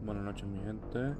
Buenas noches, mi gente.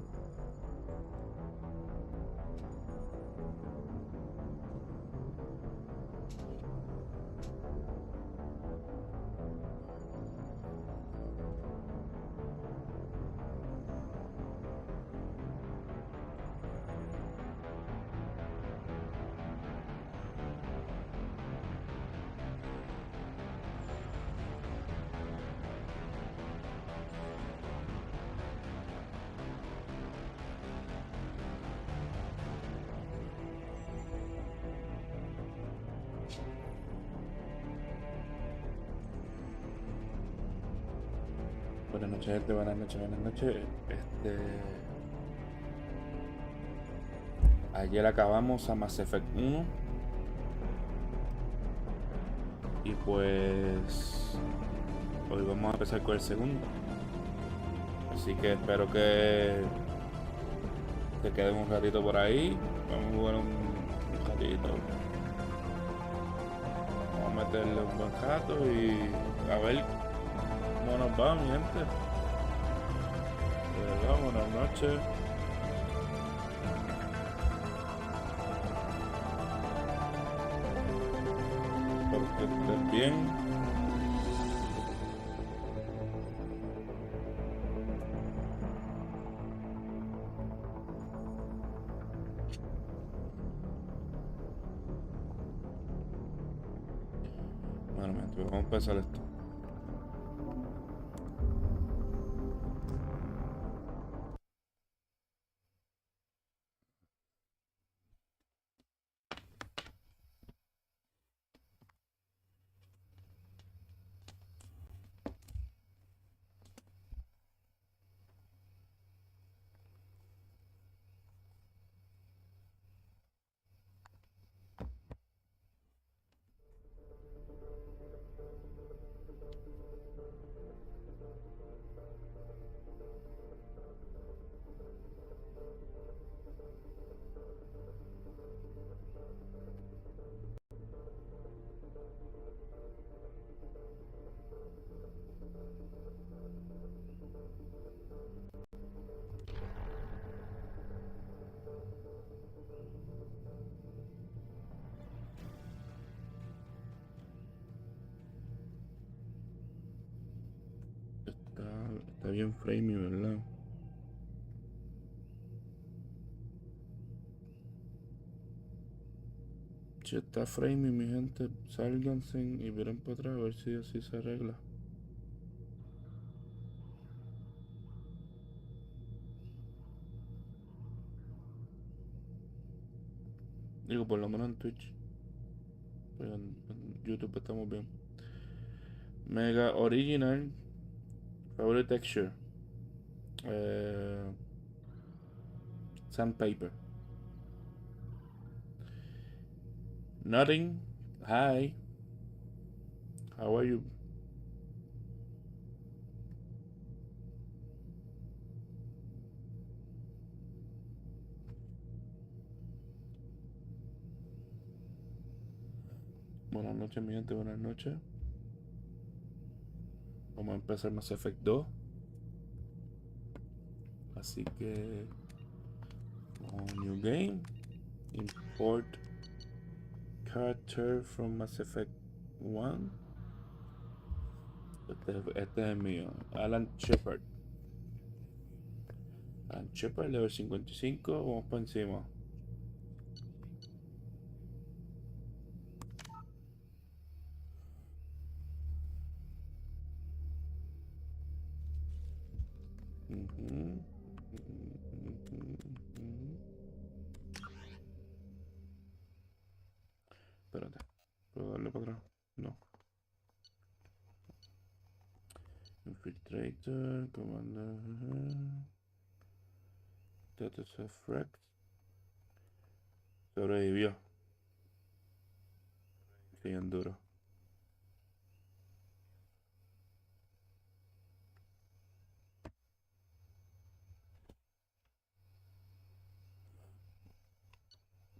Buenas noches, gente. Buenas noches, buenas noches. Ayer acabamos a Mass Effect 1 y pues hoy vamos a empezar con el segundo. Así que espero que te queden un ratito por ahí. Vamos a jugar un ratito. Vamos a meterle un buen rato y a ver cómo nos va, mi gente. De verdad, buenas noches. Espero que estés bien. Bueno, mi gente, vamos a empezar esto. Está bien framey, ¿verdad? Si está framey, mi gente, sálganse y miren para atrás a ver si así se arregla. Digo, por lo menos en Twitch. Pero en YouTube estamos bien. Mega Original. Favorite Texture. Eh, Sandpaper. Nothing. Hi. How are you? Buenas noches, mi gente. Buenas noches. Vamos a empezar Mass Effect 2. Así que... New game. Import character from Mass Effect 1. Este es el mío. Alan Shepard. Alan Shepard, level 55. Vamos para encima. Ujú, ujú. Espérate. ¿Puedo darle para atrás? No. Infiltrator, commander. Status of Rex. Sobrevivió. Qué bien duro.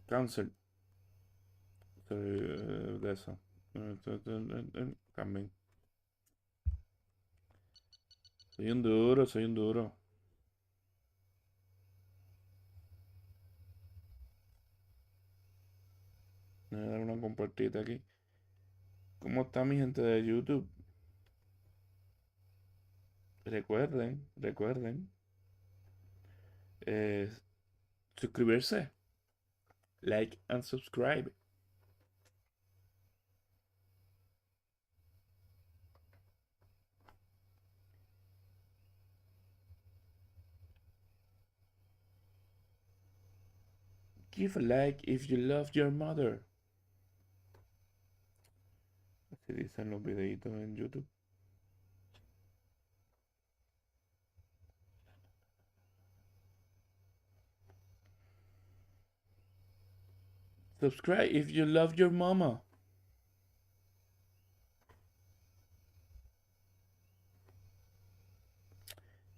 Cancel. De eso. También. Soy un duro, soy un duro. Me voy a dar una compartida aquí. ¿Cómo está mi gente de YouTube? Recuerden. eh, suscribirse. Like and subscribe. Give a like if you love your mother. Así dicen los videitos en YouTube. Subscribe if you love your mama.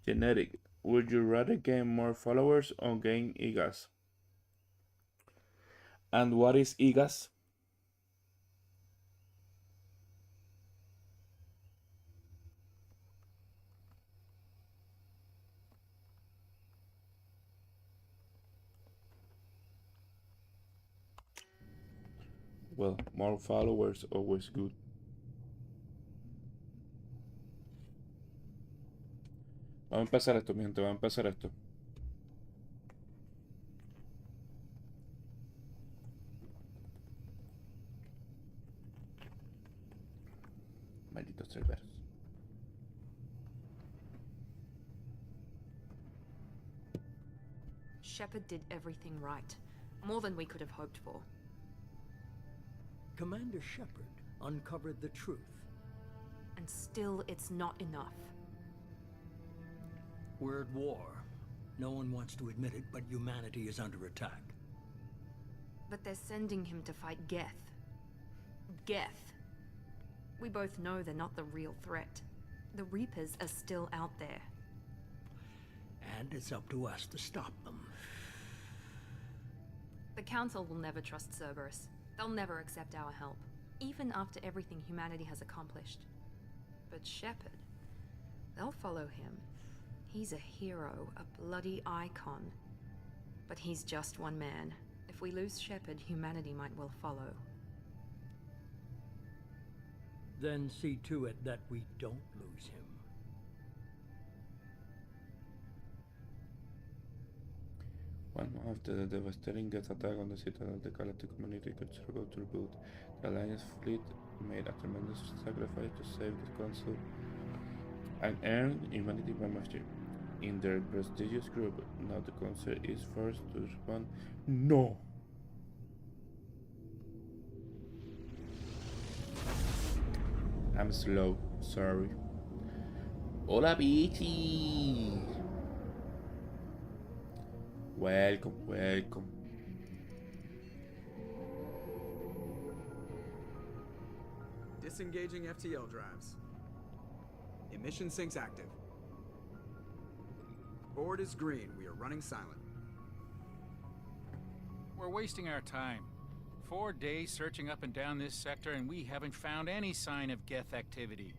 Genetic. Would you rather gain more followers or gain IGAS? And what is IGAS? Well, more followers always good. Vamos a empezar esto, mi gente, vamos a empezar esto. Malditos serveros. Shepard did everything right. More than we could have hoped for. Commander Shepard uncovered the truth. And still, it's not enough. We're at war. No one wants to admit it, but humanity is under attack. But they're sending him to fight Geth. Geth. We both know they're not the real threat. The Reapers are still out there. And it's up to us to stop them. The Council will never trust Cerberus. They'll never accept our help, even after everything humanity has accomplished. But Shepard, they'll follow him. He's a hero, a bloody icon. But he's just one man. If we lose Shepard, humanity might well follow. Then see to it that we don't lose him. One after the devastating Geth attack on the citadel, the galactic community could struggle to rebuild. The Alliance fleet made a tremendous sacrifice to save the Council and earn humanity membership in their prestigious group. Now the Council is forced to respond. No! I'm slow, sorry. Hola, Beatty! Welcome. Disengaging FTL drives. Emission sinks active. Board is green. We are running silent. We're wasting our time. 4 days searching up and down this sector, and we haven't found any sign of Geth activity.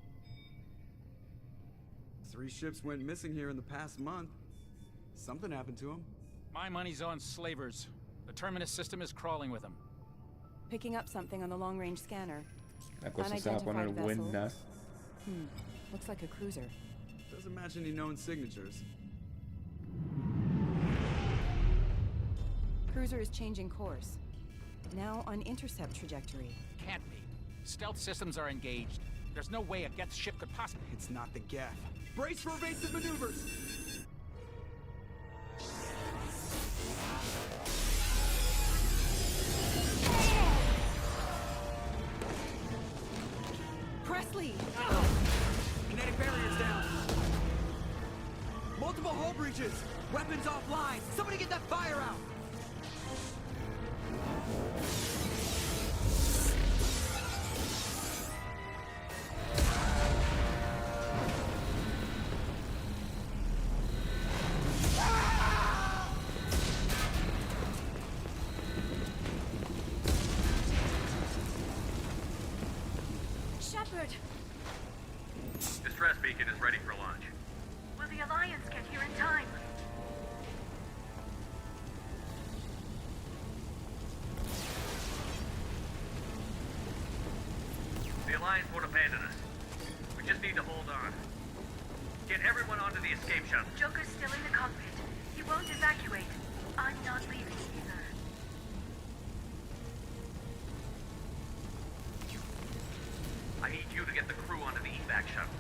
3 ships went missing here in the past month. Something happened to them. My money's on slavers. The Terminus system is crawling with them. Picking up something on the long-range scanner. La cosa se va a poner buena. Looks like a cruiser. Doesn't match any known signatures. Cruiser is changing course. Now on intercept trajectory. Can't be. Stealth systems are engaged. There's no way a Geth ship could possibly... It's not the Geth. Brace for evasive maneuvers! Presley! Kinetic barriers down. Multiple hull breaches. Weapons offline. Somebody get that fire out. Shepard! Distress beacon is ready for launch. Will the Alliance get here in time? The Alliance won't abandon us. We just need to hold on. Get everyone onto the escape shuttle. Joker's still in the cockpit. He won't evacuate. I'm not leaving either. I need you to get the crew onto the evac shuttle.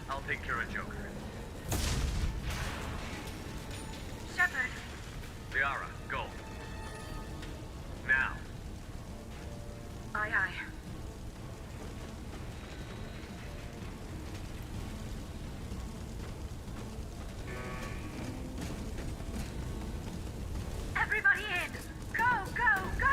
I'll take care of Joker. Shepard! Liara, go. Now. Aye, aye. Everybody in! Go, go, go!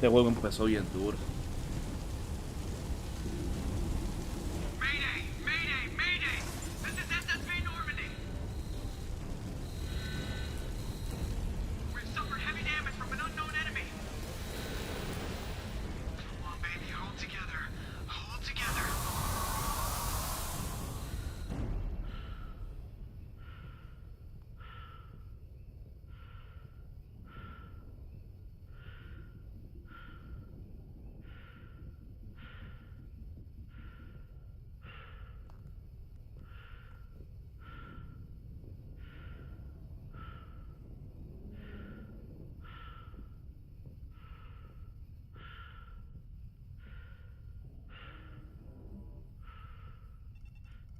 Este juego empezó bien duro. Mayday! Mayday! Mayday! This is SSV Normandy! We've suffered heavy damage from an unknown enemy. Come on, baby, hold together. Hold together.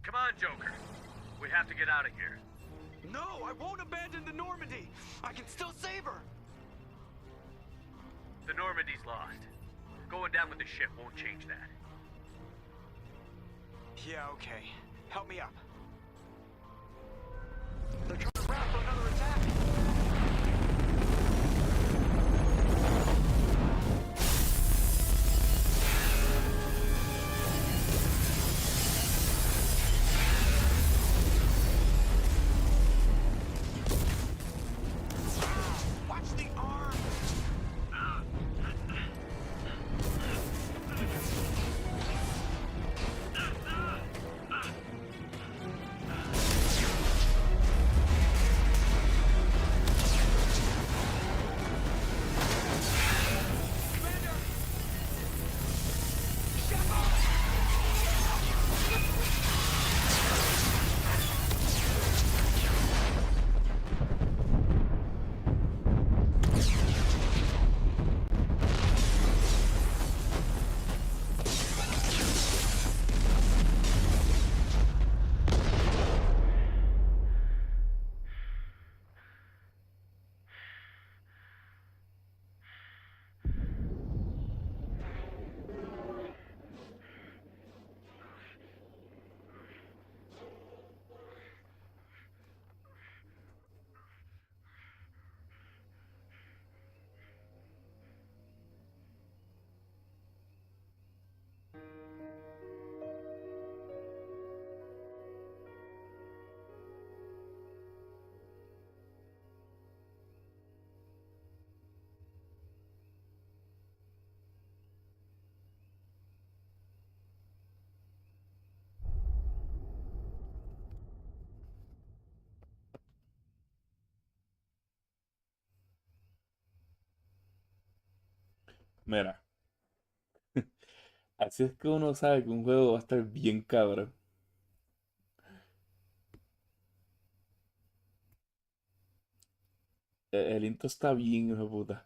Come on, Joker. We have to get out of here. No, I won't abandon the Normandy. I can still save her. The Normandy's lost. Going down with the ship won't change that. Yeah, okay. Help me up. They're trying to wrap for another attack. Watch the arm. Mira, así es que uno sabe que un juego va a estar bien cabrón. El intro está bien, hijo de puta.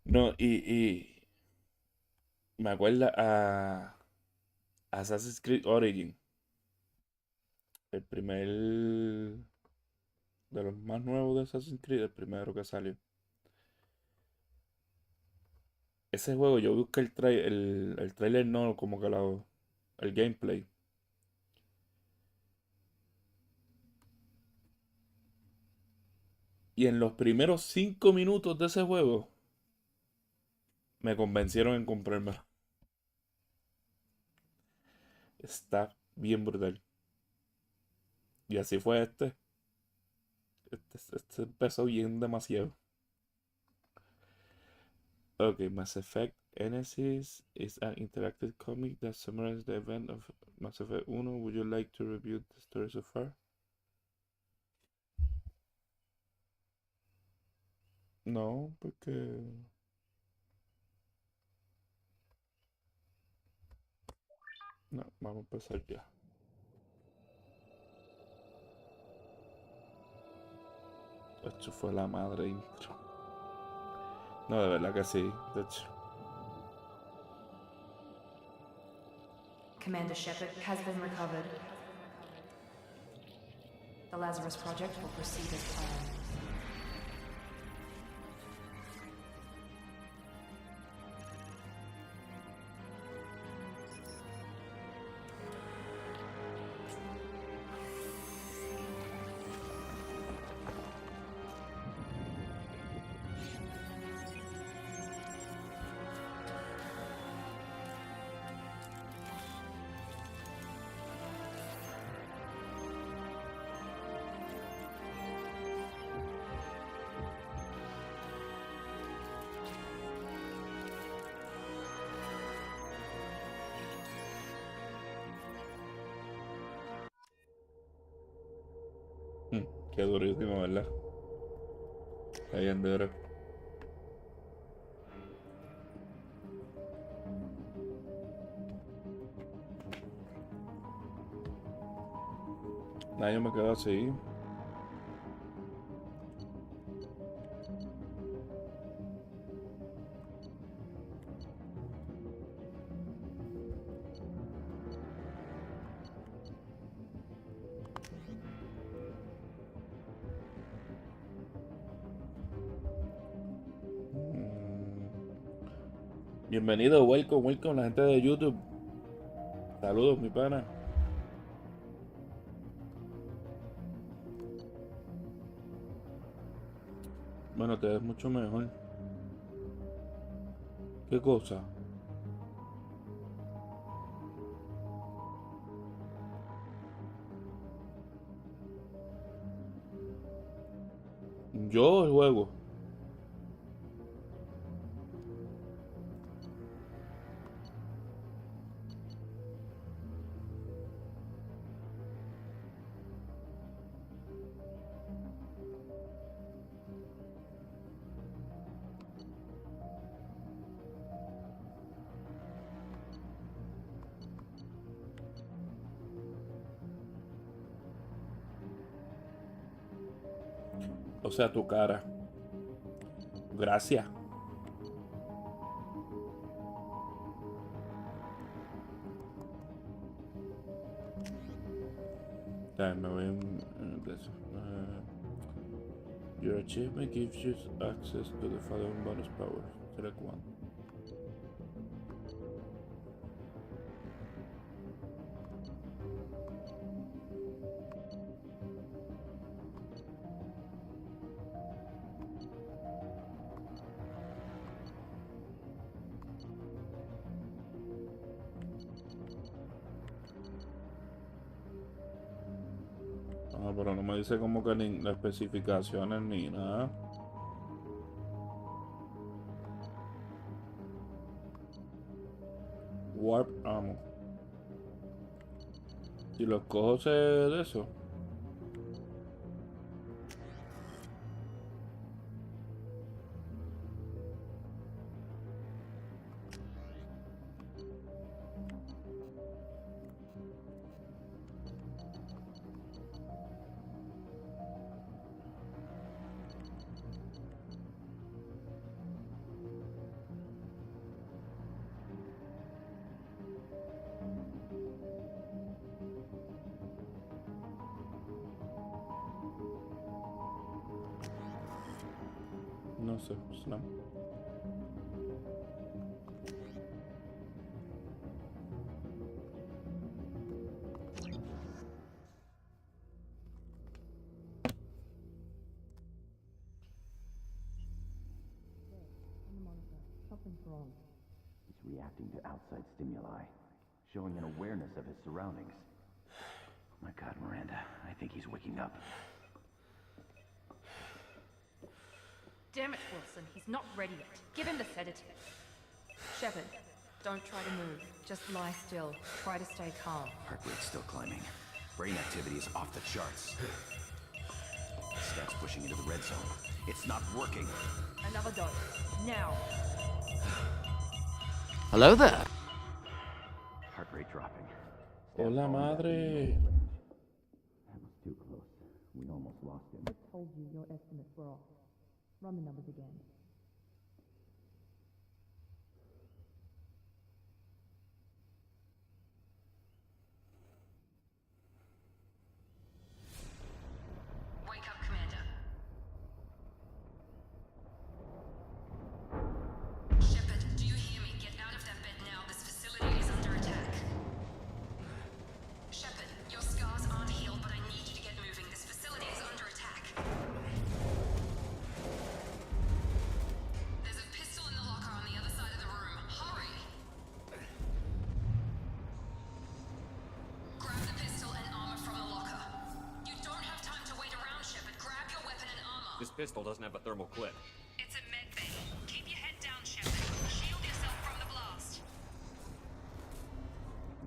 No, y me acuerda a Assassin's Creed Origin. El primer De los más nuevos de Assassin's Creed, el primero que salió. Ese juego yo busqué el trailer, no, como que el gameplay. Y en los primeros 5 minutos de ese juego me convencieron en comprármelo. Está bien brutal. Y así fue este. Este empezó bien demasiado. Okay, Mass Effect Genesis is an interactive comic that summarizes the event of Mass Effect 1. Would you like to review the story so far? No, porque... No, vamos a empezar ya. Esto fue la madre intro. No, de verdad que sí. De hecho. Commander Shepard has been recovered. The Lazarus Project will proceed as planned. Qué durísimo, ¿verdad? Está bien duro. Yo me quedo así. Bienvenido, welcome la gente de YouTube. Saludos, mi pana. Bueno, te ves mucho mejor. ¿Qué cosa? Yo el juego. O sea, tu cara. Gracias. Me voy de eso. Your achievement gives you access to the following bonus powers. Select one. Pero no me dice como que ni las especificaciones ni nada. Warp Ammo. Si los cojo sé de eso. No sé, Slam. He's reacting to outside stimuli, showing an awareness of his surroundings. My God, Miranda, I think he's waking up. Damn it, Wilson. He's not ready yet. Give him the sedative. Shepard, don't try to move. Just lie still. Try to stay calm. Heart rate's still climbing. Brain activity is off the charts. Steps pushing into the red zone. It's not working. Another dose. Now. Hello there. Heart rate dropping. Hola, madre. That was too close. We almost lost him. I told you your estimates were off. Run the numbers again. Wake up, Commander. Shepard, do you hear me? Get out of that bed now. This facility is under attack. Shepard, your scars aren't healed, but I need you to get moving. This facility is under attack. There's a pistol in the locker on the other side of the room. Hurry! Grab the pistol and armor from the locker. You don't have time to wait around, Shepard. Grab your weapon and armor. This pistol doesn't have a thermal clip. It's a med bay. Keep your head down, Shepard. Shield yourself from the blast.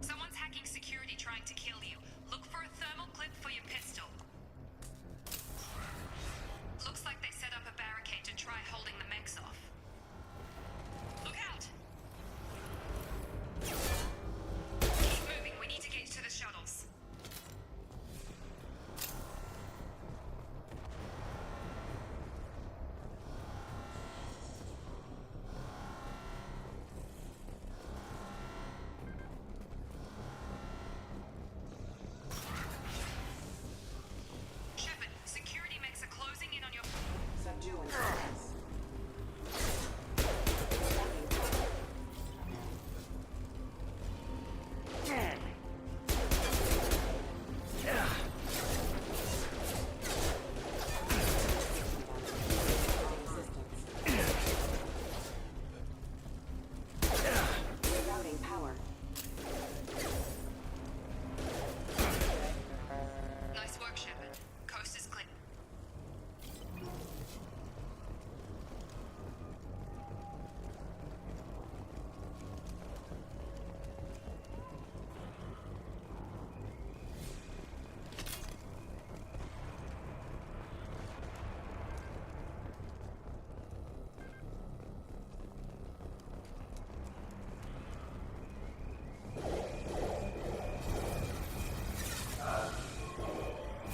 Someone's hacking security trying to kill you. Look for a thermal clip for your pistol. Looks like they set up a barricade to try holding the mechs off. Look out! Keep moving. We need to get to the shuttles. Shepard, security mechs are closing in on your... Nice work, Shepard. Coast is clear.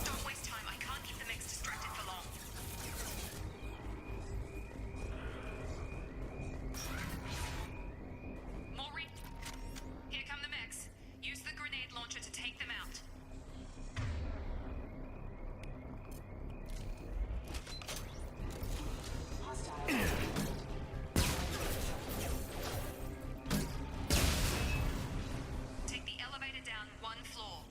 Don't waste time. I can't keep the mechs distracted for long. Maureen, here come the mechs. Use the grenade launcher to take them out. Take the elevator down one floor.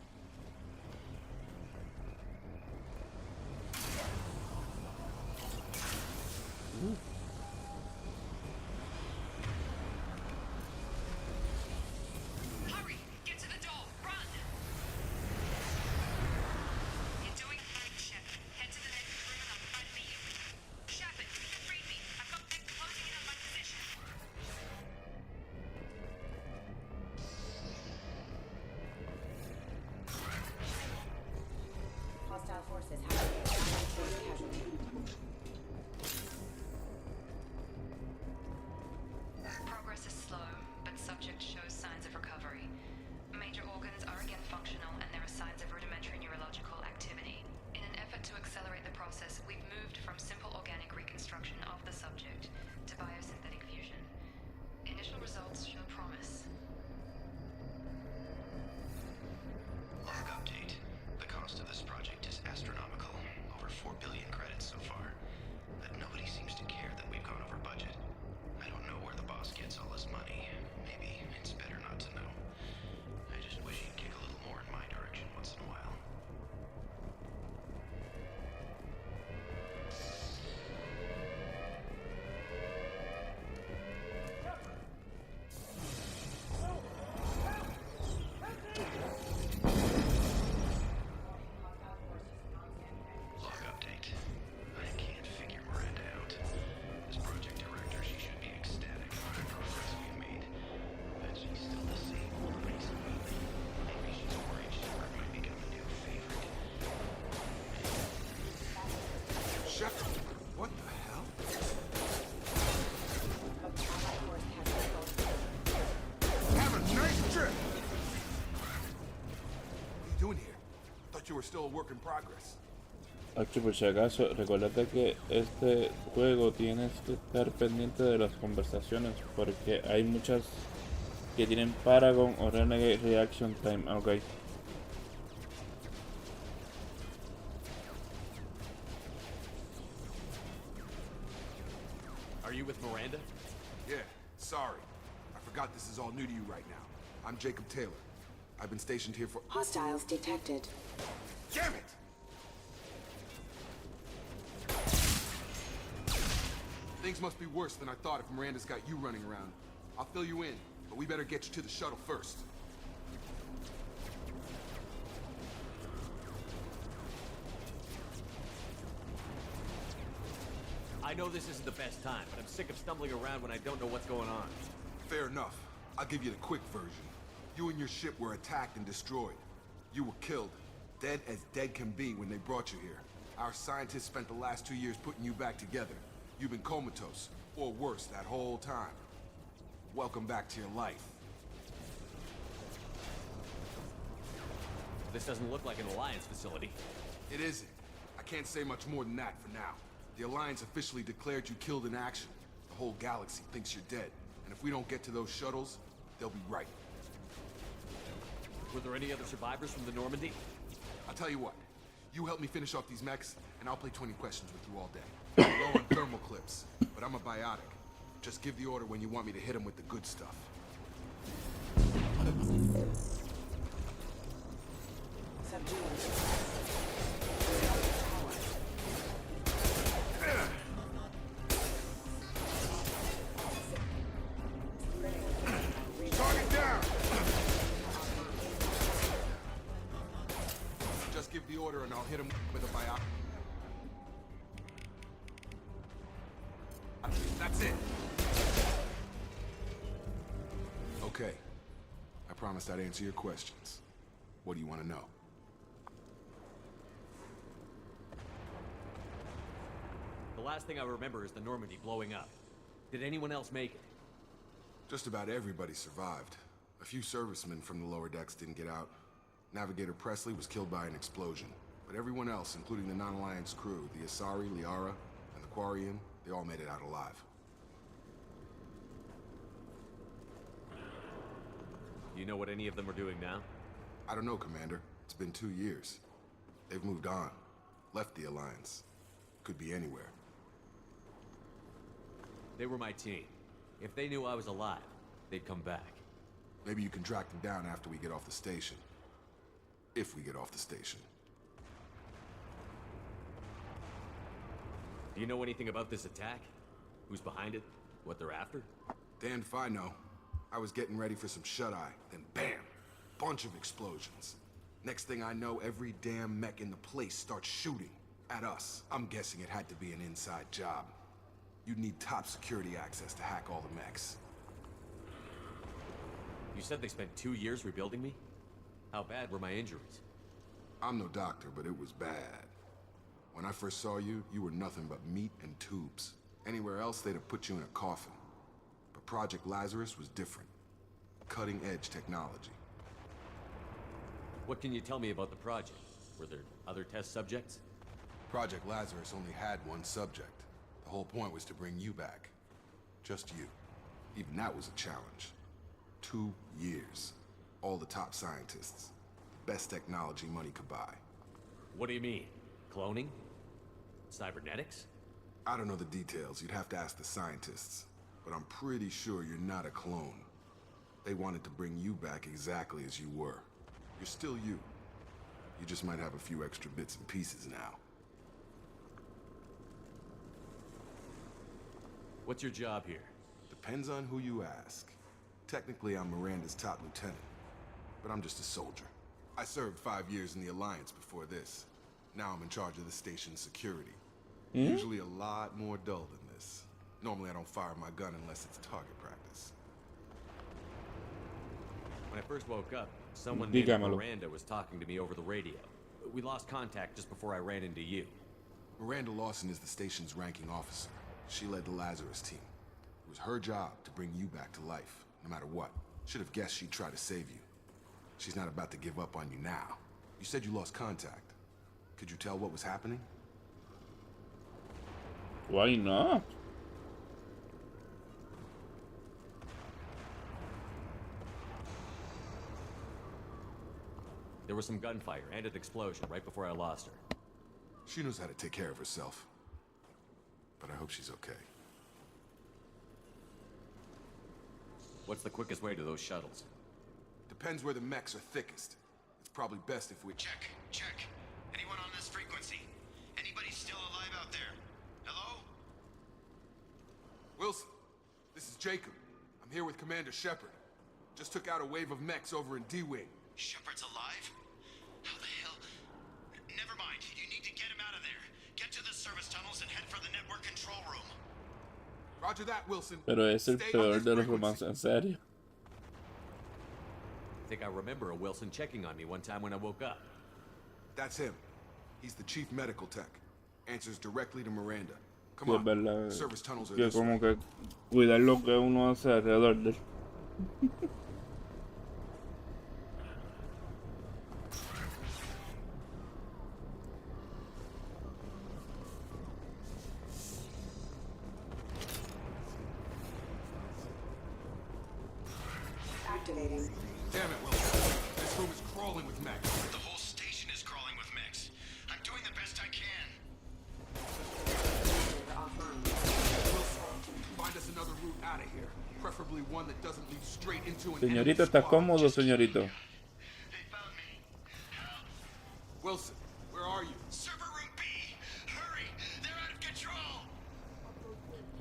Hurry! Get to the door! Run! You're doing great, Shepard. Head to the next room and I'll try to meet you. Shepard, read me. I've got mechs closing in on my position. Hostile forces have casualty. Progress is slow, but subject shows signs of recovery. Major organs are again functional, and there are signs of rudimentary neurological activity. In an effort to accelerate the process, we've moved from simple organic reconstruction of the subject to biosynthetic fusion. Initial results show promise. Log update. The cost of this project is astronomical. Over 4 billion credits so Shepard, what the hell? Have a nice trip! What are you doing here? Thought you were still a work in progress. Ocho, por si acaso, recuérdate que este juego tienes que estar pendiente de las conversaciones porque hay muchas que tienen Paragon o Renegade Reaction Time. Ok. Are you with Miranda? Yeah, sorry. I forgot this is all new to you right now. I'm Jacob Taylor. I've been stationed here for— Hostiles detected. Damn it! Things must be worse than I thought if Miranda's got you running around. I'll fill you in, but we better get you to the shuttle first. I know this isn't the best time, but I'm sick of stumbling around when I don't know what's going on. Fair enough. I'll give you the quick version. You and your ship were attacked and destroyed. You were killed, dead as dead can be when they brought you here. Our scientists spent the last 2 years putting you back together. You've been comatose, or worse, that whole time. Welcome back to your life. This doesn't look like an Alliance facility. It isn't. I can't say much more than that for now. The Alliance officially declared you killed in action. The whole galaxy thinks you're dead. And if we don't get to those shuttles, they'll be right. Were there any other survivors from the Normandy? I'll tell you what. You help me finish off these mechs, and I'll play 20 questions with you all day. I'm low on thermal clips, but I'm a biotic. Just give the order when you want me to hit them with the good stuff. Target down! Just give the order and I'll hit him with a biotic. That's it. Okay. I promised I'd answer your questions. What do you want to know? The last thing I remember is the Normandy blowing up. Did anyone else make it? Just about everybody survived. A few servicemen from the lower decks didn't get out. Navigator Presley was killed by an explosion. But everyone else, including the non-Alliance crew, the Asari, Liara, and the Quarian, they all made it out alive. Do you know what any of them are doing now? I don't know, Commander. It's been 2 years. They've moved on. Left the Alliance. Could be anywhere. They were my team. If they knew I was alive, they'd come back. Maybe you can track them down after we get off the station. If we get off the station. Do you know anything about this attack? Who's behind it? What they're after? Damned if I know. I was getting ready for some shut-eye, then bam! Bunch of explosions. Next thing I know, every damn mech in the place starts shooting at us. I'm guessing it had to be an inside job. You'd need top security access to hack all the mechs. You said they spent 2 years rebuilding me? How bad were my injuries? I'm no doctor, but it was bad. When I first saw you, you were nothing but meat and tubes. Anywhere else, they'd have put you in a coffin. But Project Lazarus was different. Cutting-edge technology. What can you tell me about the project? Were there other test subjects? Project Lazarus only had one subject. The whole point was to bring you back. Just you. Even that was a challenge. 2 years. All the top scientists. The best technology money could buy. What do you mean? Cloning? Cybernetics? I don't know the details. You'd have to ask the scientists. But I'm pretty sure you're not a clone. They wanted to bring you back exactly as you were. You're still you. You just might have a few extra bits and pieces now. What's your job here? Depends on who you ask. Technically, I'm Miranda's top lieutenant. But I'm just a soldier. I served 5 years in the Alliance before this. Now I'm in charge of the station's security. Usually a lot more dull than this. Normally I don't fire my gun unless it's target practice. When I first woke up, someone named Miranda was talking to me over the radio. We lost contact just before I ran into you. Miranda Lawson is the station's ranking officer. She led the Lazarus team. It was her job to bring you back to life, no matter what. Should have guessed she'd try to save you. She's not about to give up on you now. You said you lost contact. Could you tell what was happening? Why not? There was some gunfire and an explosion right before I lost her. She knows how to take care of herself. But I hope she's okay. What's the quickest way to those shuttles? Depends where the mechs are thickest. It's probably best if we... Check. Anyone on this frequency? Anybody still alive out there? Hello? Wilson, this is Jacob. I'm here with Commander Shepard. Just took out a wave of mechs over in D-Wing. Shepard's alive? How the hell? Never mind. You need to get him out of there. Get to the service tunnels and head for the network control room. Roger that, Wilson. Pero es el Stay on peor this de los frequency. romances, en serio. I think I remember a Wilson checking on me one time when I woke up. That's him. He's the chief medical tech. Answers directly to Miranda. Come Sí, es on. verdad. Service tunnels are Que this way. como que cuidar lo que uno hace alrededor de él. Activating. Damn it, Wilson. This room is crawling with mechs. The whole station is crawling with mechs. I'm doing the best I can. Wilson, find us another route out of here. Preferably one that doesn't lead straight into an Señorito, enemy ¿estás squad. cómodo, señorito? They found me. Help. Wilson, where are you? Server room B. Hurry. They're out of control.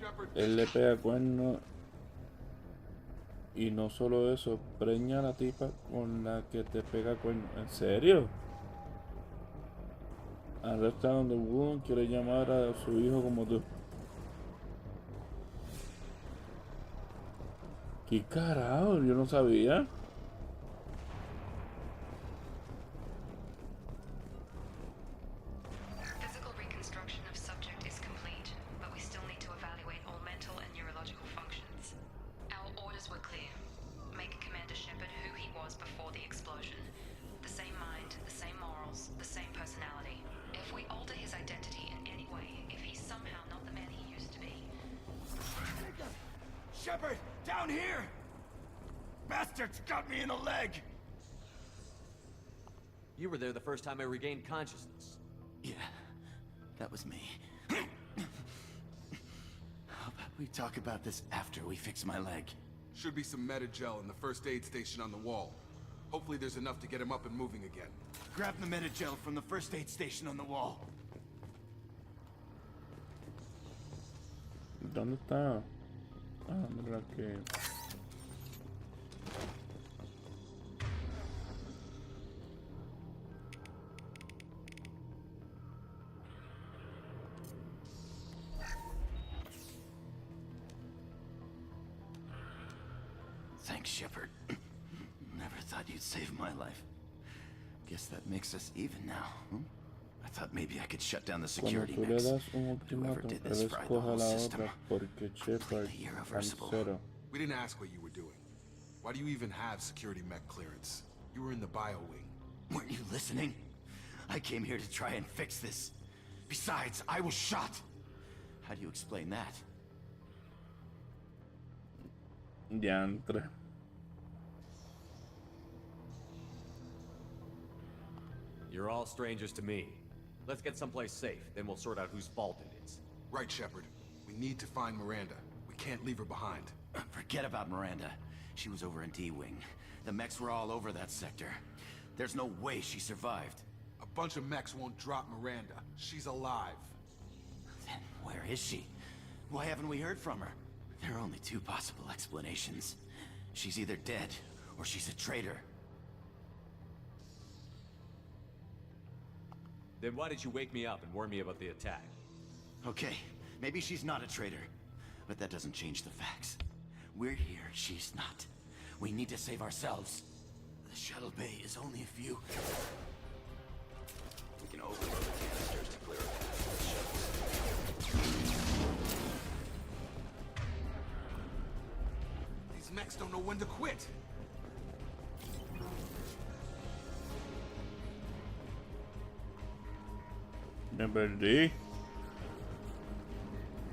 Shepard. Él le pega cuerno. Y no solo eso, preña a la tipa con la que te pega cuerno. ¿En serio? Arresta donde Wood quiere llamar a su hijo como tú. ¿Qué carajo? Yo no sabía. Physical reconstruction of subject is complete, but we still need to evaluate all mental and neurological functions. Our orders were clear. Make Commander Shepard who he was before the explosion. The same mind, the same morals, the same personality. If we alter his identity in any way, if he's somehow not the man he used to be, Shepard, down here! Bastards got me in the leg! You were there the first time I regained consciousness. Yeah, that was me. How about we talk about this after we fix my leg? Should be some Metagel in the first aid station on the wall. Hopefully there's enough to get him up and moving again. Grab the Metagel from the first aid station on the wall. ¿Dónde está? Ah, mira aquí. Thanks, Shepard. Never thought you'd save my life. Guess that makes us even now. I thought maybe I could shut down the Cuando security tú le mechs, das un but whoever ultimátum, did él this fried the escoge a whole la system. otra porque Shepard Completely está en irreversible. cero. We didn't ask what you were doing. Why do you even have security mech clearance? You were in the bio wing. Weren't you listening? I came here to try and fix this. Besides, I was shot. How do you explain that? Diantre. You're all strangers to me. Let's get someplace safe, then we'll sort out whose fault it is. Right, Shepard. We need to find Miranda. We can't leave her behind. Forget about Miranda. She was over in D-Wing. The mechs were all over that sector. There's no way she survived. A bunch of mechs won't drop Miranda. She's alive. Then where is she? Why haven't we heard from her? There are only two possible explanations. She's either dead, or she's a traitor. Then why did you wake me up and warn me about the attack? Okay, maybe she's not a traitor. But that doesn't change the facts. We're here, she's not. We need to save ourselves. The shuttle bay is only a few. We can overload the canisters to clear a path to the shuttle. Techs don't know when to quit. Me perdí.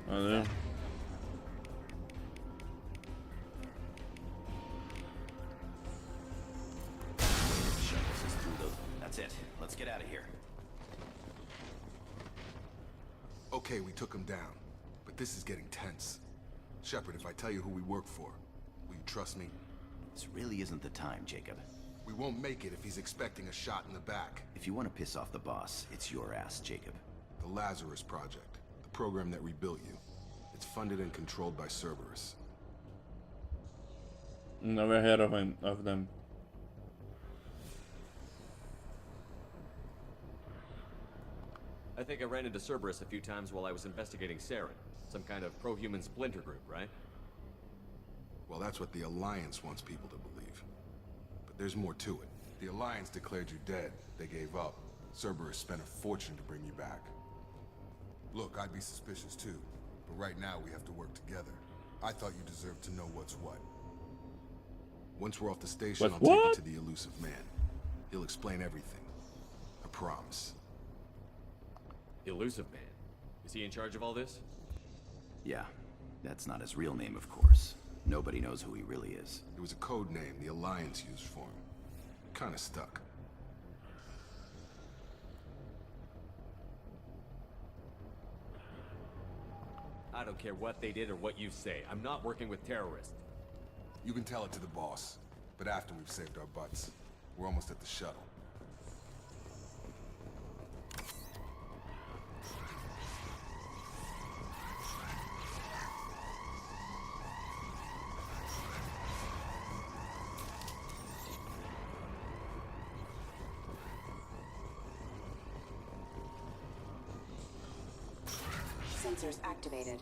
A ver. That's it. Let's get out of here. Okay, we took him down. But this is getting tense. Shepard, if I tell you who we work for, will you trust me? This really isn't the time, Jacob. We won't make it if he's expecting a shot in the back. If you want to piss off the boss, it's your ass, Jacob. The Lazarus Project, the program that rebuilt you. It's funded and controlled by Cerberus. Never heard of them. I think I ran into Cerberus a few times while I was investigating Saren. Some kind of pro-human splinter group, right? Well, that's what the Alliance wants people to believe. But there's more to it. The Alliance declared you dead. They gave up. Cerberus spent a fortune to bring you back. Look, I'd be suspicious too. But right now, we have to work together. I thought you deserved to know what's what. Once we're off the station, I'll take you to the Elusive Man. He'll explain everything. I promise. Elusive Man? Is he in charge of all this? Yeah. That's not his real name, of course. Nobody knows who he really is. It was a code name the Alliance used for him. Kinda stuck. I don't care what they did or what you say. I'm not working with terrorists. You can tell it to the boss, but after we've saved our butts. We're almost at the shuttle. Sensors activated.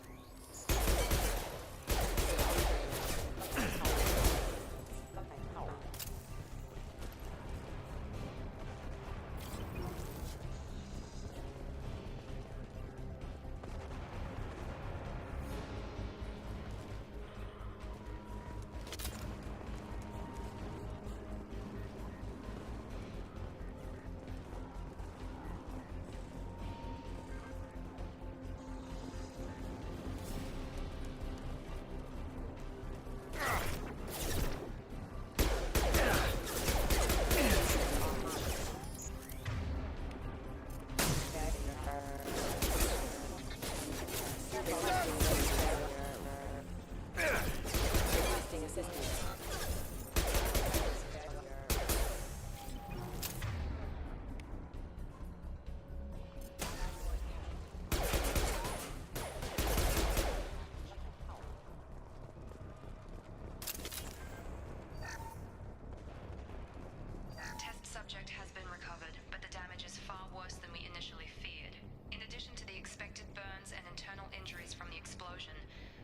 Subject has been recovered, but the damage is far worse than we initially feared. In addition to the expected burns and internal injuries from the explosion,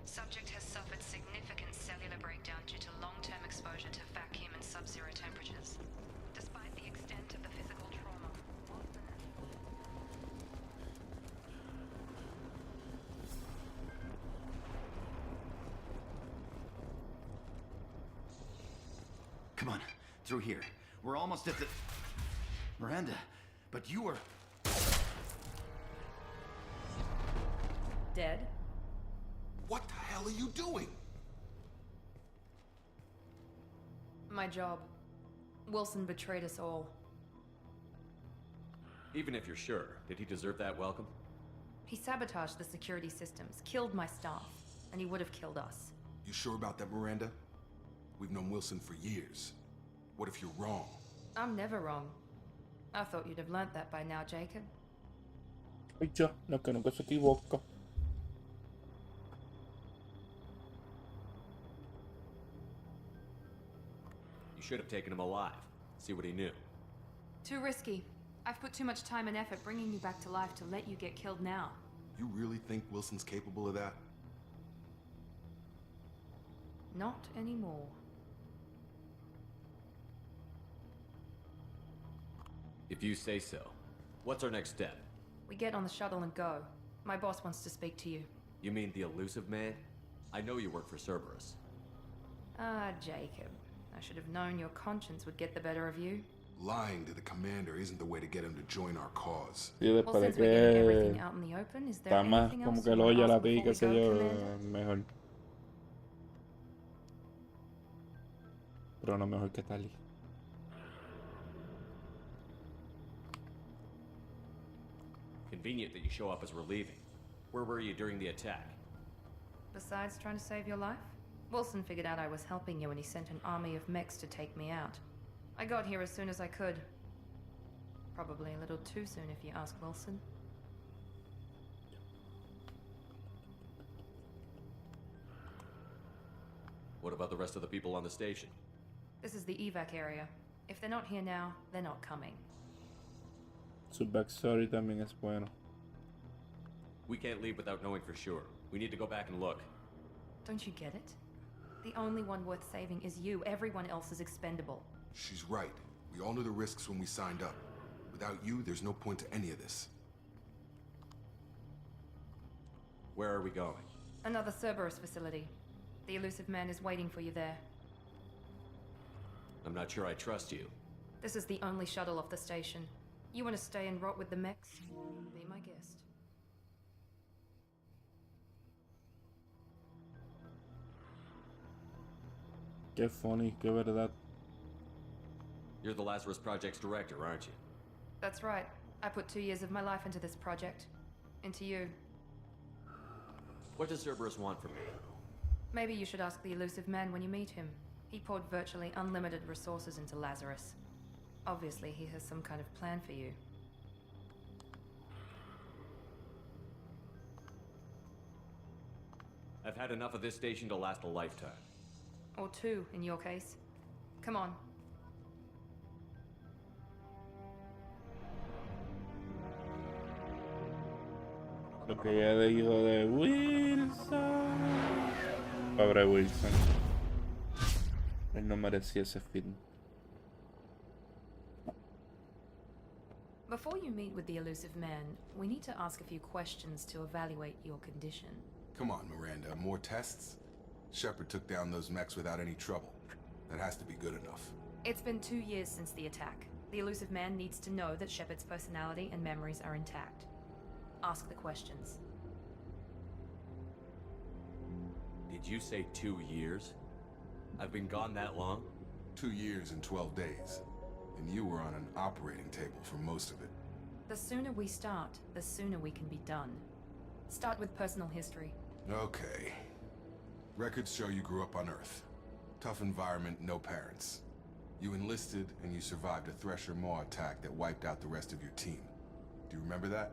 subject has suffered significant cellular breakdown due to long-term exposure to vacuum and sub-zero temperatures. Despite the extent of the physical trauma, Come on, through here. We're almost at the... Miranda, but you were... dead? What the hell are you doing? My job. Wilson betrayed us all. Even if you're sure, did he deserve that welcome? He sabotaged the security systems, killed my staff, and he would have killed us. You sure about that, Miranda? We've known Wilson for years. What if you're wrong? I'm never wrong. I thought you'd have learnt that by now, Jacob. Ay, ya, no, que nunca se equivoca. You should have taken him alive. See what he knew. Too risky. I've put too much time and effort bringing you back to life to let you get killed now. You really think Wilson's capable of that? Not anymore. If you say so. What's our next step? We get on the shuttle and go. My boss wants to speak to you. You mean the Elusive Man? I know you work for Cerberus. Ah, Jacob. I should have known your conscience would get the better of you. Lying to the commander isn't the way to get him to join our cause. Sí, Well, después de since we're getting que everything out in the open, is there está más anything como else que you lo want oye to a la ask ti, before qué we sé go, yo, Commander? mejor. Pero no mejor que Tali. Convenient that you show up as we're leaving. Where were you during the attack? Besides trying to save your life, Wilson figured out I was helping you and he sent an army of mechs to take me out. I got here as soon as I could. Probably a little too soon if you ask Wilson. What about the rest of the people on the station? This is the evac area. If they're not here now, they're not coming. Su backstory también es bueno. We can't leave without knowing for sure. We need to go back and look. Don't you get it? The only one worth saving is you. Everyone else is expendable. She's right. We all knew the risks when we signed up. Without you, there's no point to any of this. Where are we going? Another Cerberus facility. The elusive man is waiting for you there. I'm not sure I trust you. This is the only shuttle off the station. You want to stay and rot with the mechs? Be my guest. Qué funny, qué verdad. You're the Lazarus Project's director, aren't you? That's right. I put 2 years of my life into this project. Into you. What does Cerberus want from me? Maybe you should ask the elusive man when you meet him. He poured virtually unlimited resources into Lazarus. Obviously, he has some kind of plan for you. I've had enough of this station to last a lifetime. Or 2, in your case. Come on. Lo que ya dijo de Wilson. Pobre Wilson. Él no merecía ese film. Before you meet with the elusive man, we need to ask a few questions to evaluate your condition. Come on, Miranda. More tests? Shepard took down those mechs without any trouble. That has to be good enough. It's been 2 years since the attack. The elusive man needs to know that Shepard's personality and memories are intact. Ask the questions. Did you say 2 years? I've been gone that long? 2 years and 12 days. And you were on an operating table for most of it. The sooner we start, the sooner we can be done. Start with personal history. Okay. Records show you grew up on Earth. Tough environment, no parents. You enlisted, and you survived a Thresher Maw attack that wiped out the rest of your team. Do you remember that?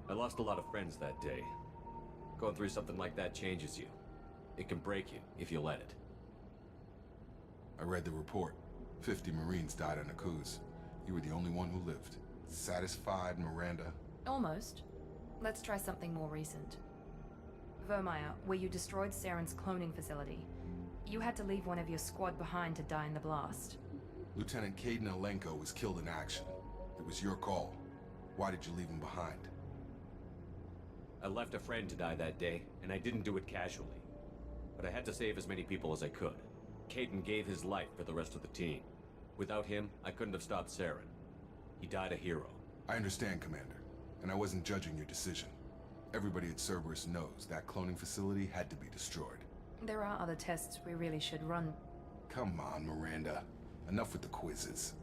I lost a lot of friends that day. Going through something like that changes you. It can break you, if you let it. I read the report. 50 Marines died on Akuz. You were the only one who lived. Satisfied, Miranda? Almost. Let's try something more recent. Vermeer, where you destroyed Saren's cloning facility. You had to leave one of your squad behind to die in the blast. Lieutenant Caden Alenko was killed in action. It was your call. Why did you leave him behind? I left a friend to die that day, and I didn't do it casually. But I had to save as many people as I could. Caden gave his life for the rest of the team. Without him, I couldn't have stopped Saren. He died a hero. I understand, Commander. And I wasn't judging your decision. Everybody at Cerberus knows that cloning facility had to be destroyed. There are other tests we really should run. Come on, Miranda. Enough with the quizzes.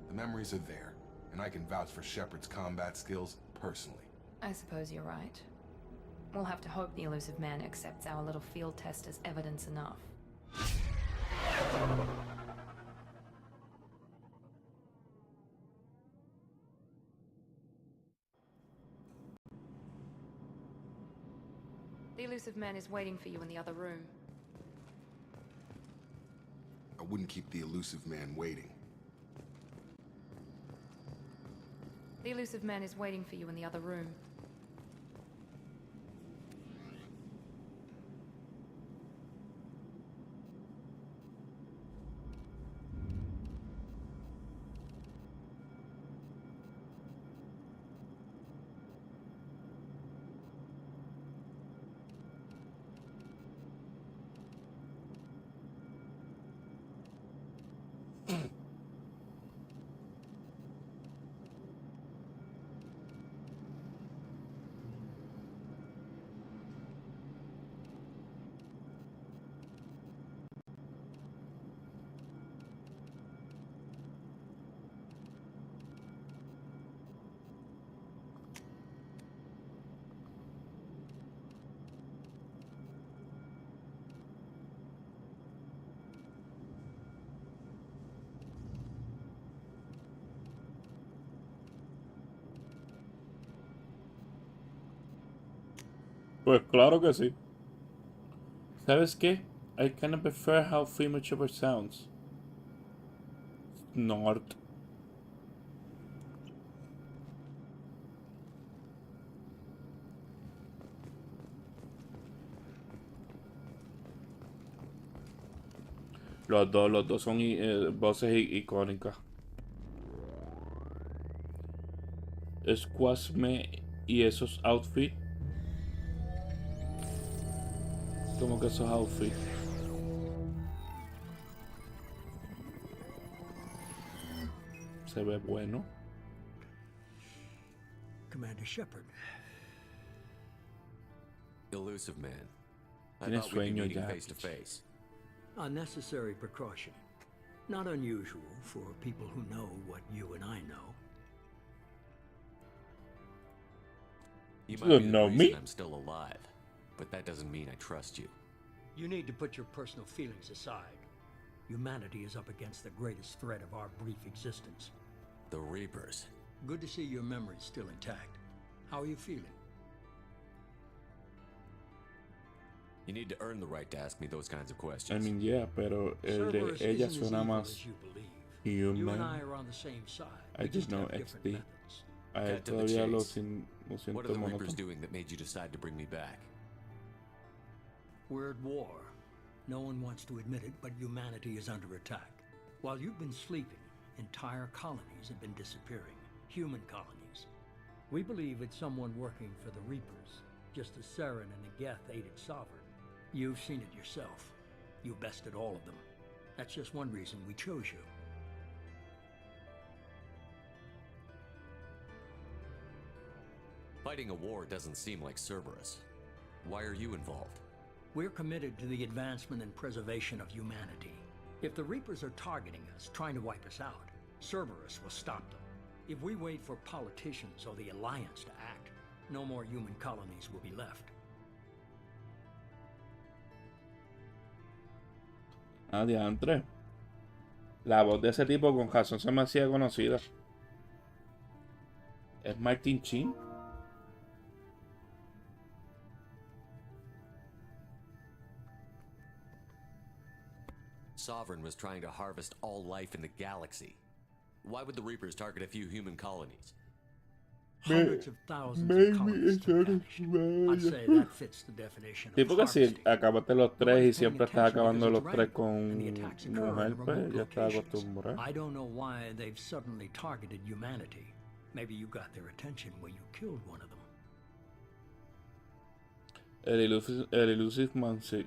The memories are there, and I can vouch for Shepard's combat skills personally. I suppose you're right. We'll have to hope the elusive man accepts our little field test as evidence enough. The elusive man is waiting for you in the other room. I wouldn't keep the elusive man waiting. The elusive man is waiting for you in the other room. Pues claro que sí. ¿Sabes qué? I kinda prefer how female Shepard sounds. North. Los dos son voces icónicas. Squashme y esos outfits. Como que esos outfits. Se ve bueno. Commander Shepard. Elusive man. I Tienes thought we'd be sueño meeting ya. face to face. A necessary precaution. Not unusual for people who know what you and I know. You You might be the know reason me? I'm still alive, but that doesn't mean I trust you. You need to put your personal feelings aside. Humanity is up against the greatest threat of our brief existence. The Reapers. Good to see your memory's still intact. How are you feeling? You need to earn the right to ask me those kinds of I questions. mean, yeah, pero el de Cerberus ella isn't as suena evil más as you believe. You and human. I are on the same side. I We just just know have different XD. methods. A él Cut to the todavía lo chase. siento What are the Reapers monótono. doing that made you decide to bring me back? We're at war. No one wants to admit it, but humanity is under attack. While you've been sleeping, entire colonies have been disappearing. Human colonies. We believe it's someone working for the Reapers, just as Saren and Negeth aided Sovereign. You've seen it yourself. You bested all of them. That's just one reason we chose you. Fighting a war doesn't seem like Cerberus. Why are you involved? We're committed to the advancement and preservation of humanity. If the Reapers are targeting us, trying to wipe us out, Cerberus will stop them. If we wait for politicians or the Alliance to act, no more human colonies will be left. Adiantre. La voz de ese tipo con razón se me hacía conocida. ¿Es Martin Sheen? Sovereign was trying to harvest all life in the galaxy. Why would the Reapers target a few human colonies? Hundreds of thousands Maybe of colonies it's have not as vanished. I'd say bad. that fits the definition of Sí, porque si harvesting. acabaste los tres y Nobody's siempre paying estás attention acabando because los it's tres random, con and the attacks occur mujer, in pues remote ya está locations. acostumbrado. I don't know why they've suddenly targeted humanity. Maybe you got their attention when you killed one of them. El Elusive Man, sí.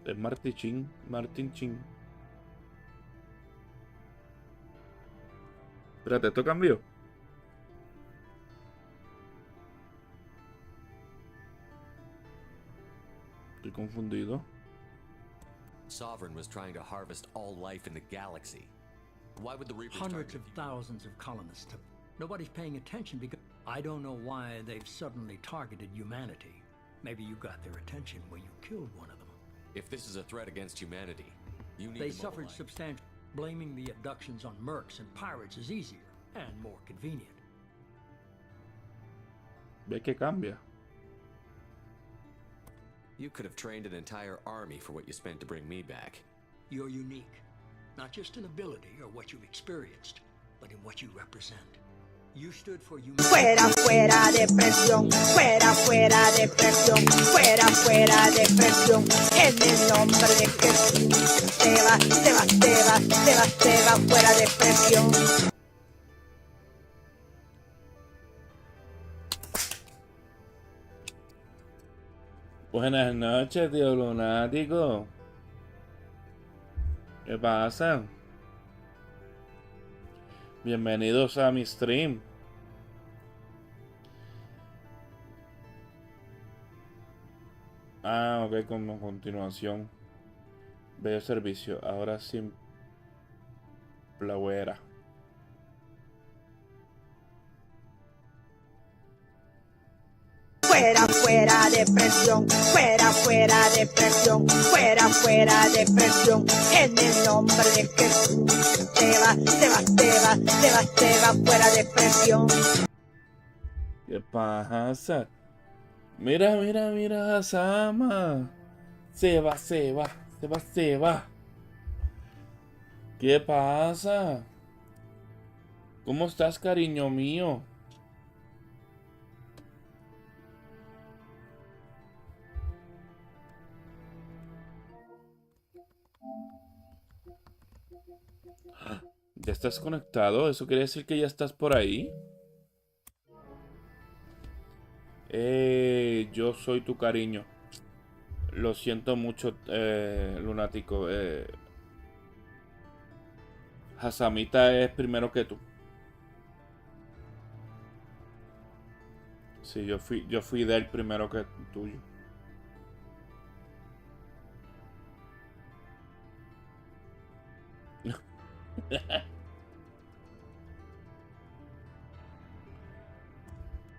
Es Martin Sheen. Martin Sheen. Espérate, ¿esto cambió? Estoy confundido. Sovereign was trying to harvest all life in the galaxy. Why would the Reapers Hundreds target of thousands of colonists have... Nobody's paying attention because... I don't know why they've suddenly targeted humanity. Maybe you got their attention when you killed one of them. If this is a threat against humanity, you need They to suffered mobilize. substantial... Blaming the abductions on mercs and pirates is easier and more convenient. Ve que cambia. You could have trained an entire army for what you spent to bring me back. You're unique. Not just in ability or what you've experienced, but in what you represent. You stood for humanity. Fuera, fuera depresión, fuera, fuera depresión, fuera, fuera depresión, en el nombre de Jesús. Se va, se va, se va, se va, se va, fuera depresión. Buenas noches, tío lunático. ¿Qué pasa? Bienvenidos a mi stream. Ah, ok, como continuación. Bello servicio. Ahora sin plauera. Fuera, fuera depresión, fuera, fuera depresión, fuera, fuera depresión, en el nombre de Jesús. Se va, se va, se va, se va, se va, fuera depresión. ¿Qué pasa? Mira, mira, mira a Sama. Se va, se va, se va, se va. ¿Qué pasa? ¿Cómo estás, cariño mío? ¿Ya estás conectado? ¿Eso quiere decir que ya estás por ahí? Yo soy tu cariño. Lo siento mucho, lunático. Hasamita es primero que tú. Sí, yo fui de él primero que tuyo.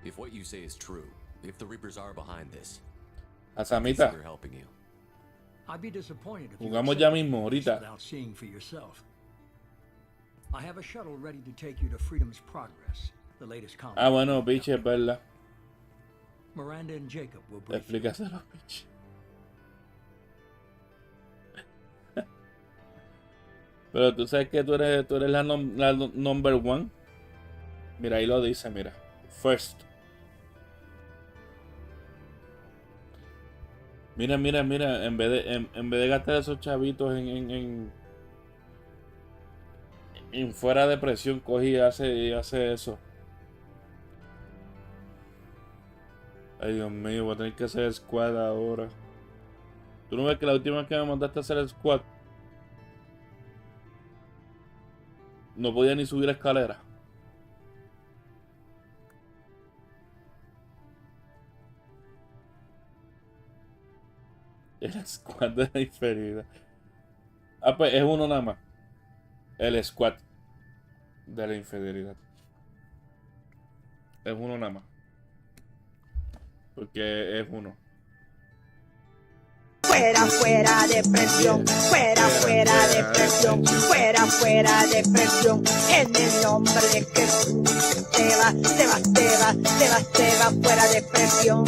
If what you say is true, if the Reapers are behind this, Hasamita, they're helping you. I'd be disappointed if you jugamos ya accepted mismo this ahorita. without seeing for yourself. I have a shuttle ready to take you to Freedom's Progress, the latest colony. Ah, bueno, bitch, es verdad. Miranda and Jacob will brief you. Explícaselo, bitch. Pero tú sabes que tú eres la number one. Mira, ahí lo dice, mira. First. Mira, mira, mira. En vez de gastar esos chavitos en fuera de presión, coge y hace eso. Ay, Dios mío, voy a tener que hacer squad ahora. ¿Tú no ves que la última vez que me mandaste a hacer el squad no podía ni subir escalera? El squad de la inferida. Ah, pues es uno nada más. El squad de la infidelidad. Es uno nada más. Porque es uno. Fuera, fuera de presión, fuera, fuera de presión, fuera, fuera de presión, en el nombre de Jesús. Se va, se va, se va, se va, se va, fuera de presión.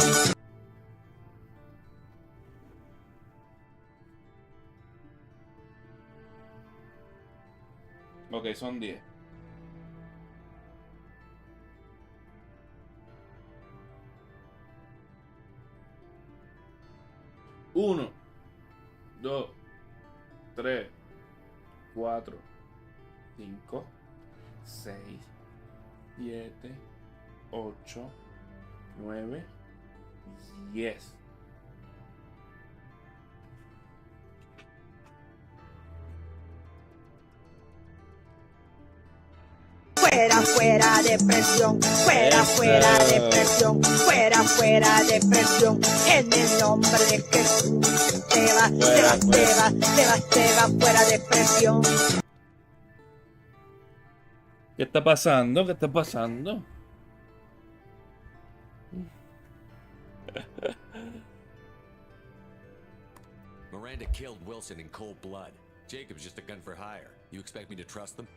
Ok, son 10. Uno, 2, 3, 4, 5, 6, 7, 8, 9, 10. Fuera, fuera de presión, fuera, fuera de presión, fuera, fuera de presión, en el nombre de Jesús. Se va, se va, se va, se va, se va, fuera de presión. ¿Qué está pasando? ¿Qué está pasando? Miranda killed Wilson in cold blood. Jacob's just a gun for hire. You expect me to trust them?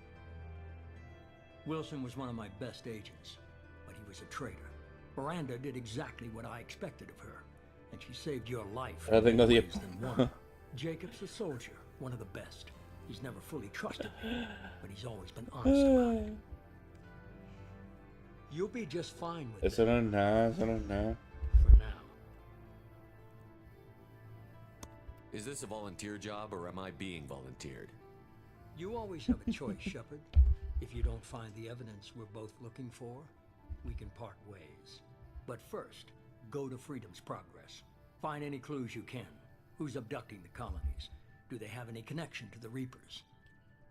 Wilson was one of my best agents, but he was a traitor. Miranda did exactly what I expected of her, and she saved your life in more ways than one. Jacob's a soldier, one of the best. He's never fully trusted me, but he's always been honest about it. You'll be just fine with Eso no es nada, eso no es nada. for now. Is this a volunteer job or am I being volunteered? You always have a choice, Shepard. If you don't find the evidence we're both looking for, we can part ways. But first, go to Freedom's Progress. Find any clues you can. Who's abducting the colonies? Do they have any connection to the Reapers?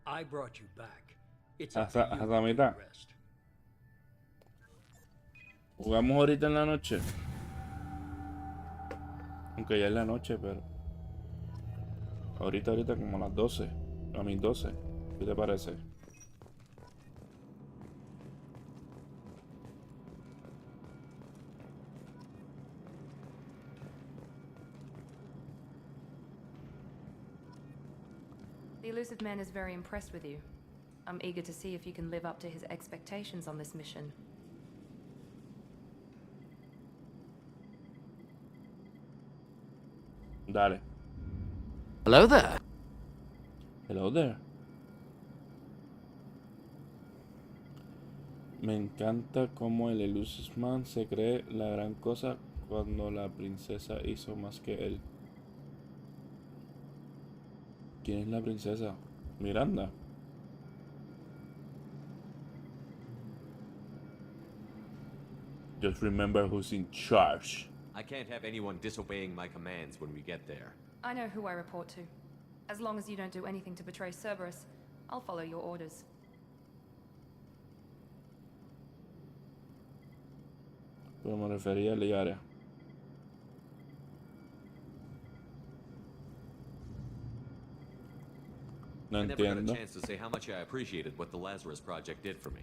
I brought you back. It's up to you to do the rest. Jugamos ahorita en la noche. Aunque ya es la noche, pero ahorita como a las 12. A mis 12. ¿Qué te parece? The Elusive Man is very impressed with you. I'm eager to see if you can live up to his expectations on this mission. Dale. Hello there. Hello there. Me encanta cómo el Elusive Man se cree la gran cosa cuando la princesa hizo más que él. ¿Quién es la princesa? Miranda. Just remember who's in charge. I can't have anyone disobeying my commands when we get there. I know who I report to. As long as you don't do anything to betray Cerberus, I'll follow your orders. Pero me refería a Liara. No I never got a entiendo. chance to say how much I appreciated what the Lazarus Project did for me.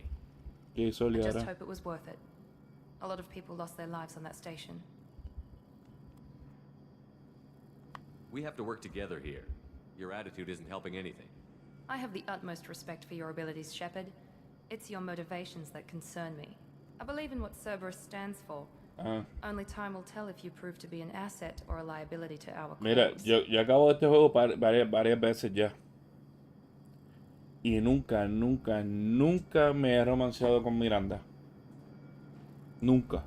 ¿Qué hizo I just Liara? hope it was worth it. A lot of people lost their lives on that station. We have to work together here. Your attitude isn't helping anything. I have the utmost respect for your abilities, Shepard. It's your motivations that concern me. I believe in what Cerberus stands for. Only time will tell if you prove to be an asset or a liability to our Mira, cause. yo acabo este juego varias veces ya. Y nunca me he romanceado con Miranda. Nunca.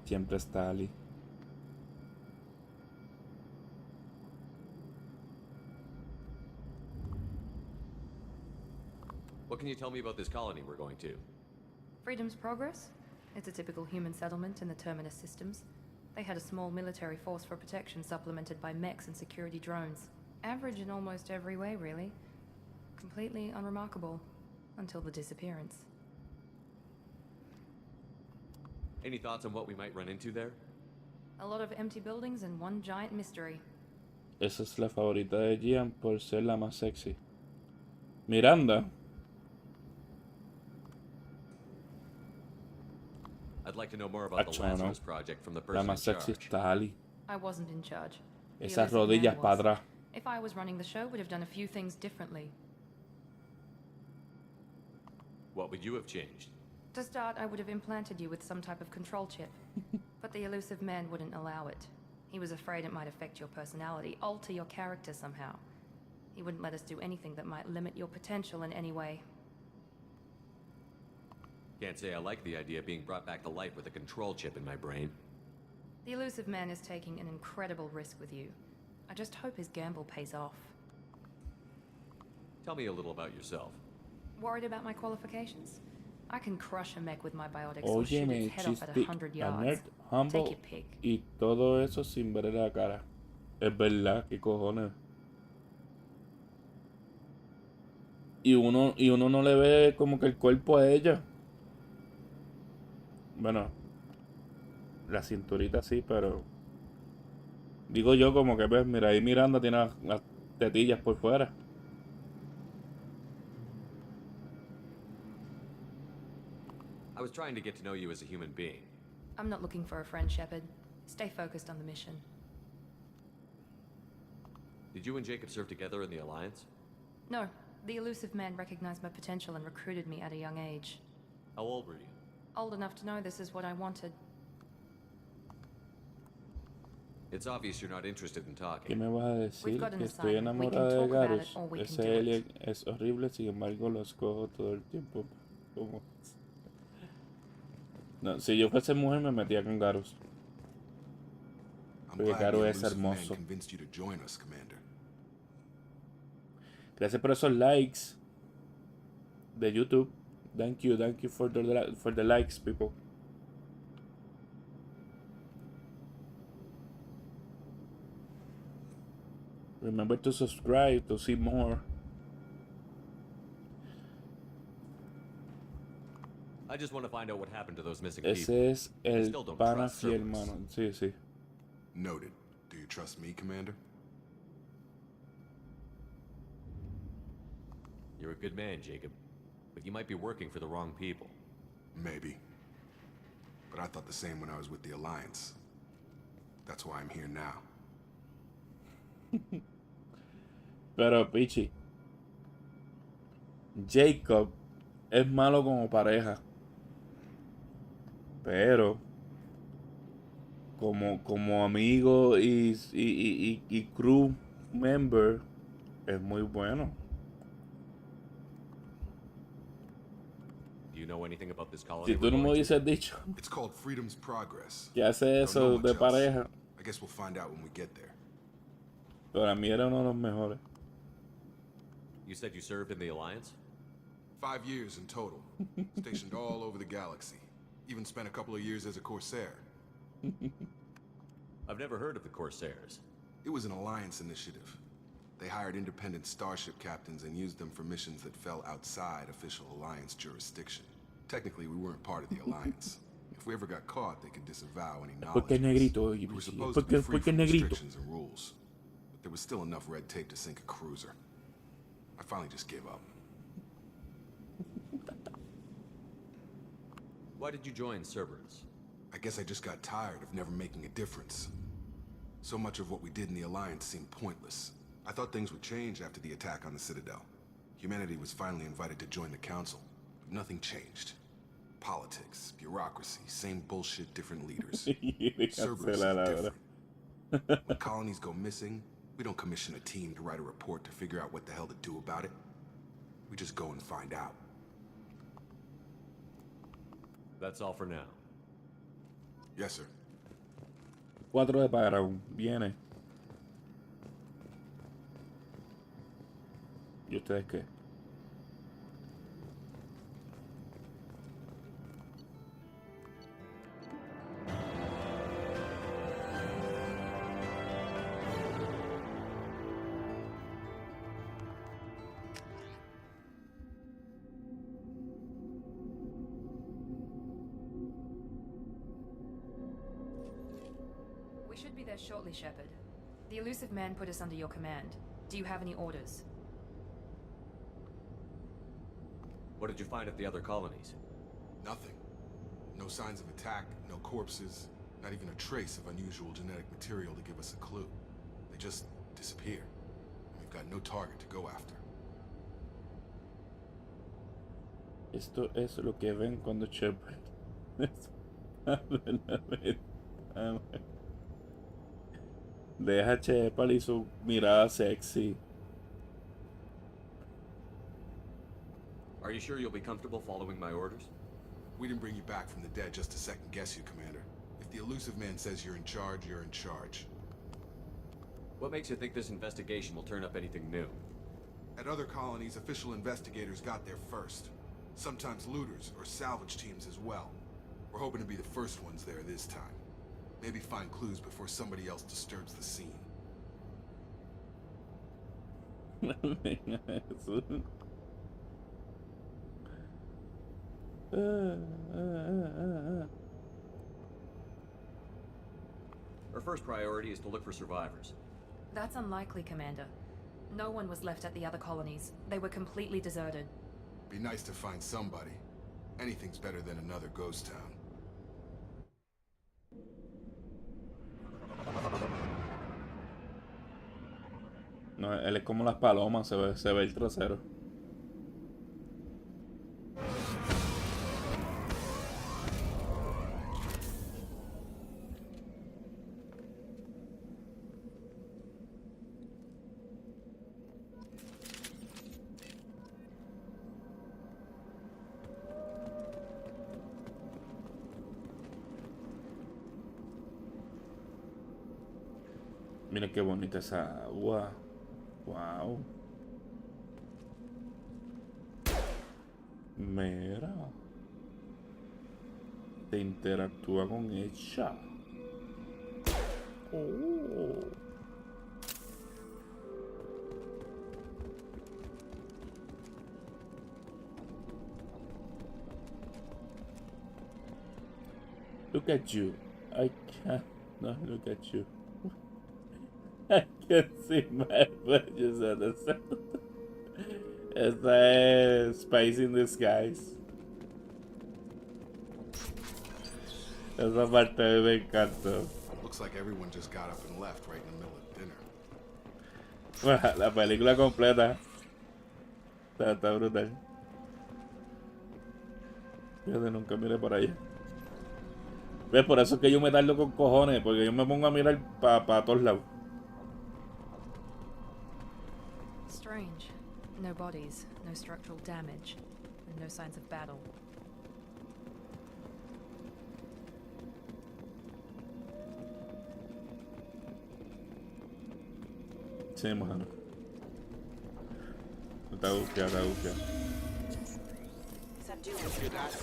Siempre está Ali. What can you tell me about this colony we're going to? Freedom's Progress? It's a typical human settlement in the Terminus systems. They had a small military force for protection supplemented by mechs and security drones. Average in almost every way, really. Completely unremarkable. Until the disappearance. Any thoughts on what we might run into there? A lot of empty buildings and one giant mystery. Esa es la favorita de Gian por ser la más sexy. Miranda. I'd like to know more about the Acho, no. Lazarus Project from the La person in más sexy charge. está Ali. I wasn't in charge. The Esas Elusive Man rodillas was. para atrás. If I was running the show, would have done a few things differently. What would you have changed? To start, I would have implanted you with some type of control chip. But the Elusive Man wouldn't allow it. He was afraid it might affect your personality, alter your character somehow. He wouldn't let us do anything that might limit your potential in any way. Can't say I like the idea of being brought back to life with a control chip in my brain. The Elusive Man is taking an incredible risk with you. I just hope his gamble pays off. Tell me a little about yourself. Worried about my qualifications? I can crush a mech with my biotics or shoot Óyeme, its head off at chiste, 100 a yards. nerd, Take humble your pick. y todo eso sin ver la cara. Es verdad, qué cojones. Y uno no le ve como que el cuerpo a ella. Bueno, la cinturita sí, pero digo yo como que ves, mira, ahí Miranda tiene las tetillas por fuera. I was trying to get to know you as a human being. I'm not looking for a friend, Shepard. Stay focused on the mission. Did you and Jacob serve together in the Alliance? No, the Elusive Man recognized my potential and recruited me at a young age. How old were you? Old enough to know this is what I wanted. It's obvious you're not interested in ¿Qué talking. me vas a decir? We've got an Que estoy assignment. We can enamorada de talk about it, Garus. or we can Ese do it. alien es horrible, sin embargo lo escojo todo el tiempo. Como... No, si yo fuese mujer me metía con Garus. I'm Porque glad Garus the es Elusive Man hermoso. convinced you to join us, Commander. Gracias por esos likes de YouTube. Thank you for the likes, people. Remember to subscribe to see more. I just want to find out what happened to those missing Ese people. es I el still don't pana trust fiel, Cerberus. mano. Sí, sí. Noted. Do you trust me, Commander? You're a good man, Jacob. But you might be working for the wrong people. Maybe. But I thought the same when I was with the Alliance. That's why I'm here now. Pero, Pichi, Jacob es malo como pareja. Pero como amigo y crew member es muy bueno. Do you know anything about this colony? Si tú no me hubieses dicho It's called Freedom's Progress. que hace eso de pareja, I guess we'll find out when we get there. para mí era uno de los mejores. You said you served in the Alliance? 5 years in total, stationed all over the galaxy. Even spent a couple of years as a Corsair. I've never heard of the Corsairs. It was an Alliance initiative. They hired independent starship captains and used them for missions that fell outside official Alliance jurisdiction. Technically, we weren't part of the Alliance. If we ever got caught, they could disavow any knowledge. Porque es negrito, We were supposed to be free from restrictions and rules. But there was still enough red tape to sink a cruiser. I finally just gave up. Why did you join Cerberus? I guess I just got tired of never making a difference. So much of what we did in the Alliance seemed pointless. I thought things would change after the attack on the Citadel. Humanity was finally invited to join the Council, but nothing changed. Politics, bureaucracy, same bullshit, different leaders. Cerberus is different. When colonies go missing, we don't commission a team to write a report to figure out what the hell to do about it. We just go and find out. That's all for now. Yes, sir. 4 de background, viene. ¿Y ustedes qué? We should be there shortly, Shepard. The elusive man put us under your command. Do you have any orders? What did you find at the other colonies? Nothing. No signs of attack, no corpses, not even a trace of unusual genetic material to give us a clue. They just disappear. And we've got no target to go after. Esto es lo que ven cuando Shepard deja a Shepard y su mirada sexy. Are you sure you'll be comfortable following my orders? We didn't bring you back from the dead just to second guess you, Commander. If the elusive man says you're in charge, you're in charge. What makes you think this investigation will turn up anything new? At other colonies, official investigators got there first. Sometimes looters or salvage teams as well. We're hoping to be the first ones there this time. Maybe find clues before somebody else disturbs the scene. Our first priority is to look for survivors. That's unlikely, Commander. No one was left at the other colonies. They were completely deserted. Be nice to find somebody. Anything's better than another ghost town. No, él es como las palomas, se ve el trasero. Mira qué bonita esa agua. Wow. Mira. Te interactúa con ella. Oh. Look at you. I can't not look at you. I can see my badges at the center. Esta es Spice in Disguise. Esa parte me encantó. Looks like everyone just got up and left right in the middle of dinner. Bueno, la película completa está brutal. Fíjate, nunca miré por allá. ¿Ves? Por eso es que yo me tardo con cojones, porque yo me pongo a mirar para todos lados. Strange. No bodies, no structural damage, and no signs of battle. Sí, mano. Está buqueado, está buqueado.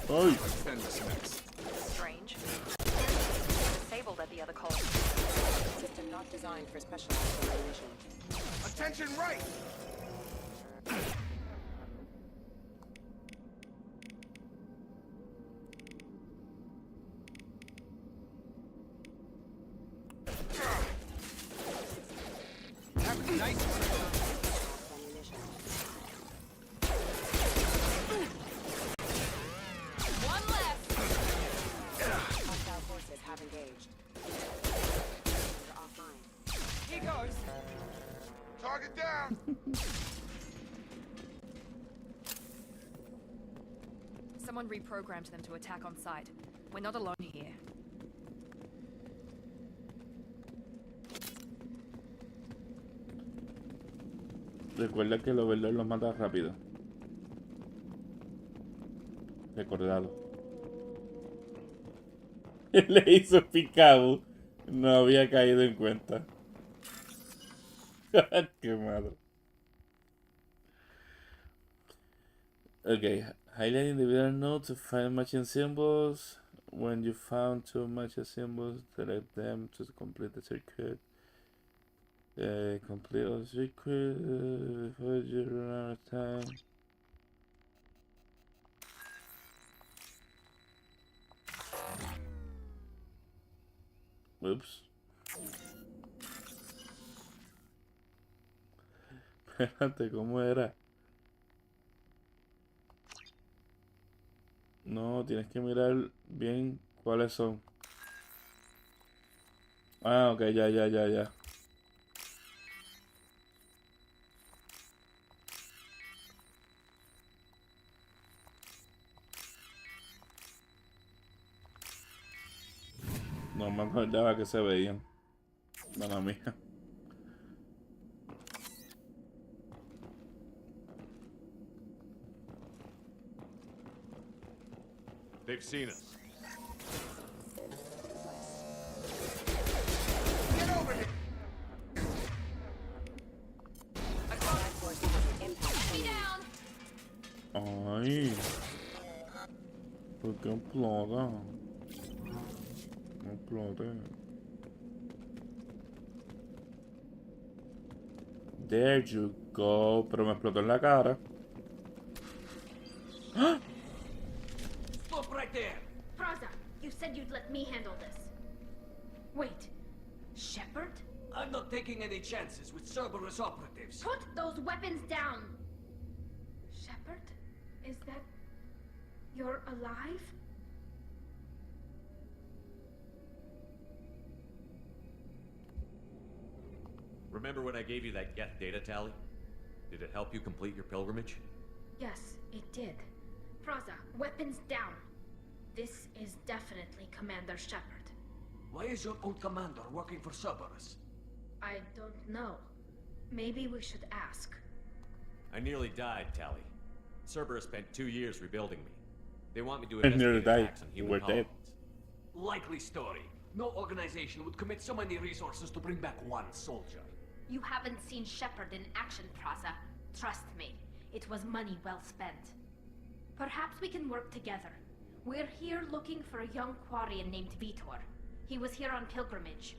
¡Ay! Strange. Disabled at the other colony. System not designed for specialized illumination. Attention right! One left. Hostile forces have engaged. Offline. He goes. Target down! Someone reprogrammed them to attack on sight. We're not alone here. Recuerda que el Overlord los mata rápido. Recordado. Le hizo picado. No había caído en cuenta. Qué madre. Okay. Highlight individual notes to find matching symbols. When you found two matching symbols, select them to complete the circuit. Complete all the circuit before you run out of time. Oops. Espérate, ¿cómo era? No, tienes que mirar bien cuáles son. Ah, ok, ya. No me acordaba que se veían. Mala mía. They've seen us. Get over here! Ay. ¿Por qué explota? No explote. There you go. Pero me explotó en la cara. ¡Ah! Stop right there! Praza, you said you'd let me handle this. Wait, Shepard? I'm not taking any chances with Cerberus operatives. Put those weapons down! Shepard? Is that... you're alive? Remember when I gave you that Geth data tally? Did it help you complete your pilgrimage? Yes, it did. Praza, weapons down. This is definitely Commander Shepard. Why is your old commander working for Cerberus? I don't know. Maybe we should ask. I nearly died, Tally. Cerberus spent 2 years rebuilding me. They want me to I nearly investigate died. attacks on You human were dead. colonies. Likely story. No organization would commit so many resources to bring back one soldier. You haven't seen Shepard in action, Praza. Trust me, it was money well spent. Perhaps we can work together. We're here looking for a young Quarian named Vitor. He was here on pilgrimage.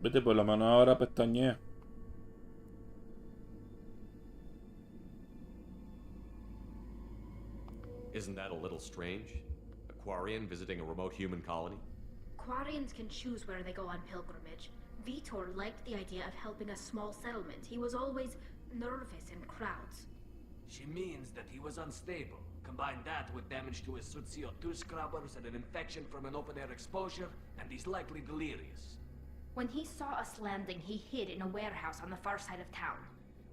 Vete, por lo menos ahora pestañea. Isn't that a little strange? A Quarian visiting a remote human colony? Quarians can choose where they go on pilgrimage. Vitor liked the idea of helping a small settlement. He was always nervous in crowds. She means that he was unstable. Combine that with damage to his CO2 scrubbers and an infection from an open-air exposure, and he's likely delirious. When he saw us landing, he hid in a warehouse on the far side of town.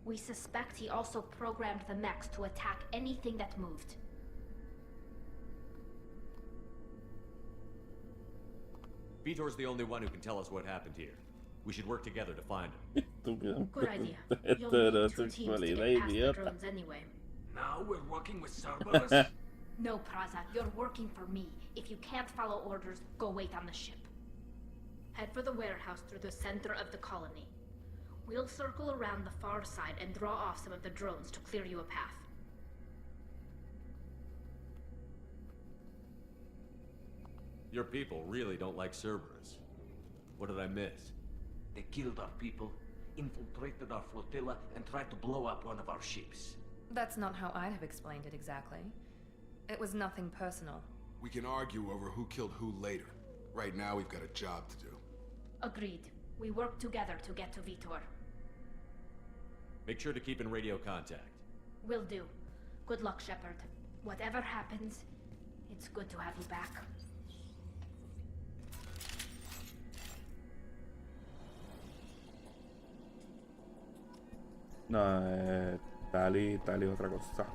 We suspect he also programmed the mechs to attack anything that moved. Vitor's the only one who can tell us what happened here. We should work together to find him. Good idea. You'll need 2 teams to get past the drones anyway. Now we're working with Cerberus? No, Praza, you're working for me. If you can't follow orders, go wait on the ship. Head for the warehouse through the center of the colony. We'll circle around the far side and draw off some of the drones to clear you a path. Your people really don't like Cerberus. What did I miss? They killed our people, infiltrated our flotilla, and tried to blow up one of our ships. That's not how I'd have explained it exactly. It was nothing personal. We can argue over who killed who later. Right now, we've got a job to do. Agreed. We work together to get to Vitor. Make sure to keep in radio contact. Will do. Good luck, Shepard. Whatever happens, it's good to have you back. No, Tali es otra cosa.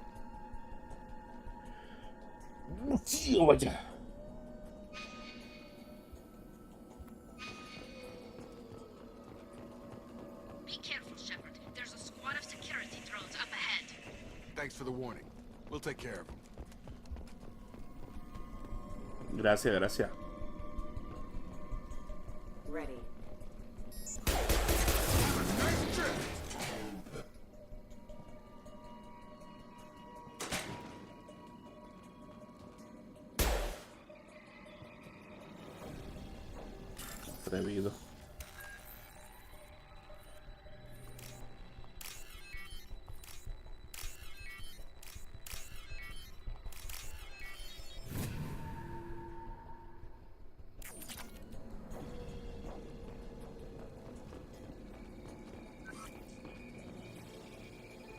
¡Oh, vaya! Be careful, Shepard. There's a squad of security drones up ahead. Thanks for the warning. We'll take care of them. Gracias, gracias. Ready. Atrevido.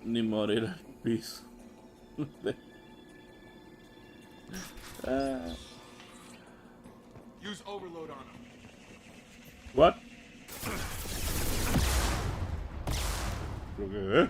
Ni morir al piso. Use overload on them. What? ¿Lo que?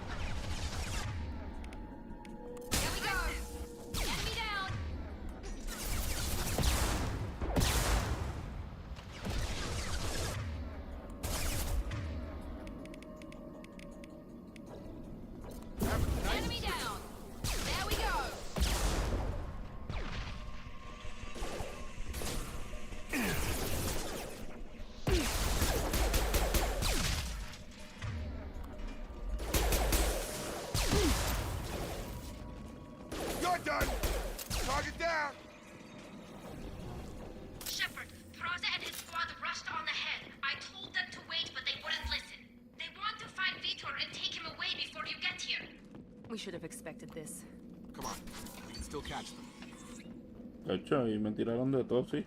You're done! Target down! Shepard, Praza and his squad rushed on ahead. I told them to wait, but they wouldn't listen. They want to find Vitor and take him away before you get here. We should have expected this. Come on, we can still catch them. De hecho, y me tiraron de todo, sí.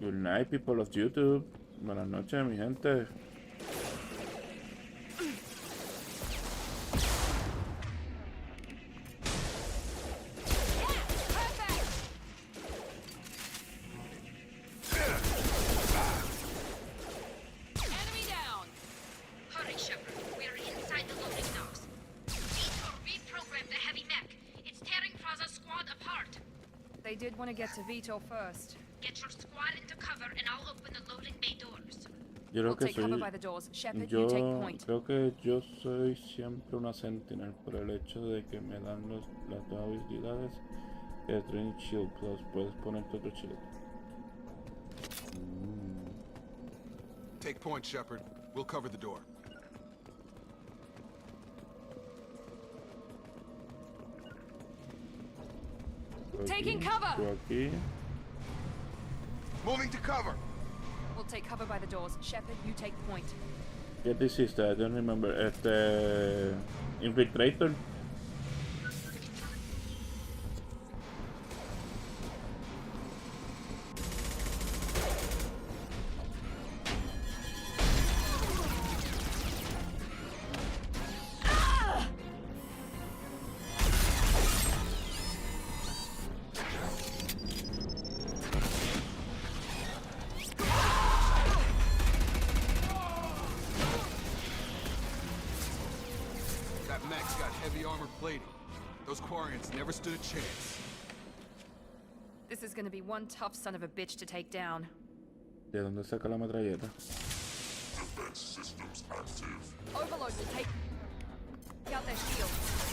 Good night, people of YouTube. Buenas noches, mi gente. Enemy down! Hurry, Shepard. We're inside the loading docks. Vitor reprogrammed the heavy mech. It's tearing Praza's squad apart. They did want to get to Vitor first. Get your squad into cover and I'll open the loading bay doors. Yo creo We'll que take cover soy, by the doors. Shepard, you take point. creo que yo soy siempre una sentinel por el hecho de que me dan las dos habilidades que destruyen shield plus. Puedes ponerte otro shield. Take point, Shepard. We'll cover the door. Taking cover! Tú aquí. Moving to cover! We'll take cover by the doors. Shepard, you take point. ¿Qué this is that? I don't remember. Infiltrator. That mech's got armor plating. Those Quarians never stood a chance. This is gonna be one tough son of a bitch to take down. ¿De dónde saca la metralleta? Defense systems active. Overload will take out their shields.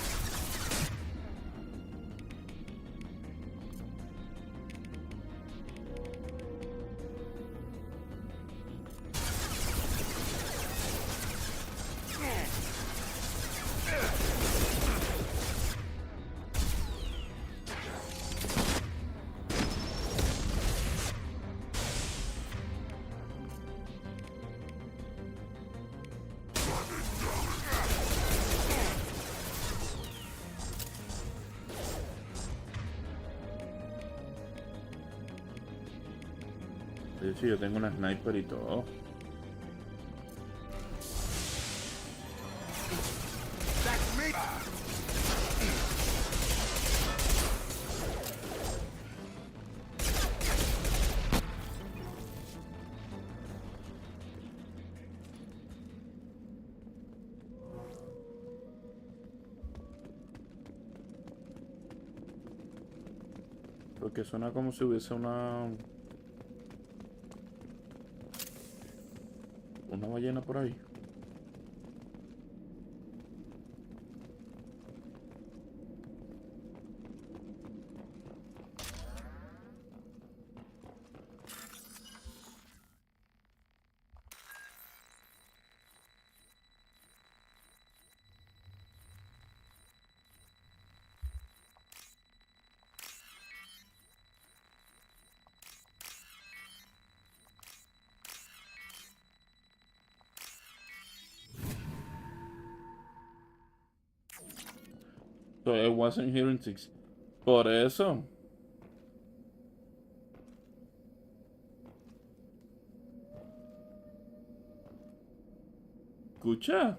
Sí, yo tengo una sniper y todo. Porque suena como si hubiese una ballena por ahí. So I wasn't hearing six. Por eso. Escucha.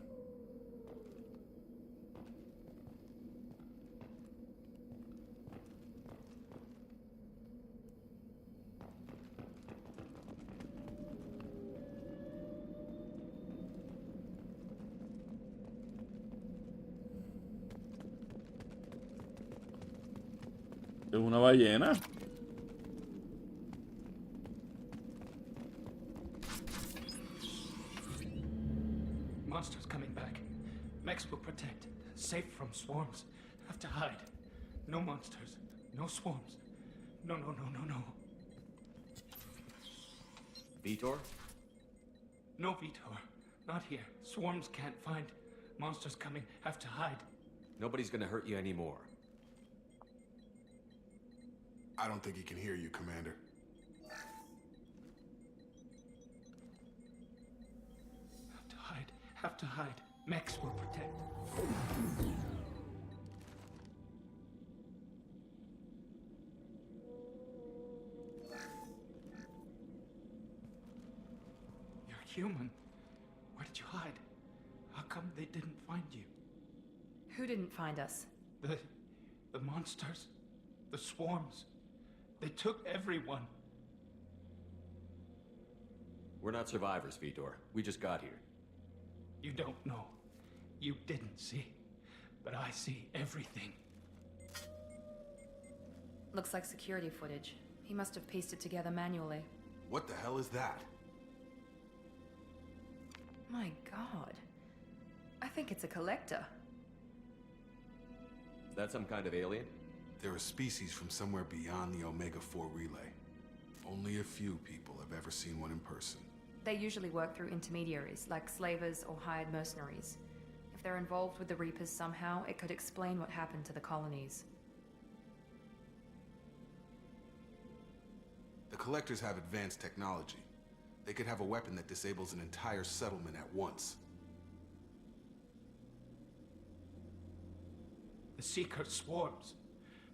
Es una ballena. Monsters coming back. Mex will protect. Safe from swarms. Have to hide. No monsters. No swarms. No. Vitor? No, Vitor. Not here. Swarms can't find. Monsters coming. Have to hide. Nobody's gonna hurt you anymore. I don't think he can hear you, Commander. Have to hide. Mex will protect. You're human. Where did you hide? How come they didn't find you? Who didn't find us? The monsters. The swarms. They took everyone. We're not survivors, Vitor. We just got here. You don't know. You didn't see. But I see everything. Looks like security footage. He must have pieced it together manually. What the hell is that? My God. I think it's a collector. Is that some kind of alien? They're a species from somewhere beyond the Omega-4 relay. Only a few people have ever seen one in person. They usually work through intermediaries, like slavers or hired mercenaries. If they're involved with the Reapers somehow, it could explain what happened to the colonies. The Collectors have advanced technology. They could have a weapon that disables an entire settlement at once. The Seeker swarms.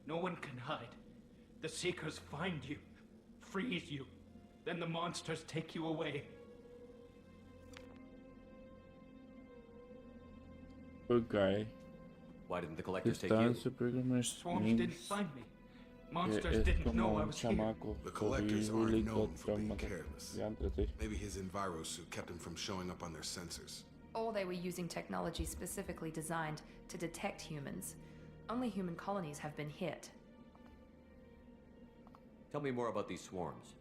No one can hide. The Seekers find you, freeze you, then the monsters take you away. Okay. Why didn't the Collectors take you? Swarms didn't find me. Monsters didn't know I was here. The Collectors aren't known for being careless. Maybe his enviro suit kept him from showing up on their sensors. Or they were using technology specifically designed to detect humans. Only human colonies have been hit. Tell me more about these swarms.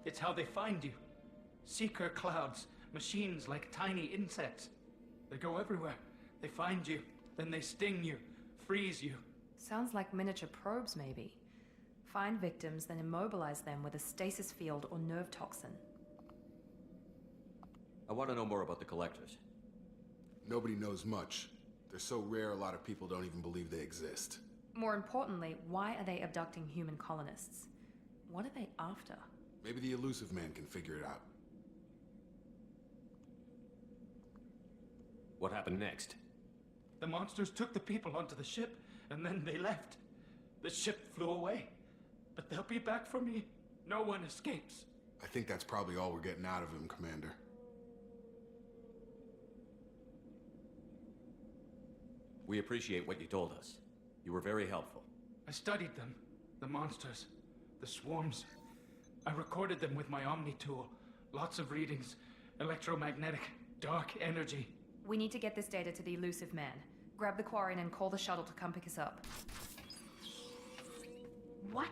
It's how they find you. Seeker clouds, machines like tiny insects. They go everywhere. They find you, then they sting you, freeze you. Sounds like miniature probes, maybe. Find victims, then immobilize them with a stasis field or nerve toxin. I want to know more about the collectors. Nobody knows much. They're so rare, a lot of people don't even believe they exist. More importantly, why are they abducting human colonists? What are they after? Maybe the Elusive Man can figure it out. What happened next? The monsters took the people onto the ship, and then they left. The ship flew away. But they'll be back for me. No one escapes. I think that's probably all we're getting out of him, Commander. We appreciate what you told us. You were very helpful. I studied them. The monsters. The swarms. I recorded them with my Omni tool. Lots of readings. Electromagnetic. Dark energy. We need to get this data to the Elusive Man. Grab the Quarian and call the shuttle to come pick us up. What?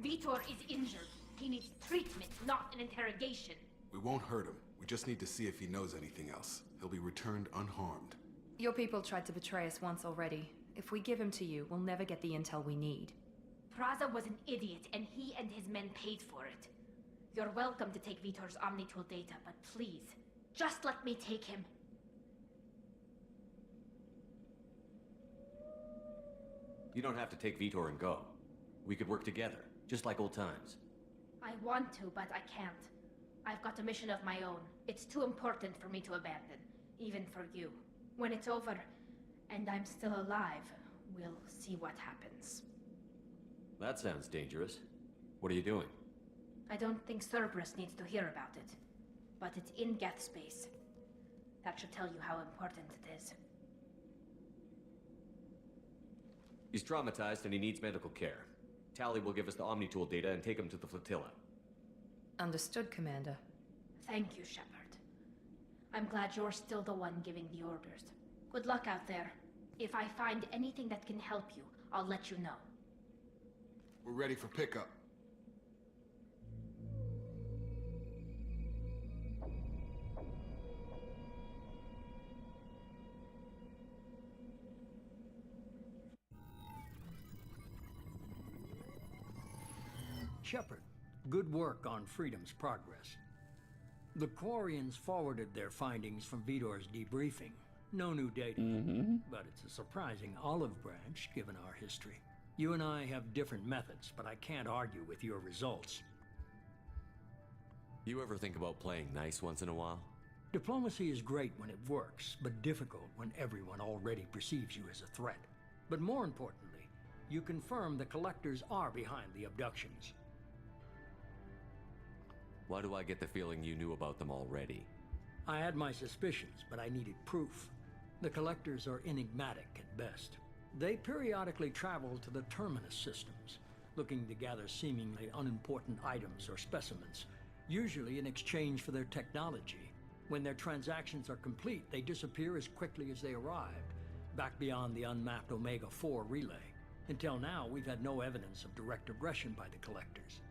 Vitor is injured. He needs treatment, not an interrogation. We won't hurt him. We just need to see if he knows anything else. He'll be returned unharmed. Your people tried to betray us once already. If we give him to you, we'll never get the intel we need. Praza was an idiot, and he and his men paid for it. You're welcome to take Vitor's Omnitool data, but please, just let me take him. You don't have to take Vitor and go. We could work together, just like old times. I want to, but I can't. I've got a mission of my own. It's too important for me to abandon, even for you. When it's over, and I'm still alive, we'll see what happens. That sounds dangerous. What are you doing? I don't think Cerberus needs to hear about it, but it's in Geth space. That should tell you how important it is. He's traumatized and he needs medical care. Tali will give us the Omnitool data and take him to the flotilla. Understood, Commander. Thank you, Shepard. I'm glad you're still the one giving the orders. Good luck out there. If I find anything that can help you, I'll let you know. We're ready for pickup. Shepard, good work on Freedom's progress. The Quarians forwarded their findings from Vitor's debriefing. No new data, but it's a surprising olive branch given our history. You and I have different methods, but I can't argue with your results. You ever think about playing nice once in a while? Diplomacy is great when it works, but difficult when everyone already perceives you as a threat. But more importantly, you confirm the Collectors are behind the abductions. Why do I get the feeling you knew about them already? I had my suspicions, but I needed proof. The Collectors are enigmatic at best. They periodically travel to the Terminus systems, looking to gather seemingly unimportant items or specimens, usually in exchange for their technology. When their transactions are complete, they disappear as quickly as they arrived, back beyond the unmapped Omega-4 relay. Until now, we've had no evidence of direct aggression by the Collectors.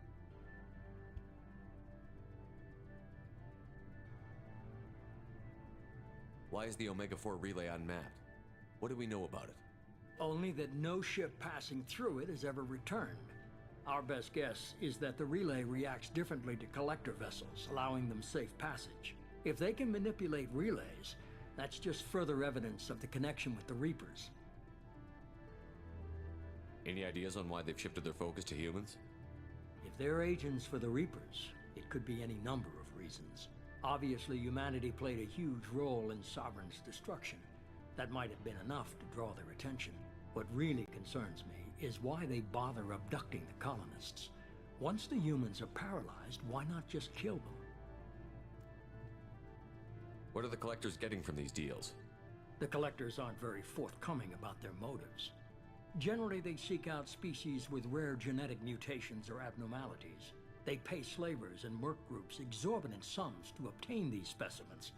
Why is the Omega-4 relay unmapped? What do we know about it? Only that no ship passing through it has ever returned. Our best guess is that the relay reacts differently to Collector vessels, allowing them safe passage. If they can manipulate relays, that's just further evidence of the connection with the Reapers. Any ideas on why they've shifted their focus to humans? If they're agents for the Reapers, it could be any number of reasons. Obviously, humanity played a huge role in Sovereign's destruction. That might have been enough to draw their attention. What really concerns me is why they bother abducting the colonists. Once the humans are paralyzed, why not just kill them? What are the Collectors getting from these deals? The Collectors aren't very forthcoming about their motives. Generally, they seek out species with rare genetic mutations or abnormalities. They pay slavers and merc groups exorbitant sums to obtain these specimens,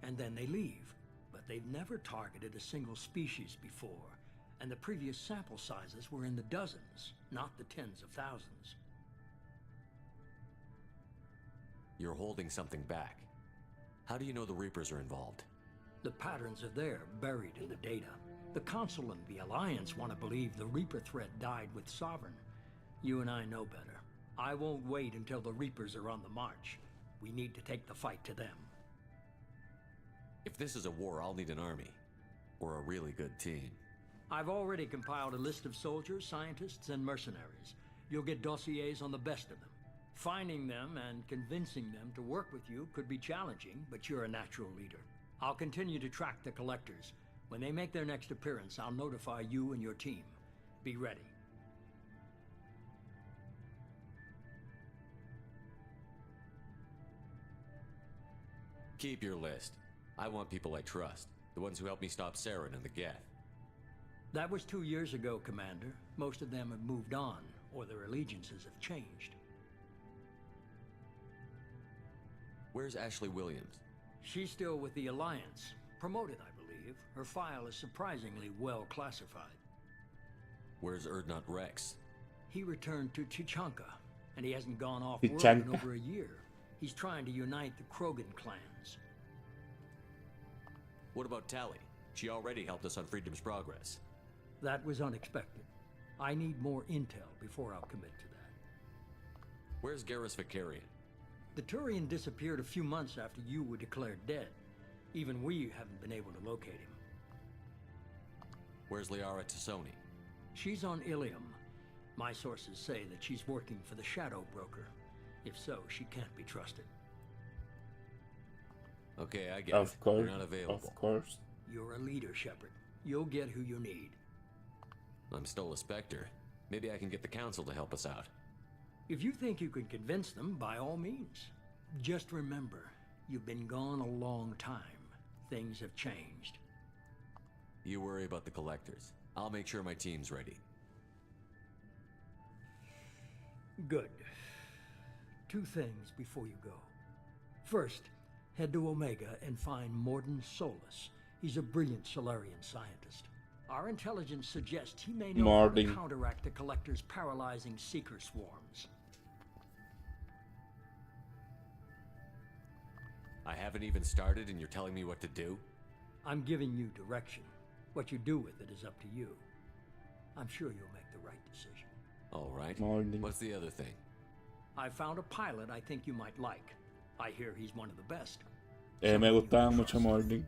and then they leave. but they've never targeted a single species before, and the previous sample sizes were in the dozens, not the tens of thousands. You're holding something back. How do you know the Reapers are involved? The patterns are there, buried in the data. The Council and the Alliance want to believe the Reaper threat died with Sovereign. You and I know better. I won't wait until the Reapers are on the march. We need to take the fight to them. If this is a war, I'll need an army. Or a really good team. I've already compiled a list of soldiers, scientists, and mercenaries. You'll get dossiers on the best of them. Finding them and convincing them to work with you could be challenging, but you're a natural leader. I'll continue to track the collectors. When they make their next appearance, I'll notify you and your team. Be ready. Keep your list. I want people I trust. The ones who helped me stop Saren and the Geth. That was 2 years ago, Commander. Most of them have moved on, or their allegiances have changed. Where's Ashley Williams? She's still with the Alliance. Promoted, I believe. Her file is surprisingly well classified. Where's Erdnot Rex? He returned to Chichanka, and he hasn't gone off world in over a year. He's trying to unite the Krogan clans. What about Tali? She already helped us on Freedom's Progress. That was unexpected. I need more intel before I'll commit to that. Where's Garrus Vakarian? The Turian disappeared a few months after you were declared dead. Even we haven't been able to locate him. Where's Liara Tassoni? She's on Ilium. My sources say that she's working for the Shadow Broker. If so, she can't be trusted. Okay, I get of it. course, You're not available. Of course. You're a leader, Shepard. You'll get who you need. I'm still a Spectre. Maybe I can get the Council to help us out. If you think you can convince them, by all means. Just remember, you've been gone a long time. Things have changed. You worry about the Collectors. I'll make sure my team's ready. Good. 2 things before you go. First, head to Omega and find Mordin Solus. He's a brilliant Solarian scientist. Our intelligence suggests he may know how to counteract the Collector's paralyzing Seeker swarms. I haven't even started and you're telling me what to do? I'm giving you direction. What you do with it is up to you. I'm sure you'll make the right decision. All right. Morning. What's the other thing? I found a pilot I think you might like. I hear he's one of the best. Me gustaba mucho Morning.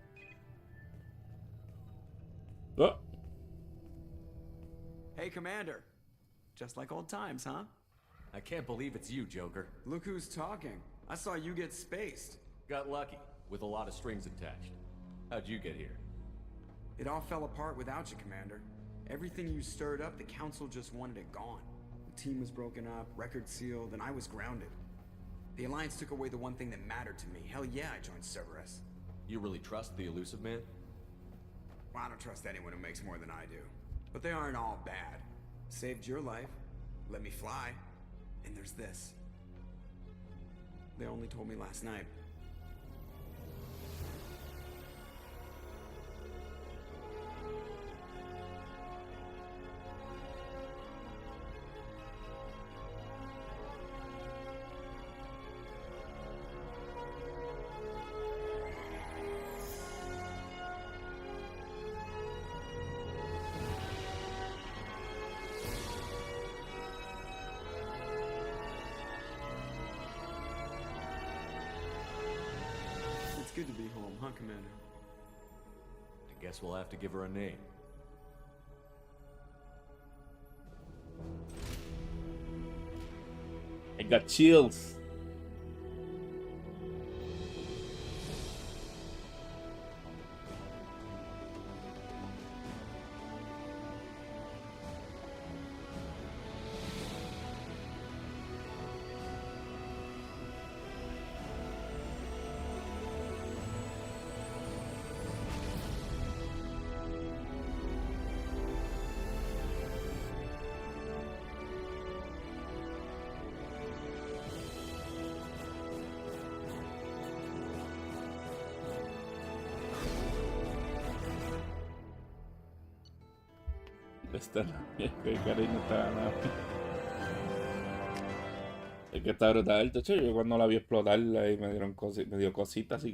Oh. Hey, Commander. Just like old times, huh? I can't believe it's you, Joker. Look who's talking. I saw you get spaced. Got lucky, with a lot of strings attached. How'd you get here? It all fell apart without you, Commander. Everything you stirred up, the Council just wanted it gone. The team was broken up, record sealed, and I was grounded. The Alliance took away the one thing that mattered to me. Hell yeah, I joined Cerberus. You really trust the Illusive Man? Well, I don't trust anyone who makes more than I do. But they aren't all bad. Saved your life, let me fly, and there's this. They only told me last night. It's good to be home, huh, Commander? I guess we'll have to give her a name. I got chills. Está qué cariño está la nave. Es que está brutal. De hecho, yo cuando la vi explotar ahí me dio cositas así.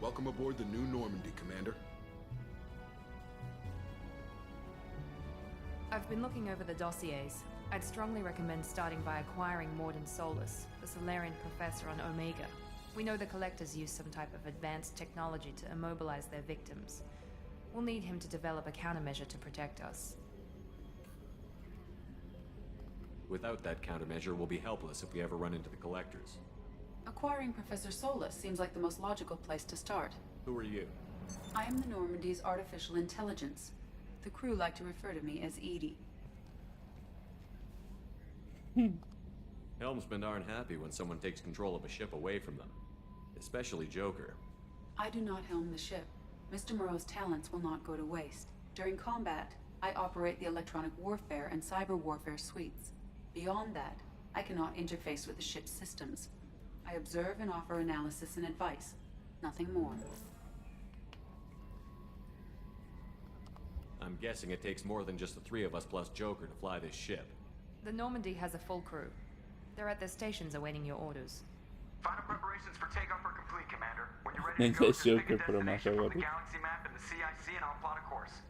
Welcome aboard the New Normandy, Commander. I've been looking over the dossiers. I'd strongly recommend starting by acquiring Mordin Solus, the Solarian professor on Omega. We know the Collectors use some type of advanced technology to immobilize their victims. We'll need him to develop a countermeasure to protect us. Without that countermeasure, we'll be helpless if we ever run into the Collectors. Acquiring Professor Solus seems like the most logical place to start. Who are you? I am the Normandy's artificial intelligence. The crew like to refer to me as Edie. Helmsmen aren't happy when someone takes control of a ship away from them. Especially Joker. I do not helm the ship. Mr. Moreau's talents will not go to waste. During combat, I operate the electronic warfare and cyber warfare suites. Beyond that, I cannot interface with the ship's systems. I observe and offer analysis and advice. Nothing more. I'm guessing it takes more than just the three of us plus Joker to fly this ship. The Normandy has a full crew. They're at their stations awaiting your orders. Final preparations for takeoff are complete, Commander. When you're ready to go, just pick a destination from the galaxy map and the CIC and I'll plot a course.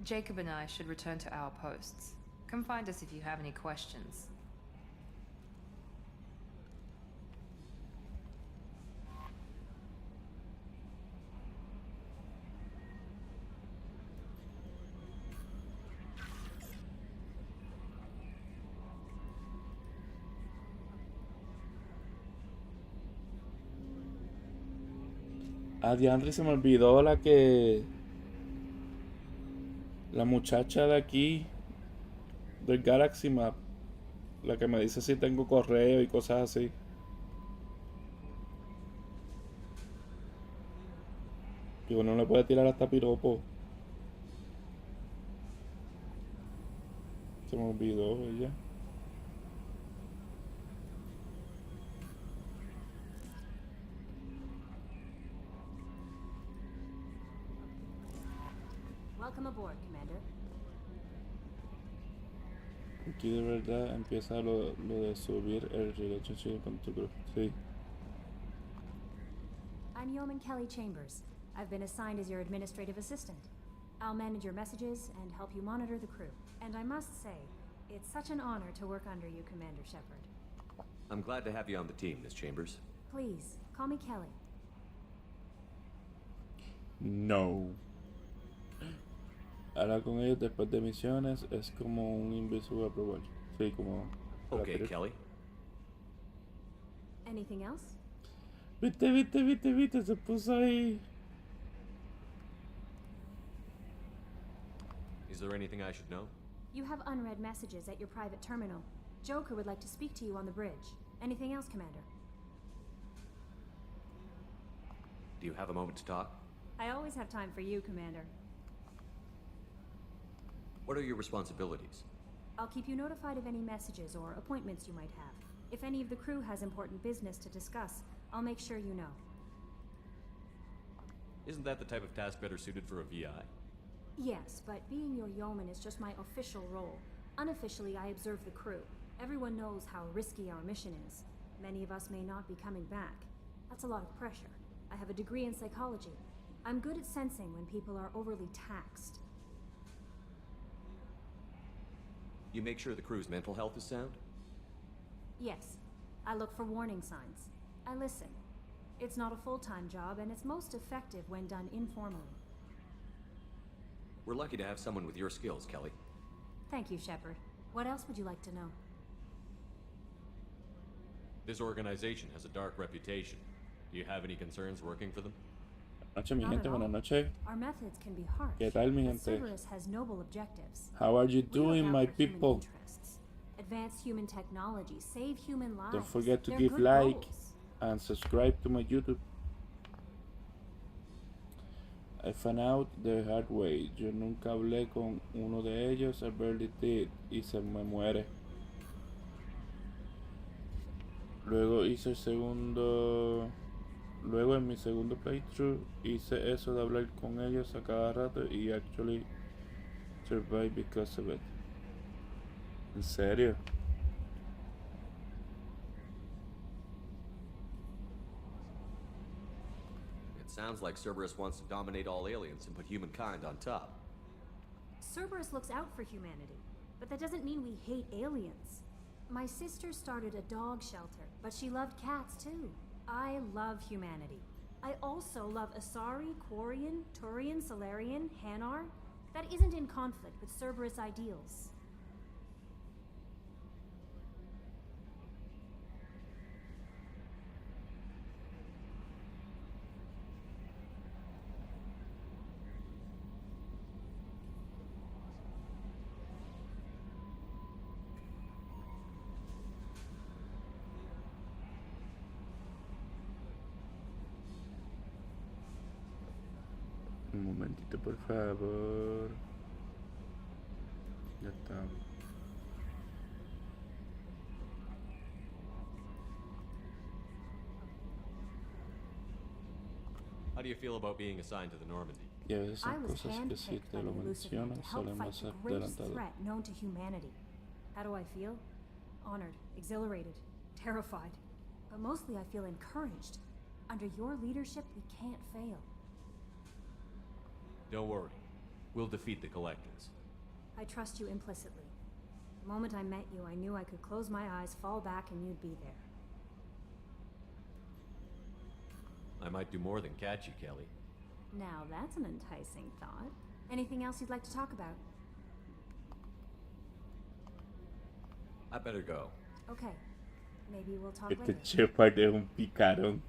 Jacob and I should return to our posts. Come find us if you have any questions. Ah, diantre, se me olvidó la muchacha de aquí, del Galaxy Map. La que me dice si tengo correo y cosas así. Y uno le puede tirar hasta piropo. Se me olvidó ella. Welcome aboard, Commander. Aquí de verdad empieza lo de subir el relationship con tu grupo. Sí. I'm Yeoman Kelly Chambers. I've been assigned as your administrative assistant. I'll manage your messages and help you monitor the crew. And I must say, it's such an honor to work under you, Commander Shepard. I'm glad to have you on the team, Miss Chambers. Please, call me Kelly. No. Hablar con ellos después de misiones es como un invisible approval. Sí, como... Okay, Kelly. Anything else? Viste, se puso ahí. Is there anything I should know? You have unread messages at your private terminal. Joker would like to speak to you on the bridge. Anything else, Commander? Do you have a moment to talk? I always have time for you, Commander. What are your responsibilities? I'll keep you notified of any messages or appointments you might have. If any of the crew has important business to discuss, I'll make sure you know. Isn't that the type of task better suited for a VI? Yes, but being your yeoman is just my official role. Unofficially, I observe the crew. Everyone knows how risky our mission is. Many of us may not be coming back. That's a lot of pressure. I have a degree in psychology. I'm good at sensing when people are overly taxed. You make sure the crew's mental health is sound? Yes. I look for warning signs. I listen. It's not a full-time job, and it's most effective when done informally. We're lucky to have someone with your skills, Kelly. Thank you, Shepard. What else would you like to know? This organization has a dark reputation. Do you have any concerns working for them? Noche, mi Not gente, at all. buenas noches. Our methods can be harsh. ¿Qué tal, mi but gente? Cerberus has noble objectives. How are you We look doing, out my for human people? interests, advance human technology, save human lives. Don't forget to They're give good like goals. and subscribe to my YouTube. I found out the hard way. Yo nunca hablé con uno de ellos. I barely did. Y se me muere. Luego hice el segundo. Luego en mi segundo playthrough hice eso de hablar con ellos a cada rato y actually survived because of it. ¿En serio? It sounds like Cerberus wants to dominate all aliens and put humankind on top. Cerberus looks out for humanity, but that doesn't mean we hate aliens. My sister started a dog shelter, but she loved cats too. I love humanity. I also love Asari, Quarian, Turian, Solarian, Hanar. That isn't in conflict with Cerberus ideals. Un momentito, por favor. Ya está. How do you feel about being assigned to the Normandy? Y a veces I son was cosas que si handpicked te by lo the Elusive Man mencionan to help fight solemos the ser greatest adelantado. threat known to humanity. How do I feel? Honored, exhilarated, terrified. But mostly I feel encouraged. Under your leadership, we can't fail. Don't worry. We'll defeat the Collectors. I trust you implicitly. The moment I met you, I knew I could close my eyes, fall back, and you'd be there. I might do more than catch you, Kelly. Now that's an enticing thought. Anything else you'd like to talk about? I better go. Okay. Maybe we'll talk Este later. Shepard es un picarón.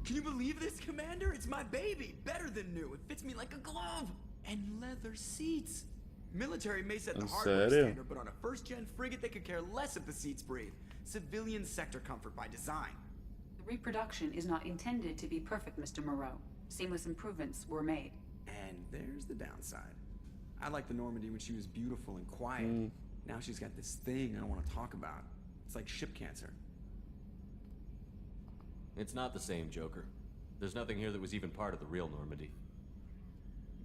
Can you believe this, Commander? It's my baby. Better than new. It fits me like a glove. And leather seats. Military may set the ¿En hardware serio? standard, but on a first-gen frigate, they could care less if the seats breathe. Civilian sector comfort by design. The reproduction is not intended to be perfect, Mr. Moreau. Seamless improvements were made. And there's the downside. I liked the Normandy when she was beautiful and quiet. Now she's got this thing I don't want to talk about. It's like ship cancer. It's not the same, Joker. There's nothing here that was even part of the real Normandy.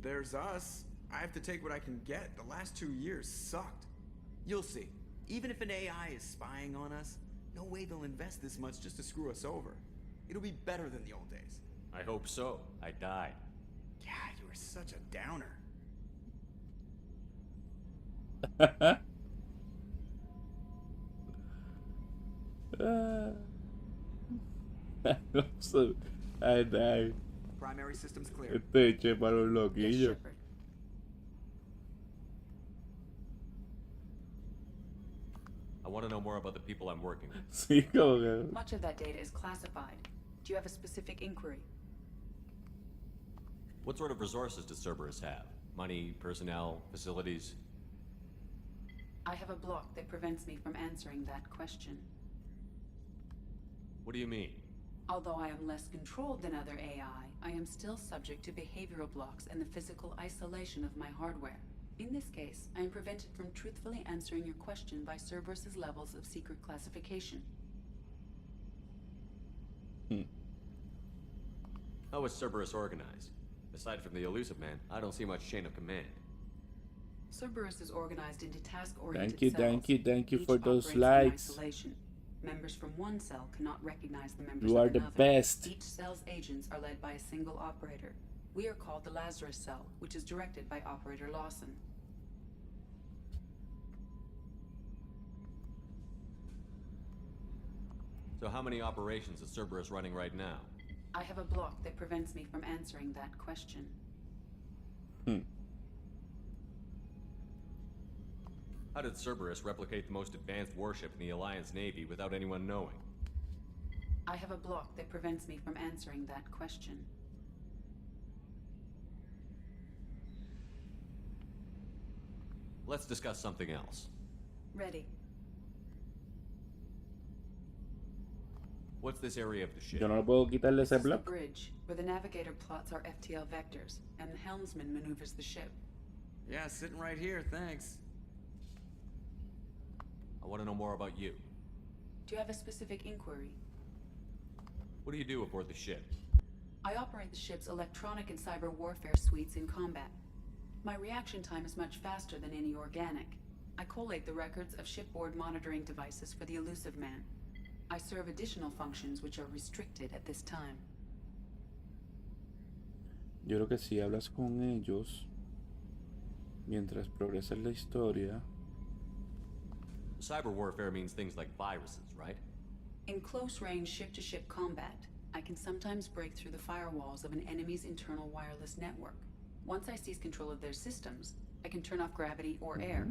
There's us. I have to take what I can get. The last 2 years sucked. You'll see. Even if an AI is spying on us, no way they'll invest this much just to screw us over. It'll be better than the old days. I hope so. I died. Yeah, you were such a downer. Ay, ay. Primary systems clear. Este Shepard es un loquillo. I want to know more about the people I'm working with. Sí, como que... Much of that data is classified. Do you have a specific inquiry? What sort of resources does Cerberus have? Money, personnel, facilities? I have a block that prevents me from answering that question. What do you mean? Although I am less controlled than other AI, I am still subject to behavioral blocks and the physical isolation of my hardware. In this case, I am prevented from truthfully answering your question by Cerberus's levels of secret classification. How is Cerberus organized? Aside from the Elusive Man, I don't see much chain of command. Cerberus is organized into task-oriented Thank you, cells. thank you Each for those operates in likes. isolation. Members from one cell cannot recognize the members You of are the another. best. Each cell's agents are led by a single operator. We are called the Lazarus Cell, which is directed by Operator Lawson. So how many operations is Cerberus running right now? I have a block that prevents me from answering that question. How did Cerberus replicate the most advanced warship in the Alliance Navy without anyone knowing? I have a block that prevents me from answering that question. Let's discuss something else. Ready. What's this area of the ship? Yo no le puedo quitarle This ese is the block. bridge, where the navigator plots our FTL vectors, and the helmsman maneuvers the ship. Yeah, sitting right here, thanks. I want to know more about you. Do you have a specific inquiry? What do you do aboard the ship? I operate the ship's electronic and cyber warfare suites in combat. My reaction time is much faster than any organic. I collate the records of shipboard monitoring devices for the Elusive Man. I serve additional functions which are restricted at this time. Yo creo que si hablas con ellos mientras progresas la historia. Cyber warfare means things like viruses, right? In close-range ship-to-ship combat, I can sometimes break through the firewalls of an enemy's internal wireless network. Once I seize control of their systems, I can turn off gravity or air.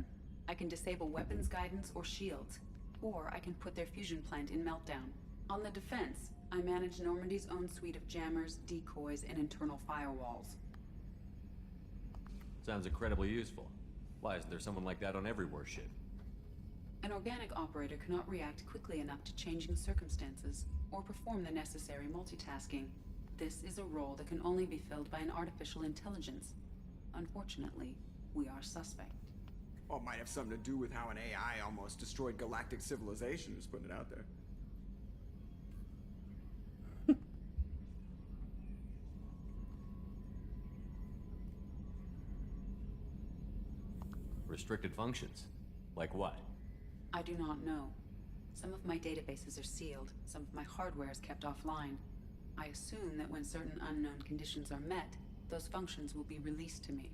I can disable weapons guidance or shields, or I can put their fusion plant in meltdown. On the defense, I manage Normandy's own suite of jammers, decoys, and internal firewalls. Sounds incredibly useful. Why isn't there someone like that on every warship? An organic operator cannot react quickly enough to changing circumstances or perform the necessary multitasking. This is a role that can only be filled by an artificial intelligence. Unfortunately, we are suspect. Well, it might have something to do with how an AI almost destroyed galactic civilization, just putting it out there. Restricted functions? Like what? I do not know. Some of my databases are sealed, some of my hardware is kept offline. I assume that when certain unknown conditions are met, those functions will be released to me.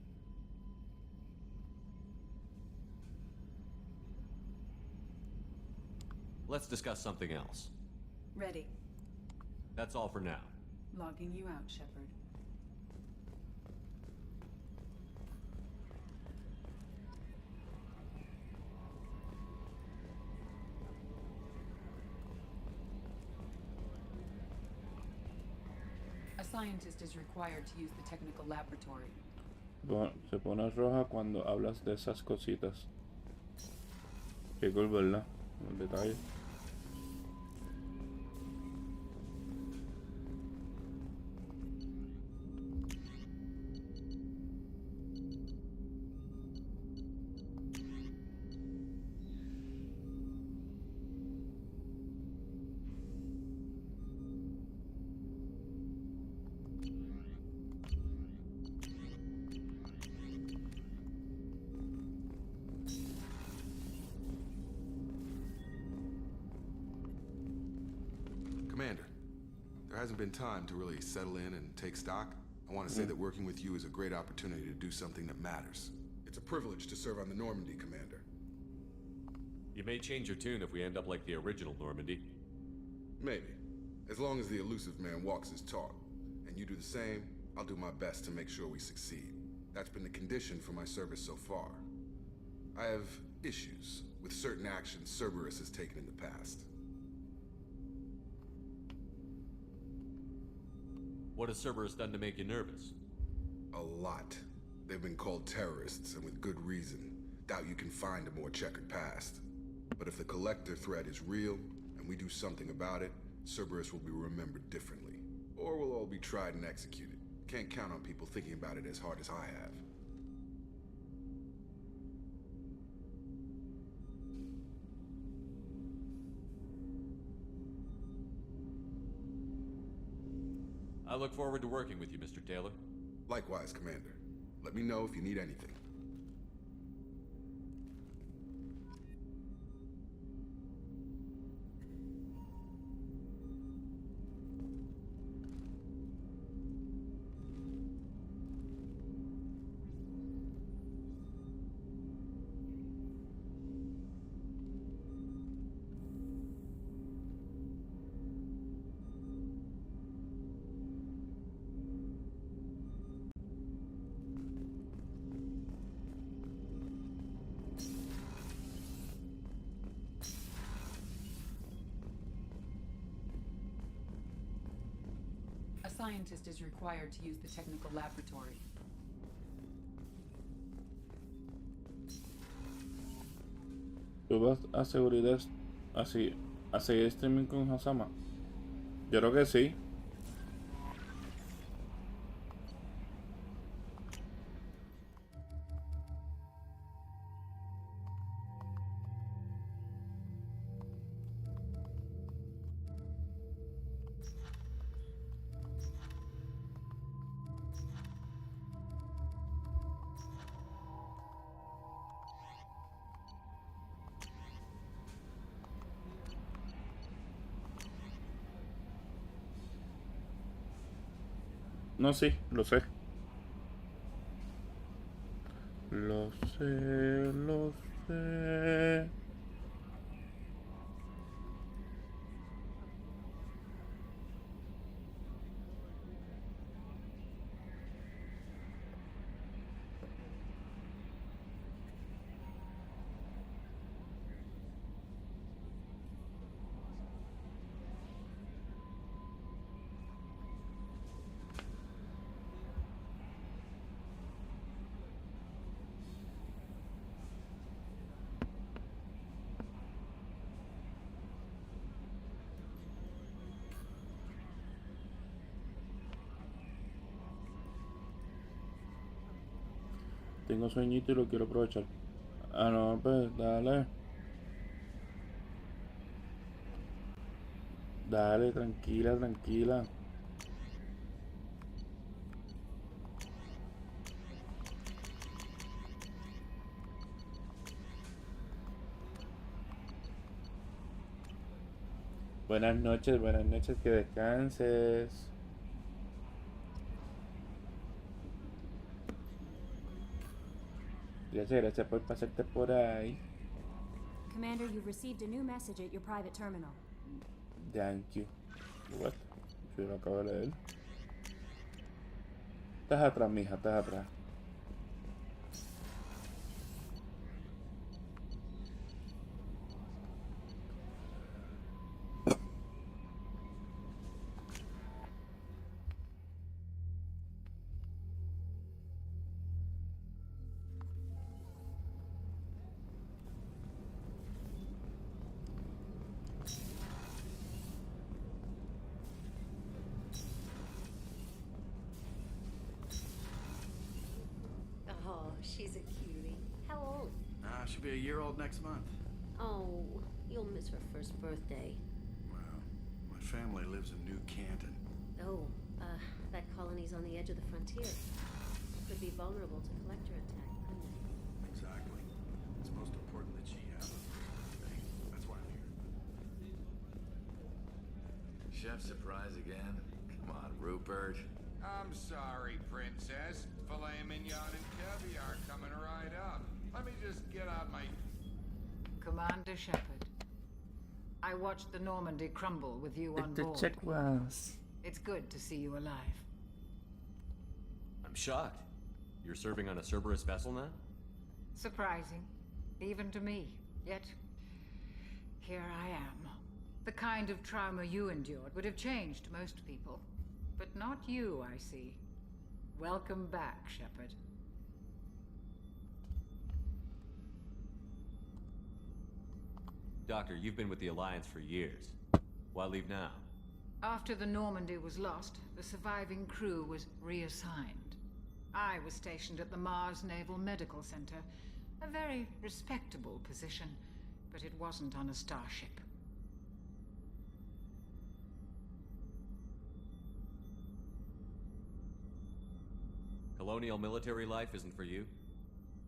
Let's discuss something else. Ready. That's all for now. Logging you out, Shepard. A scientist is required to use the technical laboratory. Se pone roja cuando hablas de esas cositas. Qué cool, ¿verdad? El detalle. Commander, there hasn't been time to really settle in and take stock. I want to say that working with you is a great opportunity to do something that matters. It's a privilege to serve on the Normandy, Commander. You may change your tune if we end up like the original Normandy. Maybe. As long as the Elusive Man walks his talk, and you do the same, I'll do my best to make sure we succeed. That's been the condition for my service so far. I have issues with certain actions Cerberus has taken in the past. What has Cerberus done to make you nervous? A lot. They've been called terrorists, and with good reason. Doubt you can find a more checkered past. But if the Collector threat is real, and we do something about it, Cerberus will be remembered differently. Or we'll all be tried and executed. Can't count on people thinking about it as hard as I have. I look forward to working with you, Mr. Taylor. Likewise, Commander. Let me know if you need anything. scientist is required to use the technical laboratory. ¿Tú vas a seguridad así a seguir streaming con Hasama? Yo creo que sí. No, sí, lo sé. Lo sé, lo sé. Tengo sueñito y lo quiero aprovechar. Ah, no, pues dale. Dale, tranquila, tranquila. Buenas noches, que descanses. Gracias por pasarte por ahí. Commander, you've received a new message at your private terminal. Thank you. What? Yo lo acabo de leer. Estás atrás, mija, estás atrás. Oh, she's a cutie. How old? She'll be a year old next month. Oh, you'll miss her first birthday. Well, my family lives in New Canton. Oh, that colony's on the edge of the frontier. Could be vulnerable to collector attack, couldn't it? Exactly. It's most important that she has a birthday. That's why I'm here. Chef surprise again? Come on, Rupert. I'm sorry, Princess. Filet mignon and caviar coming right up. Let me just get out my... Commander Shepard, I watched the Normandy crumble with you on The board. check was. It's good to see you alive. I'm shocked. You're serving on a Cerberus vessel now? Surprising, even to me. Yet, here I am. The kind of trauma you endured would have changed most people. But not you, I see. Welcome back, Shepard. Doctor, you've been with the Alliance for years. Why leave now? After the Normandy was lost, the surviving crew was reassigned. I was stationed at the Mars Naval Medical Center. A very respectable position, but it wasn't on a starship. Colonial military life isn't for you?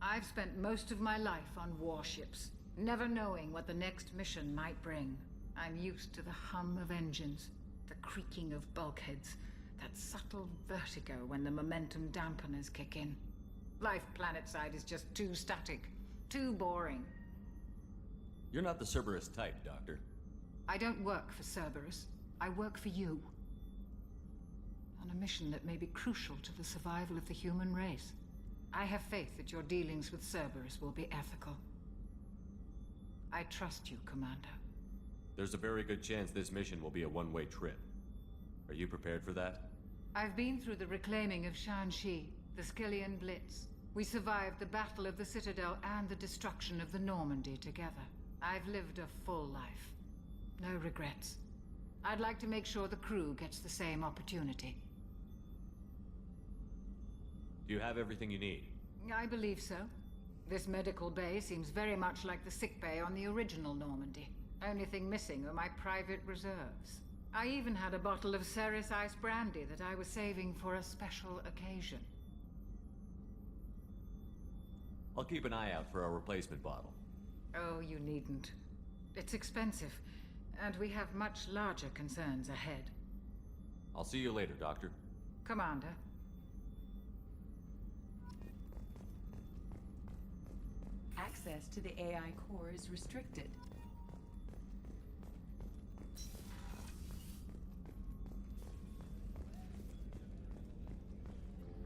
I've spent most of my life on warships, never knowing what the next mission might bring. I'm used to the hum of engines, the creaking of bulkheads, that subtle vertigo when the momentum dampeners kick in. Life planetside is just too static, too boring. You're not the Cerberus type, Doctor. I don't work for Cerberus. I work for you. On a mission that may be crucial to the survival of the human race. I have faith that your dealings with Cerberus will be ethical. I trust you, Commander. There's a very good chance this mission will be a one-way trip. Are you prepared for that? I've been through the reclaiming of Shanxi, the Skillian Blitz. We survived the Battle of the Citadel and the destruction of the Normandy together. I've lived a full life. No regrets. I'd like to make sure the crew gets the same opportunity. Do you have everything you need? I believe so. This medical bay seems very much like the sick bay on the original Normandy. Only thing missing are my private reserves. I even had a bottle of Ceres Ice brandy that I was saving for a special occasion. I'll keep an eye out for a replacement bottle. Oh, you needn't. It's expensive, and we have much larger concerns ahead. I'll see you later, Doctor. Commander. Access to the AI core is restricted.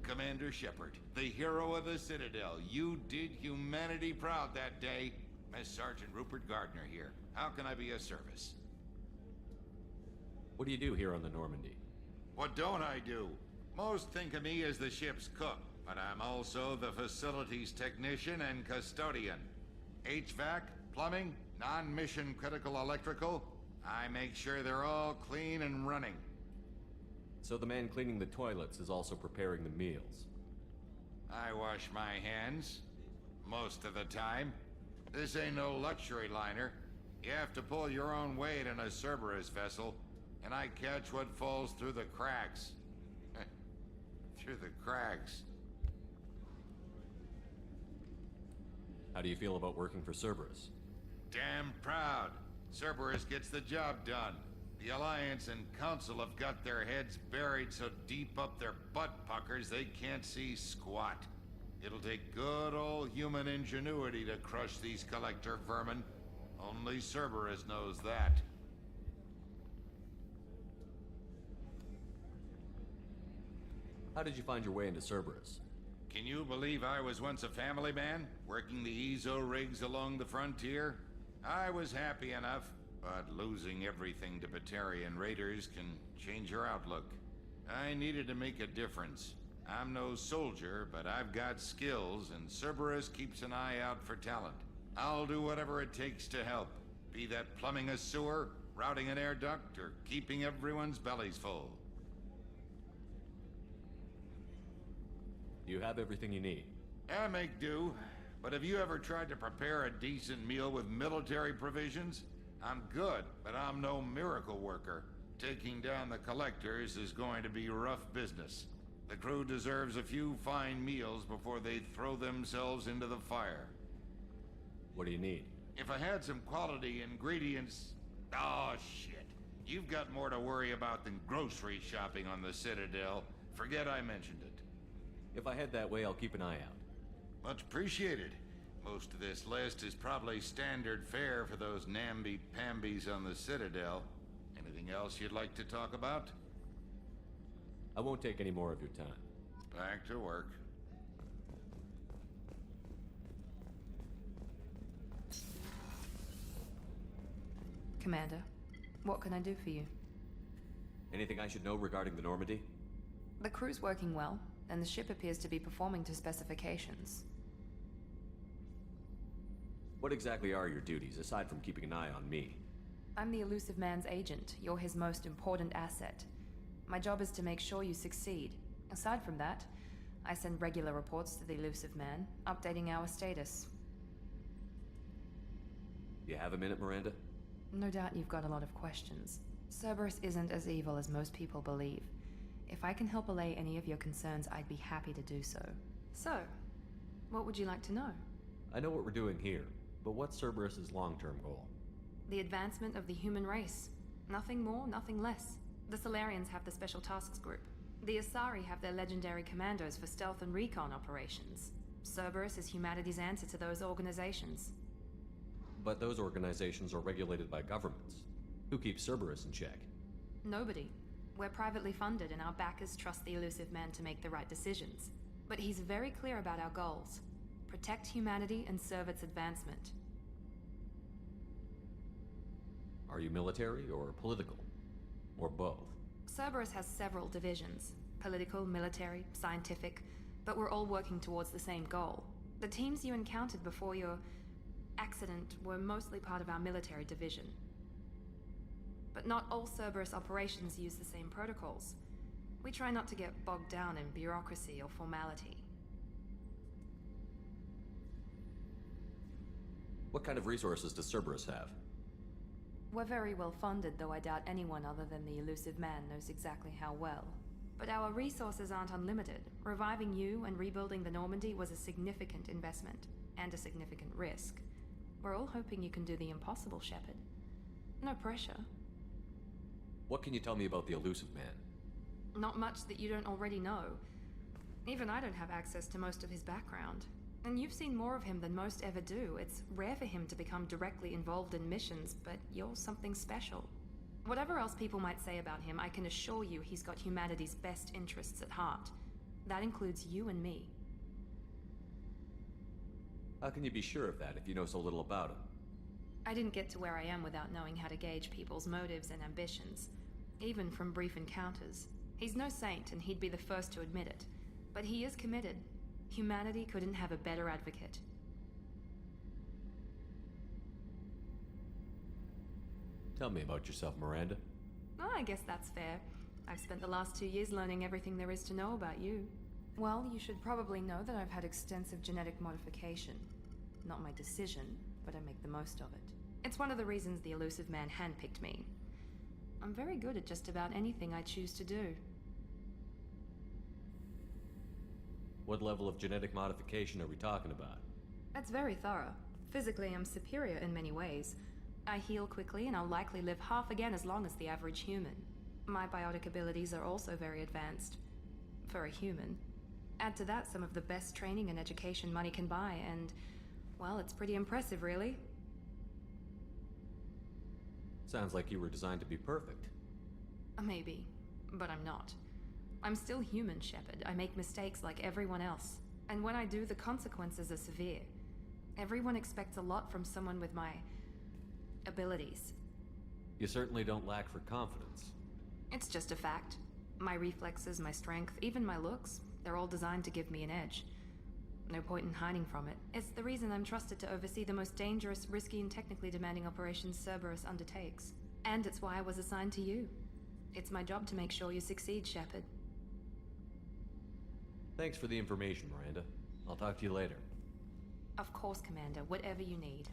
Commander Shepard, the hero of the Citadel. You did humanity proud that day. Master Sergeant Rupert Gardner here. How can I be of service? What do you do here on the Normandy? What don't I do? Most think of me as the ship's cook, but I'm also the facilities technician and custodian. HVAC, plumbing, non-mission critical electrical. I make sure they're all clean and running. So the man cleaning the toilets is also preparing the meals. I wash my hands. Most of the time. This ain't no luxury liner. You have to pull your own weight in a Cerberus vessel, and I catch what falls through the cracks. Through the cracks. How do you feel about working for Cerberus? Damn proud. Cerberus gets the job done. The Alliance and Council have got their heads buried so deep up their butt puckers they can't see squat. It'll take good old human ingenuity to crush these collector vermin. Only Cerberus knows that. How did you find your way into Cerberus? Can you believe I was once a family man, working the EZO rigs along the frontier? I was happy enough, but losing everything to Batarian raiders can change your outlook. I needed to make a difference. I'm no soldier, but I've got skills, and Cerberus keeps an eye out for talent. I'll do whatever it takes to help, be that plumbing a sewer, routing an air duct, or keeping everyone's bellies full. You have everything you need. I make do, but have you ever tried to prepare a decent meal with military provisions? I'm good, but I'm no miracle worker. Taking down the collectors is going to be rough business. The crew deserves a few fine meals before they throw themselves into the fire. What do you need? If I had some quality ingredients... Oh, shit. You've got more to worry about than grocery shopping on the Citadel. Forget I mentioned it. If I head that way, I'll keep an eye out. Much appreciated. Most of this list is probably standard fare for those namby-pambies on the Citadel. Anything else you'd like to talk about? I won't take any more of your time. Back to work. Commander, what can I do for you? Anything I should know regarding the Normandy? The crew's working well, and the ship appears to be performing to specifications. What exactly are your duties, aside from keeping an eye on me? I'm the Elusive Man's agent. You're his most important asset. My job is to make sure you succeed. Aside from that, I send regular reports to the Elusive Man, updating our status. You have a minute, Miranda? No doubt you've got a lot of questions. Cerberus isn't as evil as most people believe. If I can help allay any of your concerns, I'd be happy to do so. So, what would you like to know? I know what we're doing here, but what's Cerberus's long-term goal? The advancement of the human race. Nothing more, nothing less. The Solarians have the Special Tasks Group. The Asari have their legendary commandos for stealth and recon operations. Cerberus is humanity's answer to those organizations. But those organizations are regulated by governments. Who keeps Cerberus in check? Nobody. We're privately funded and our backers trust the Elusive Man to make the right decisions. But he's very clear about our goals. Protect humanity and serve its advancement. Are you military or political? Or both? Cerberus has several divisions. Political, military, scientific, but we're all working towards the same goal. The teams you encountered before your accident were mostly part of our military division. But not all Cerberus operations use the same protocols. We try not to get bogged down in bureaucracy or formality. What kind of resources does Cerberus have? We're very well funded, though I doubt anyone other than the elusive man knows exactly how well. But our resources aren't unlimited. Reviving you and rebuilding the Normandy was a significant investment, and a significant risk. We're all hoping you can do the impossible, Shepard. No pressure. What can you tell me about the elusive man? Not much that you don't already know. Even I don't have access to most of his background. And you've seen more of him than most ever do. It's rare for him to become directly involved in missions, but you're something special. Whatever else people might say about him, I can assure you he's got humanity's best interests at heart. That includes you and me. How can you be sure of that if you know so little about him? I didn't get to where I am without knowing how to gauge people's motives and ambitions, even from brief encounters. He's no saint, and he'd be the first to admit it. But he is committed. Humanity couldn't have a better advocate. Tell me about yourself, Miranda. Oh, I guess that's fair. I've spent the last 2 years learning everything there is to know about you. Well, you should probably know that I've had extensive genetic modification. Not my decision, but I make the most of it. It's one of the reasons the elusive man handpicked me. I'm very good at just about anything I choose to do. What level of genetic modification are we talking about? That's very thorough. Physically, I'm superior in many ways. I heal quickly, and I'll likely live half again as long as the average human. My biotic abilities are also very advanced. For a human. Add to that some of the best training and education money can buy, and, well, it's pretty impressive, really. Sounds like you were designed to be perfect. Maybe, but I'm not. I'm still human, Shepard. I make mistakes like everyone else. And when I do, the consequences are severe. Everyone expects a lot from someone with my abilities. You certainly don't lack for confidence. It's just a fact. My reflexes, my strength, even my looks, they're all designed to give me an edge. No point in hiding from it. It's the reason I'm trusted to oversee the most dangerous, risky, and technically demanding operations Cerberus undertakes. And it's why I was assigned to you. It's my job to make sure you succeed, Shepard. Thanks for the information, Miranda. I'll talk to you later. Of course, Commander. Whatever you need.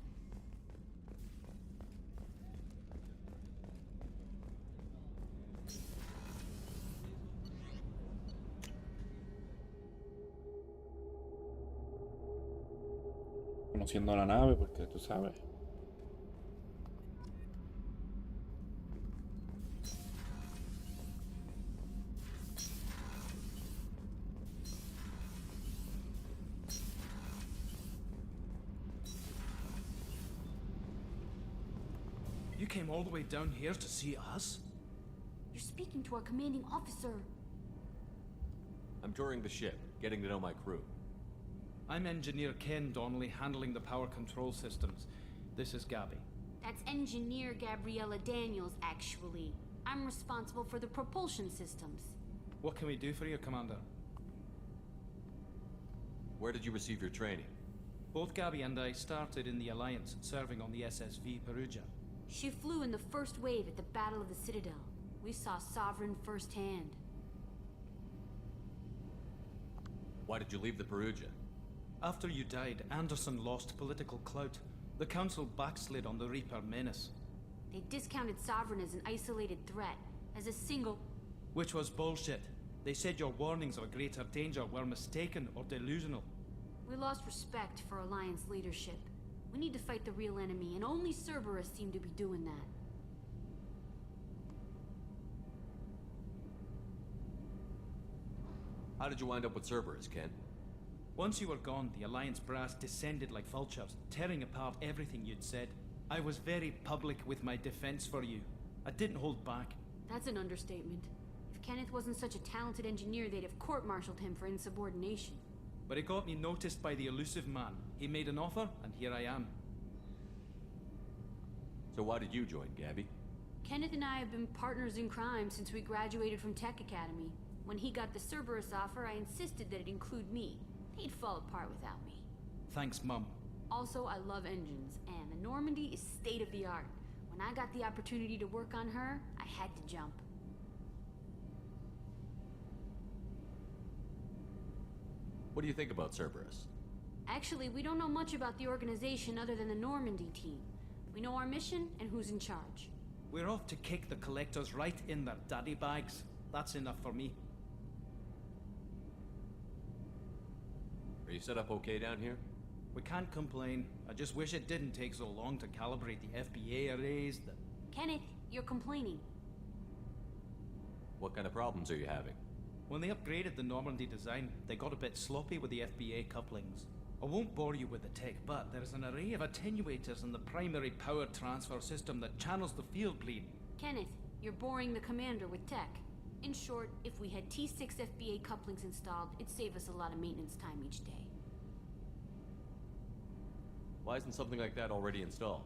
Conociendo la nave, porque tú sabes. You came all the way down here to see us? You're speaking to our commanding officer. I'm touring the ship, getting to know my crew. I'm Engineer Ken Donnelly, handling the power control systems. This is Gabby. That's Engineer Gabriella Daniels, actually. I'm responsible for the propulsion systems. What can we do for you, Commander? Where did you receive your training? Both Gabby and I started in the Alliance, serving on the SSV Perugia. She flew in the first wave at the Battle of the Citadel. We saw Sovereign firsthand. Why did you leave the Perugia? After you died, Anderson lost political clout. The Council backslid on the Reaper menace. They discounted Sovereign as an isolated threat, as a single... Which was bullshit. They said your warnings of a greater danger were mistaken or delusional. We lost respect for Alliance leadership. We need to fight the real enemy, and only Cerberus seem to be doing that. How did you wind up with Cerberus, Ken? Once you were gone, the Alliance brass descended like vultures, tearing apart everything you'd said. I was very public with my defense for you. I didn't hold back. That's an understatement. If Kenneth wasn't such a talented engineer, they'd have court-martialed him for insubordination. But it got me noticed by the elusive man. He made an offer, and here I am. So why did you join, Gabby? Kenneth and I have been partners in crime since we graduated from Tech Academy. When he got the Cerberus offer, I insisted that it include me. They'd fall apart without me. Thanks, Mum. Also, I love engines, and the Normandy is state-of-the-art. When I got the opportunity to work on her, I had to jump. What do you think about Cerberus? Actually, we don't know much about the organization other than the Normandy team. We know our mission and who's in charge. We're off to kick the Collectors right in their daddy bags. That's enough for me. Are you set up okay down here? We can't complain. I just wish it didn't take so long to calibrate the FBA arrays, Kenneth, you're complaining. What kind of problems are you having? When they upgraded the Normandy design, they got a bit sloppy with the FBA couplings. I won't bore you with the tech, but there's an array of attenuators in the primary power transfer system that channels the field bleed. Kenneth, you're boring the commander with tech. In short, if we had T6 FBA couplings installed, it'd save us a lot of maintenance time each day. Why isn't something like that already installed?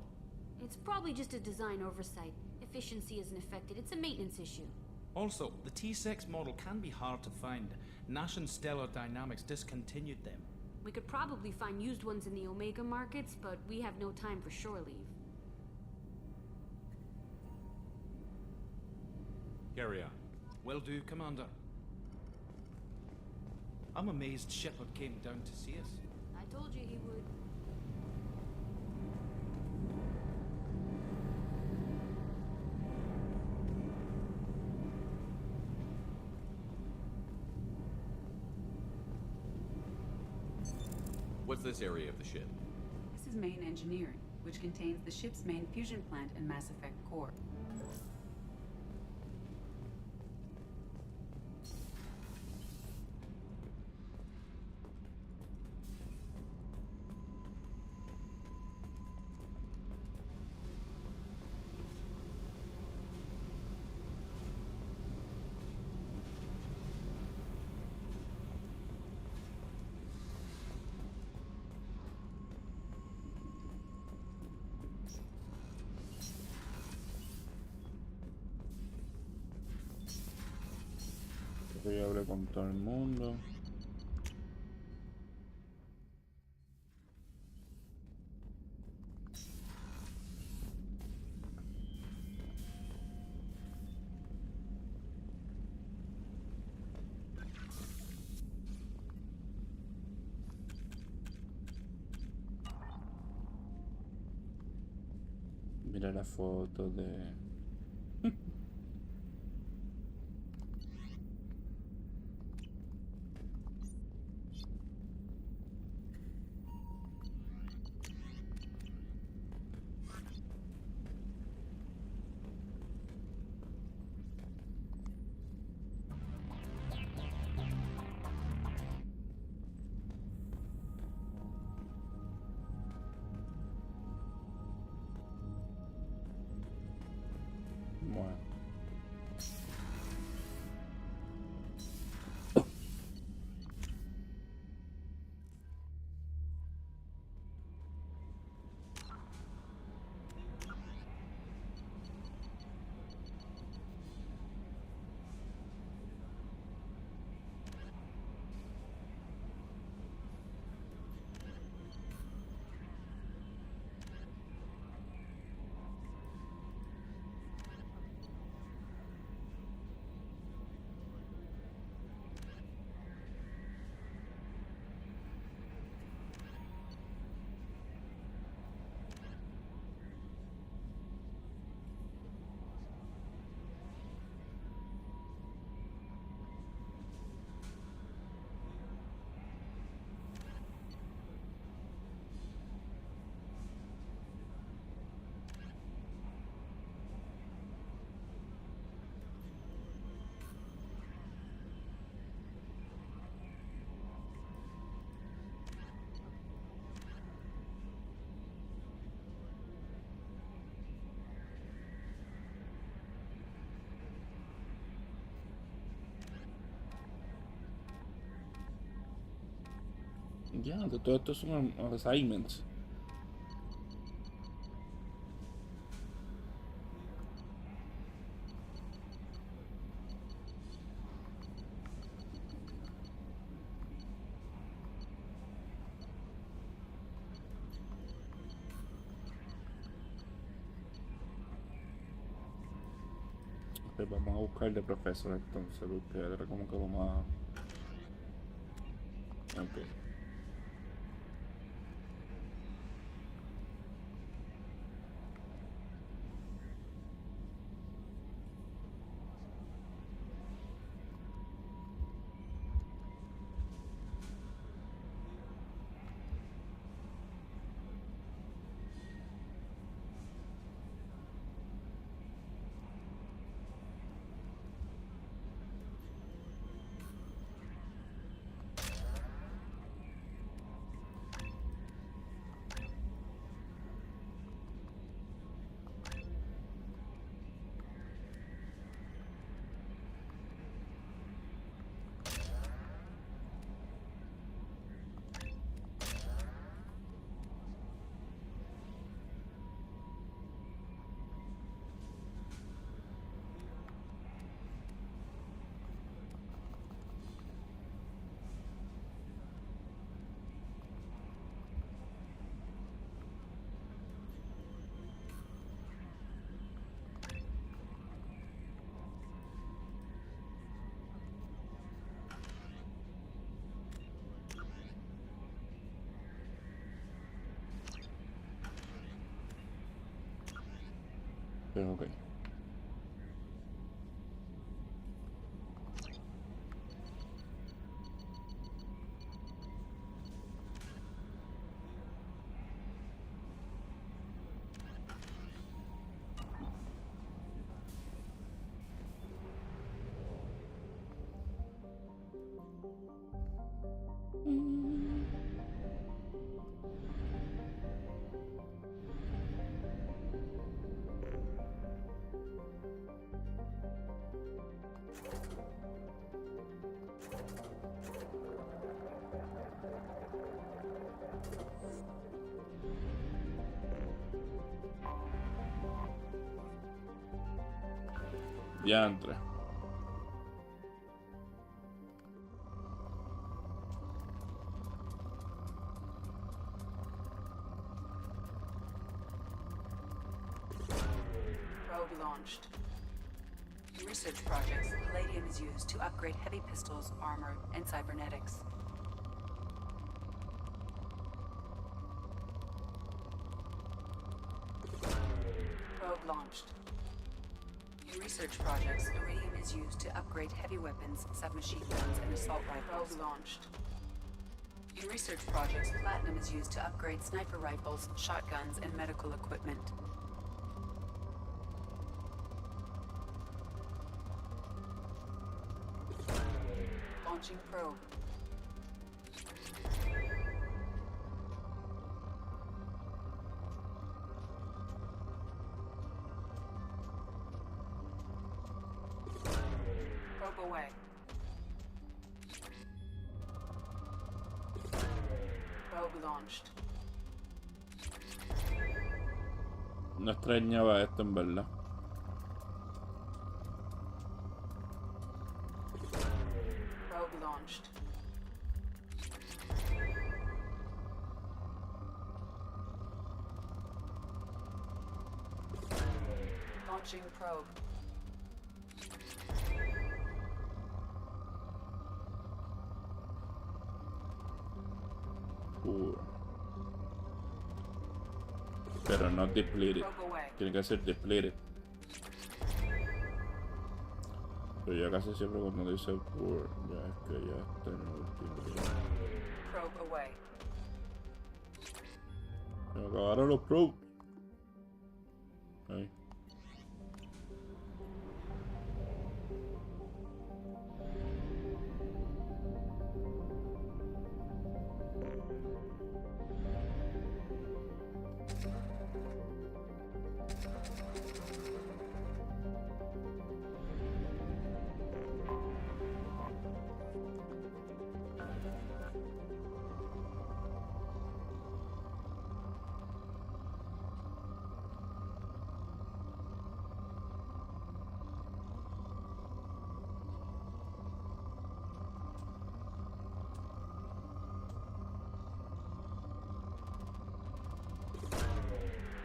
It's probably just a design oversight. Efficiency isn't affected. It's a maintenance issue. Also, the T6 model can be hard to find. Nash and Stellar Dynamics discontinued them. We could probably find used ones in the Omega markets, but we have no time for shore leave. Carry on. Will do, Commander. I'm amazed Shepard came down to see us. I told you he would. What's this area of the ship? This is main engineering, which contains the ship's main fusion plant and Mass Effect core. Creo que ya hablé con todo el mundo. Mira la foto de... Bueno. Ya, de todo esto son assignments. Pues vamos a buscar de profesor entonces, porque era como que lo más... Ok. Pero ok. Ya entré. Probe launched. In research projects, palladium is used to upgrade heavy pistols, armor, and cybernetics. Probe launched. In research projects, iridium is used to upgrade heavy weapons, submachine guns, and assault rifles. Probe launched. In research projects, platinum is used to upgrade sniper rifles, shotguns, and medical equipment. Launching probe. Probe away. Probe launched. No extrañaba esto en verdad. Probe launched. Launching probe. Pero no depleted. Tiene que ser depleted. Pero ya casi siempre cuando dice poor, ya es que ya está en el último. Probe away. Se acabaron los probes. Ahí.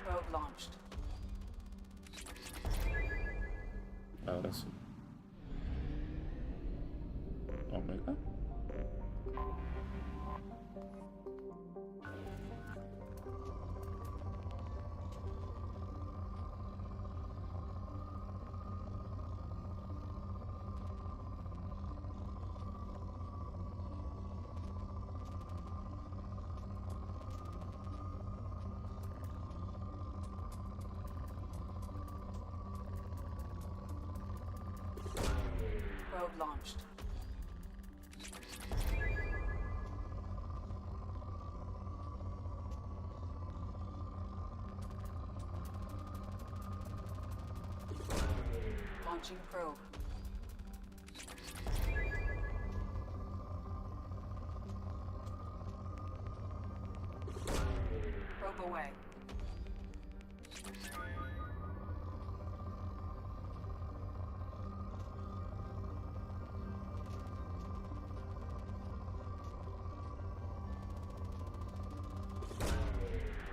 Probe launched. Ah. ahora sí. Omega. Probe launched. Launching probe. Probe away.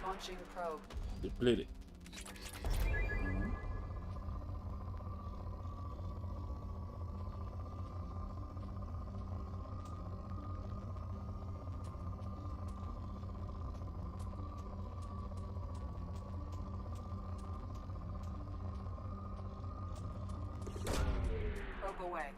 Launching probe. Depleted. Probe away.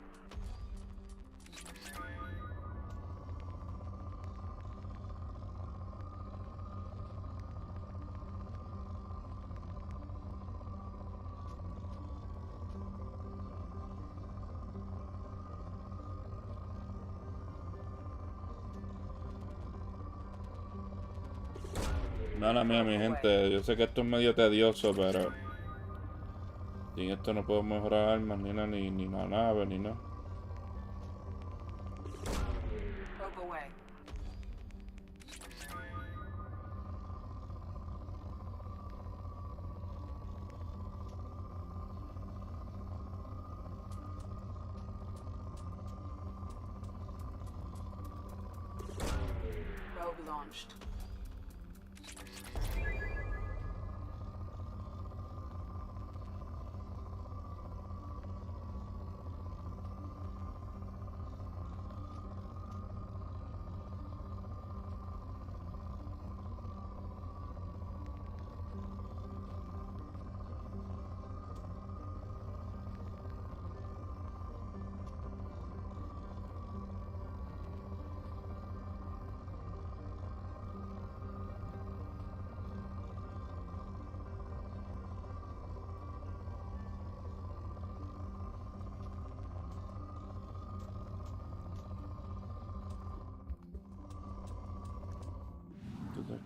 Mala mía, mi gente. Yo sé que esto es medio tedioso, pero sin esto no puedo mejorar armas, ni nada, ni la nave, ni nada. Probe away. Probe launched. Probe launched. Probe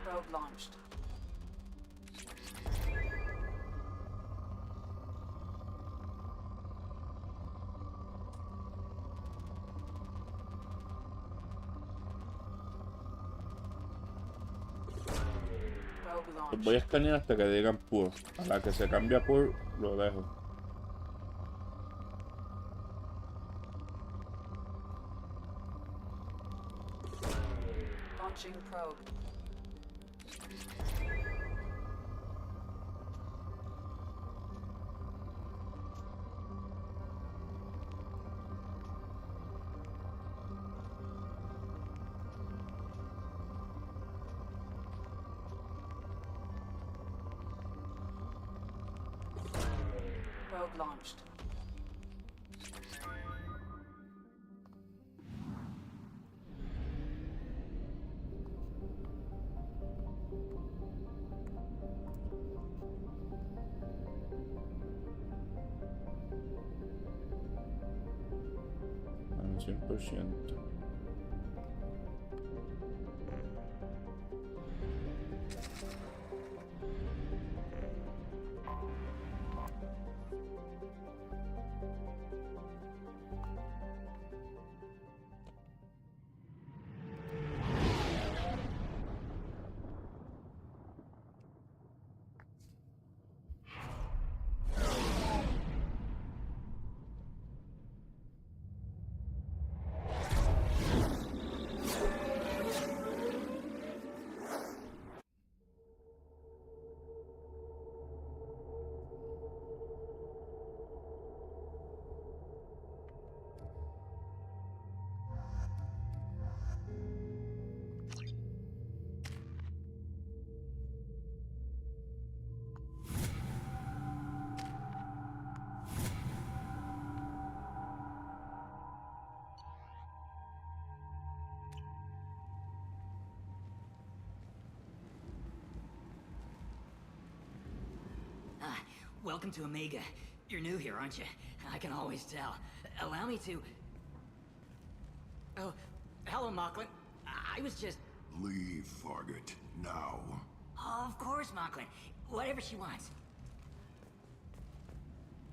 Los launched. voy a escanear hasta que digan pur. A la que se cambia pur, lo dejo. Launching probe. Probe launched. Al 100%. Welcome to Omega. You're new here, aren't you? I can always tell. Allow me to... Oh, hello, Mocklin. I was just... Leave, Fargate. Now. Oh, of course, Mocklin. Whatever she wants.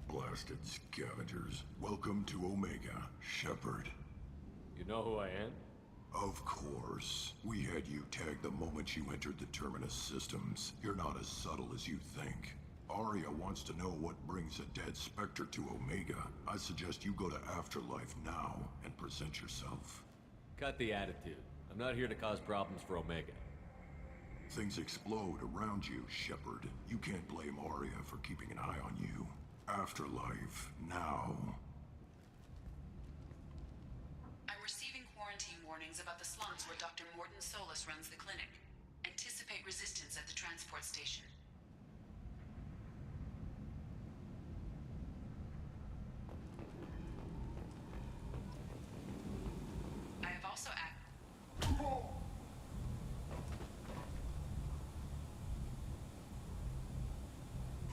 Blasted scavengers. Welcome to Omega, Shepard. You know who I am? Of course. We had you tagged the moment you entered the Terminus systems. You're not as subtle as you think. Arya wants to know what brings a dead Spectre to Omega. I suggest you go to Afterlife now and present yourself. Cut the attitude. I'm not here to cause problems for Omega. Things explode around you, Shepard. You can't blame Arya for keeping an eye on you. Afterlife, now. I'm receiving quarantine warnings about the slums where Dr. Morton Solus runs the clinic. Anticipate resistance at the transport station. I have also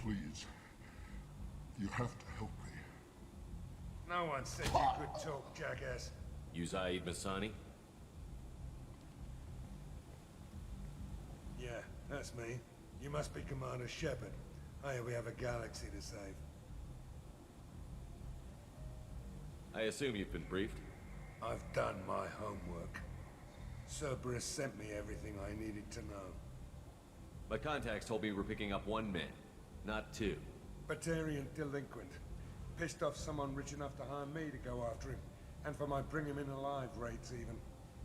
Please. You have to help me. No one said you could talk, jackass. You Zaid Masani? Yeah, that's me. You must be Commander Shepard. Hey, we have a galaxy to save. I assume you've been briefed? I've done my homework. Cerberus sent me everything I needed to know. My contacts told me we're picking up 1 man, not 2. Batarian delinquent. Pissed off someone rich enough to hire me to go after him. And for my bring him in alive rates even.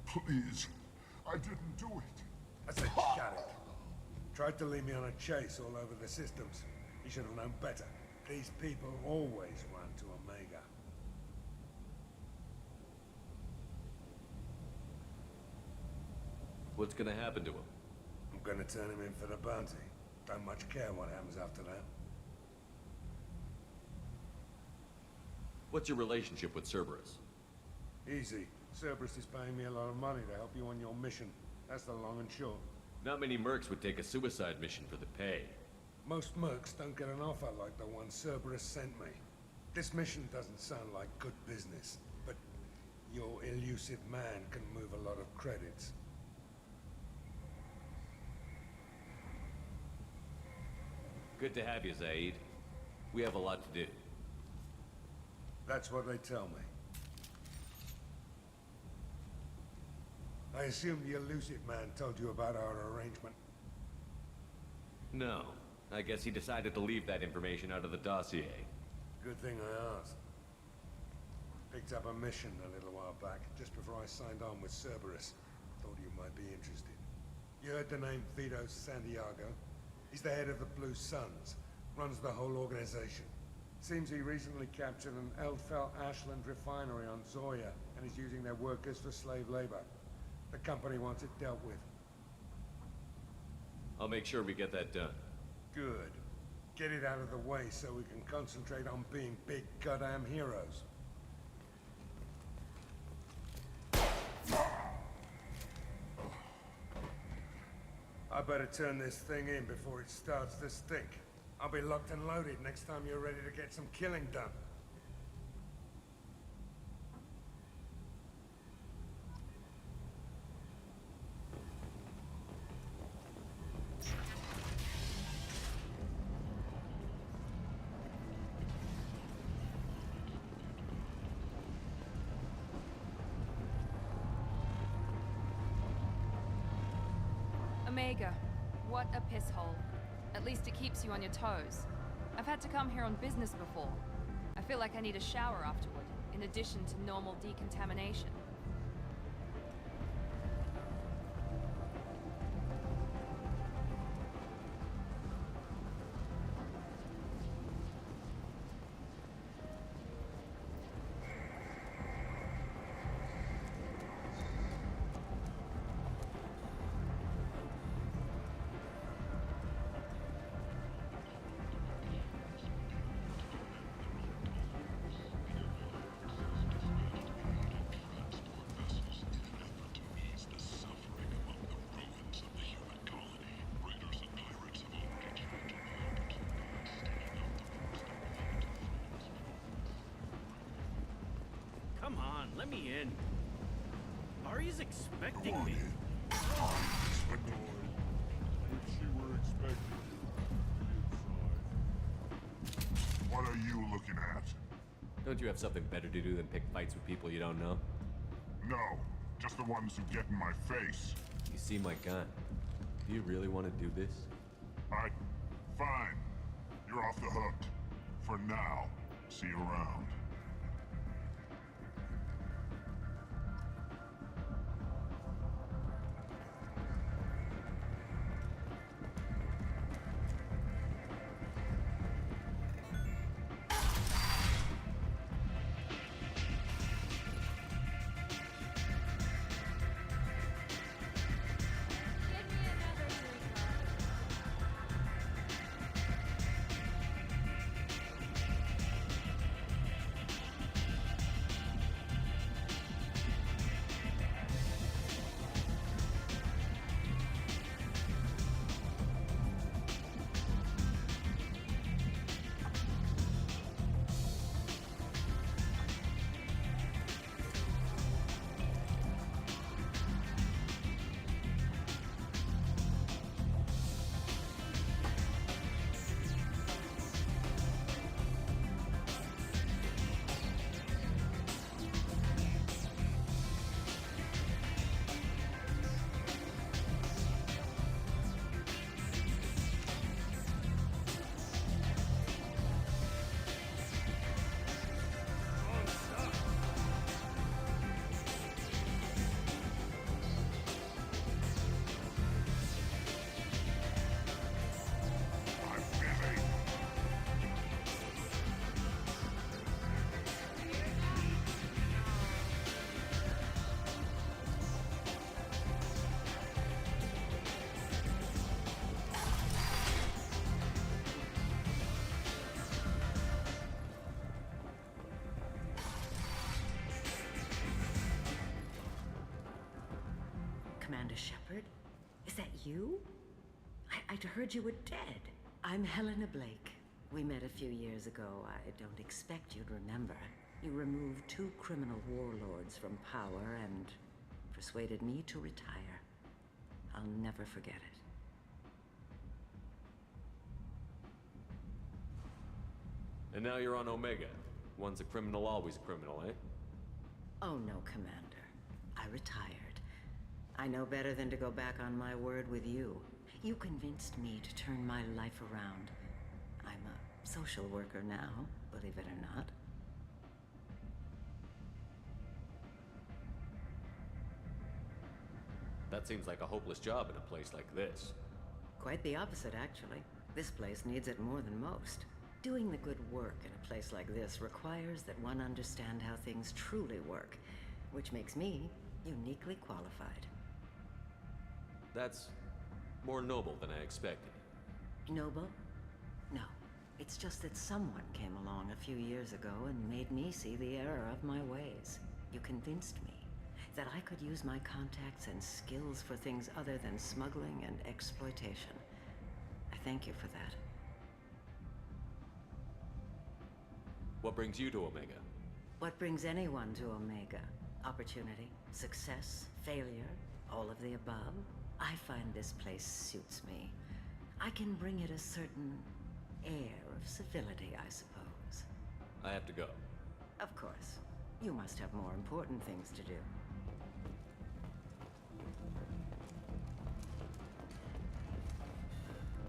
Please. I didn't do it. I said shut it. Tried to lead me on a chase all over the systems. He should have known better. These people always run to Omega. What's gonna happen to him? I'm gonna turn him in for the bounty. Don't much care what happens after that. What's your relationship with Cerberus? Easy. Cerberus is paying me a lot of money to help you on your mission. That's the long and short. Not many mercs would take a suicide mission for the pay. Most mercs don't get an offer like the one Cerberus sent me. This mission doesn't sound like good business, but your elusive man can move a lot of credits. Good to have you, Zaid. We have a lot to do. That's what they tell me. I assume the elusive man told you about our arrangement. No. I guess he decided to leave that information out of the dossier. Good thing I asked. Picked up a mission a little while back, just before I signed on with Cerberus. Thought you might be interested. You heard the name Vito Santiago? He's the head of the Blue Suns. Runs the whole organization. Seems he recently captured an Eldfell Ashland refinery on Zoya, and is using their workers for slave labor. The company wants it dealt with. I'll make sure we get that done. Good. Get it out of the way so we can concentrate on being big goddamn heroes. I better turn this thing in before it starts to stink. I'll be locked and loaded next time you're ready to get some killing done. Omega. What a piss hole. At least it keeps you on your toes. I've had to come here on business before. I feel like I need a shower afterward, in addition to normal decontamination. let me in. Ari's expecting me. What are you looking at? Don't you have something better to do than pick fights with people you don't know? No, just the ones who get in my face. You see my gun. Do you really want to do this? Fine. You're off the hook. For now. See you around. Commander Shepard? Is that you? I'd heard you were dead. I'm Helena Blake. We met a few years ago. I don't expect you'd remember. You removed 2 criminal warlords from power and persuaded me to retire. I'll never forget it. And now you're on Omega. Once a criminal, always a criminal, eh? Oh no, Commander. I retired. I know better than to go back on my word with you. You convinced me to turn my life around. I'm a social worker now, believe it or not. That seems like a hopeless job in a place like this. Quite the opposite, actually. This place needs it more than most. Doing the good work in a place like this requires that one understand how things truly work, which makes me uniquely qualified. That's more noble than I expected. Noble? No. It's just that someone came along a few years ago and made me see the error of my ways. You convinced me that I could use my contacts and skills for things other than smuggling and exploitation. I thank you for that. What brings you to Omega? What brings anyone to Omega? Opportunity, success, failure, all of the above? I find this place suits me. I can bring it a certain air of civility, I suppose. I have to go. Of course. You must have more important things to do.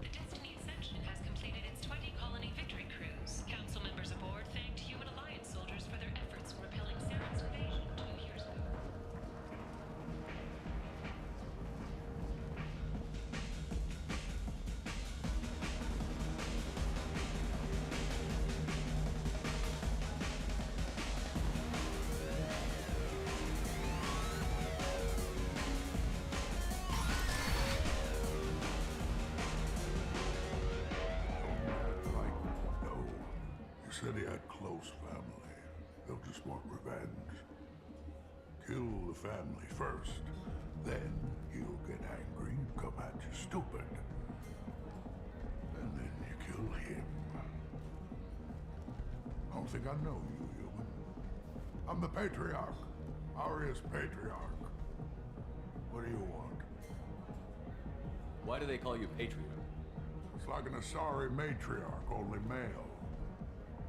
The Destiny Ascension has completed its 20-colony victory cruise. Council members aboard thanked Human Alliance soldiers for their efforts in repelling Saren's invasion 2 years ago. Said he had close family. They'll just want revenge. Kill the family first. Then he'll get angry and come at you stupid. And then you kill him. I don't think I know you, human. I'm the Patriarch. Aria's patriarch. What do you want? Why do they call you Patriarch? It's like an Asari matriarch, only male.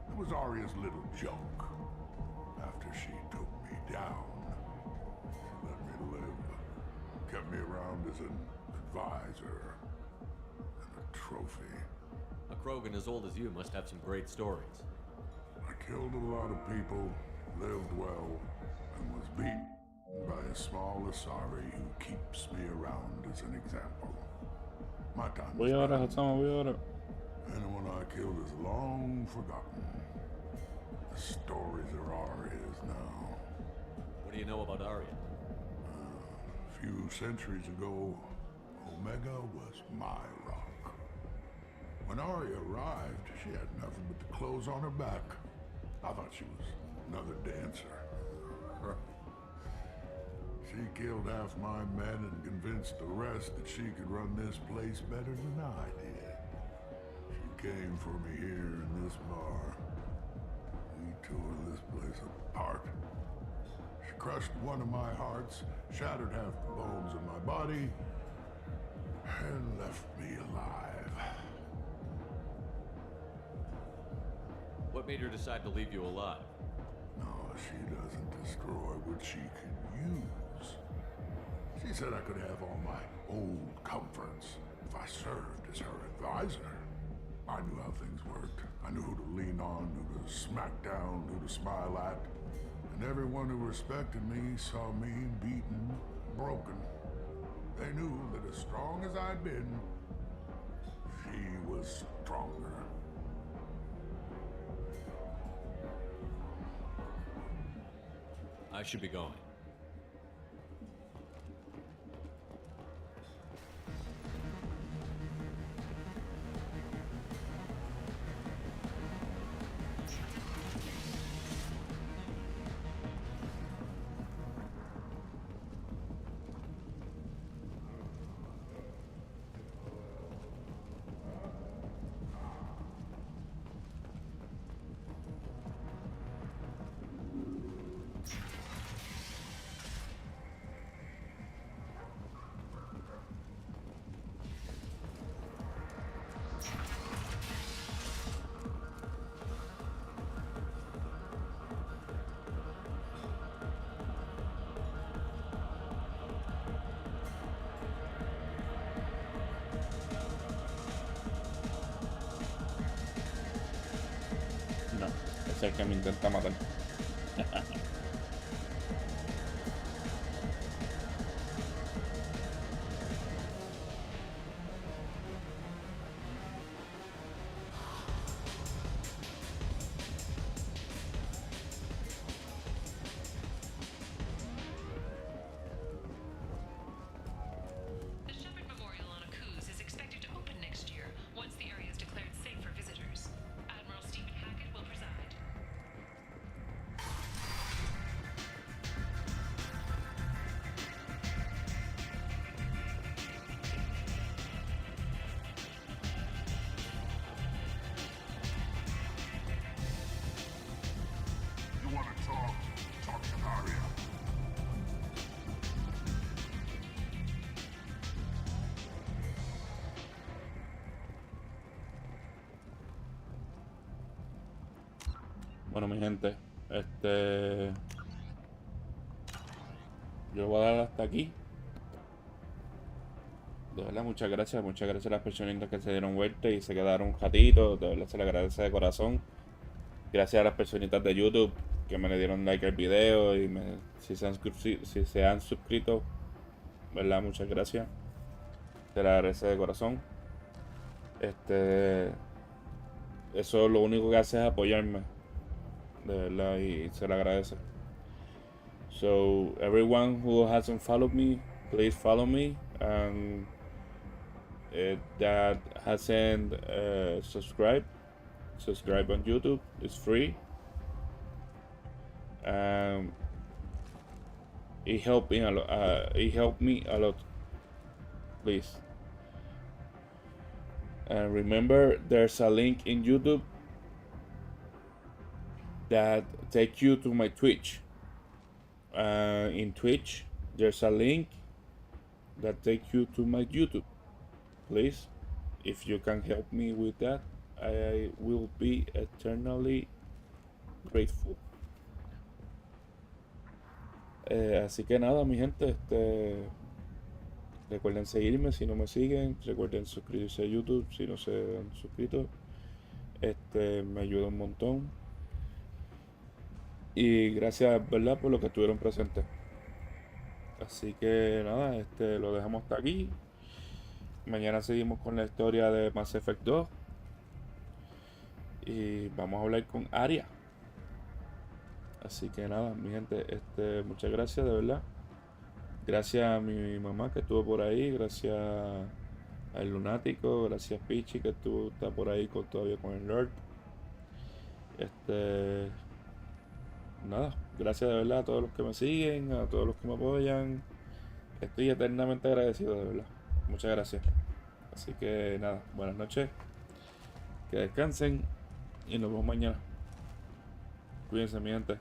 It was Aria's little joke. After she took me down, she let me live. Kept me around as an advisor and a trophy. A Krogan as old as you must have some great stories. I killed a lot of people, lived well, and was beaten by a small Asari who keeps me around as an example. My time is behind. Anyone I killed is long forgotten. The stories are Aria's now. What do you know about Aria? A few centuries ago, Omega was my rock. When Aria arrived, she had nothing but the clothes on her back. I thought she was another dancer. She killed half my men and convinced the rest that she could run this place better than I did. She came for me here in this bar. We tore this place apart. She crushed one of my hearts, shattered half the bones in my body, and left me alive. What made her decide to leave you alive? No, she doesn't destroy what she can use. She said I could have all my old comforts if I served as her advisor. I knew how things worked. I knew who to lean on, who to smack down, who to smile at. And everyone who respected me saw me beaten, broken. They knew that as strong as I'd been, she was stronger. I should be going. Es el que me intenta matar. The Shepard Memorial on Akuz is expected to open next year, once the area is declared safe for visitors. Admiral Stephen Hackett will preside. You want to talk? Talk to Aria. Bueno, mi gente, yo voy a dar hasta aquí. De verdad, muchas gracias a las personitas que se dieron vuelta y se quedaron un ratito. De verdad, se les agradece de corazón. Gracias a las personitas de YouTube que me le dieron like al video y si se han suscrito, ¿verdad? Muchas gracias. Se les agradece de corazón. Eso lo único que hace es apoyarme. De verdad, y se le agradece. So, everyone who hasn't followed me, please follow me. And that hasn't subscribed on YouTube. It's free. It helped me a lot. Please. And remember, there's a link in YouTube that take you to my Twitch. in Twitch, there's a link that takes you to my YouTube. Please, if you can help me with that, I will be eternally grateful. Así que nada, mi gente, recuerden seguirme si no me siguen, recuerden suscribirse a YouTube si no se han suscrito. Me ayuda un montón. Y gracias, ¿verdad?, por lo que estuvieron presentes. Así que nada, lo dejamos hasta aquí. Mañana seguimos con la historia de Mass Effect 2. Y vamos a hablar con Aria. Así que nada, mi gente, muchas gracias, de verdad. Gracias a mi mamá que estuvo por ahí, gracias al Lunático, gracias a Pichi que está por ahí todavía con el Lord. Nada, gracias de verdad a todos los que me siguen, a todos los que me apoyan. Estoy eternamente agradecido, de verdad. Muchas gracias. Así que nada, buenas noches. Que descansen y nos vemos mañana. Cuídense, mi gente.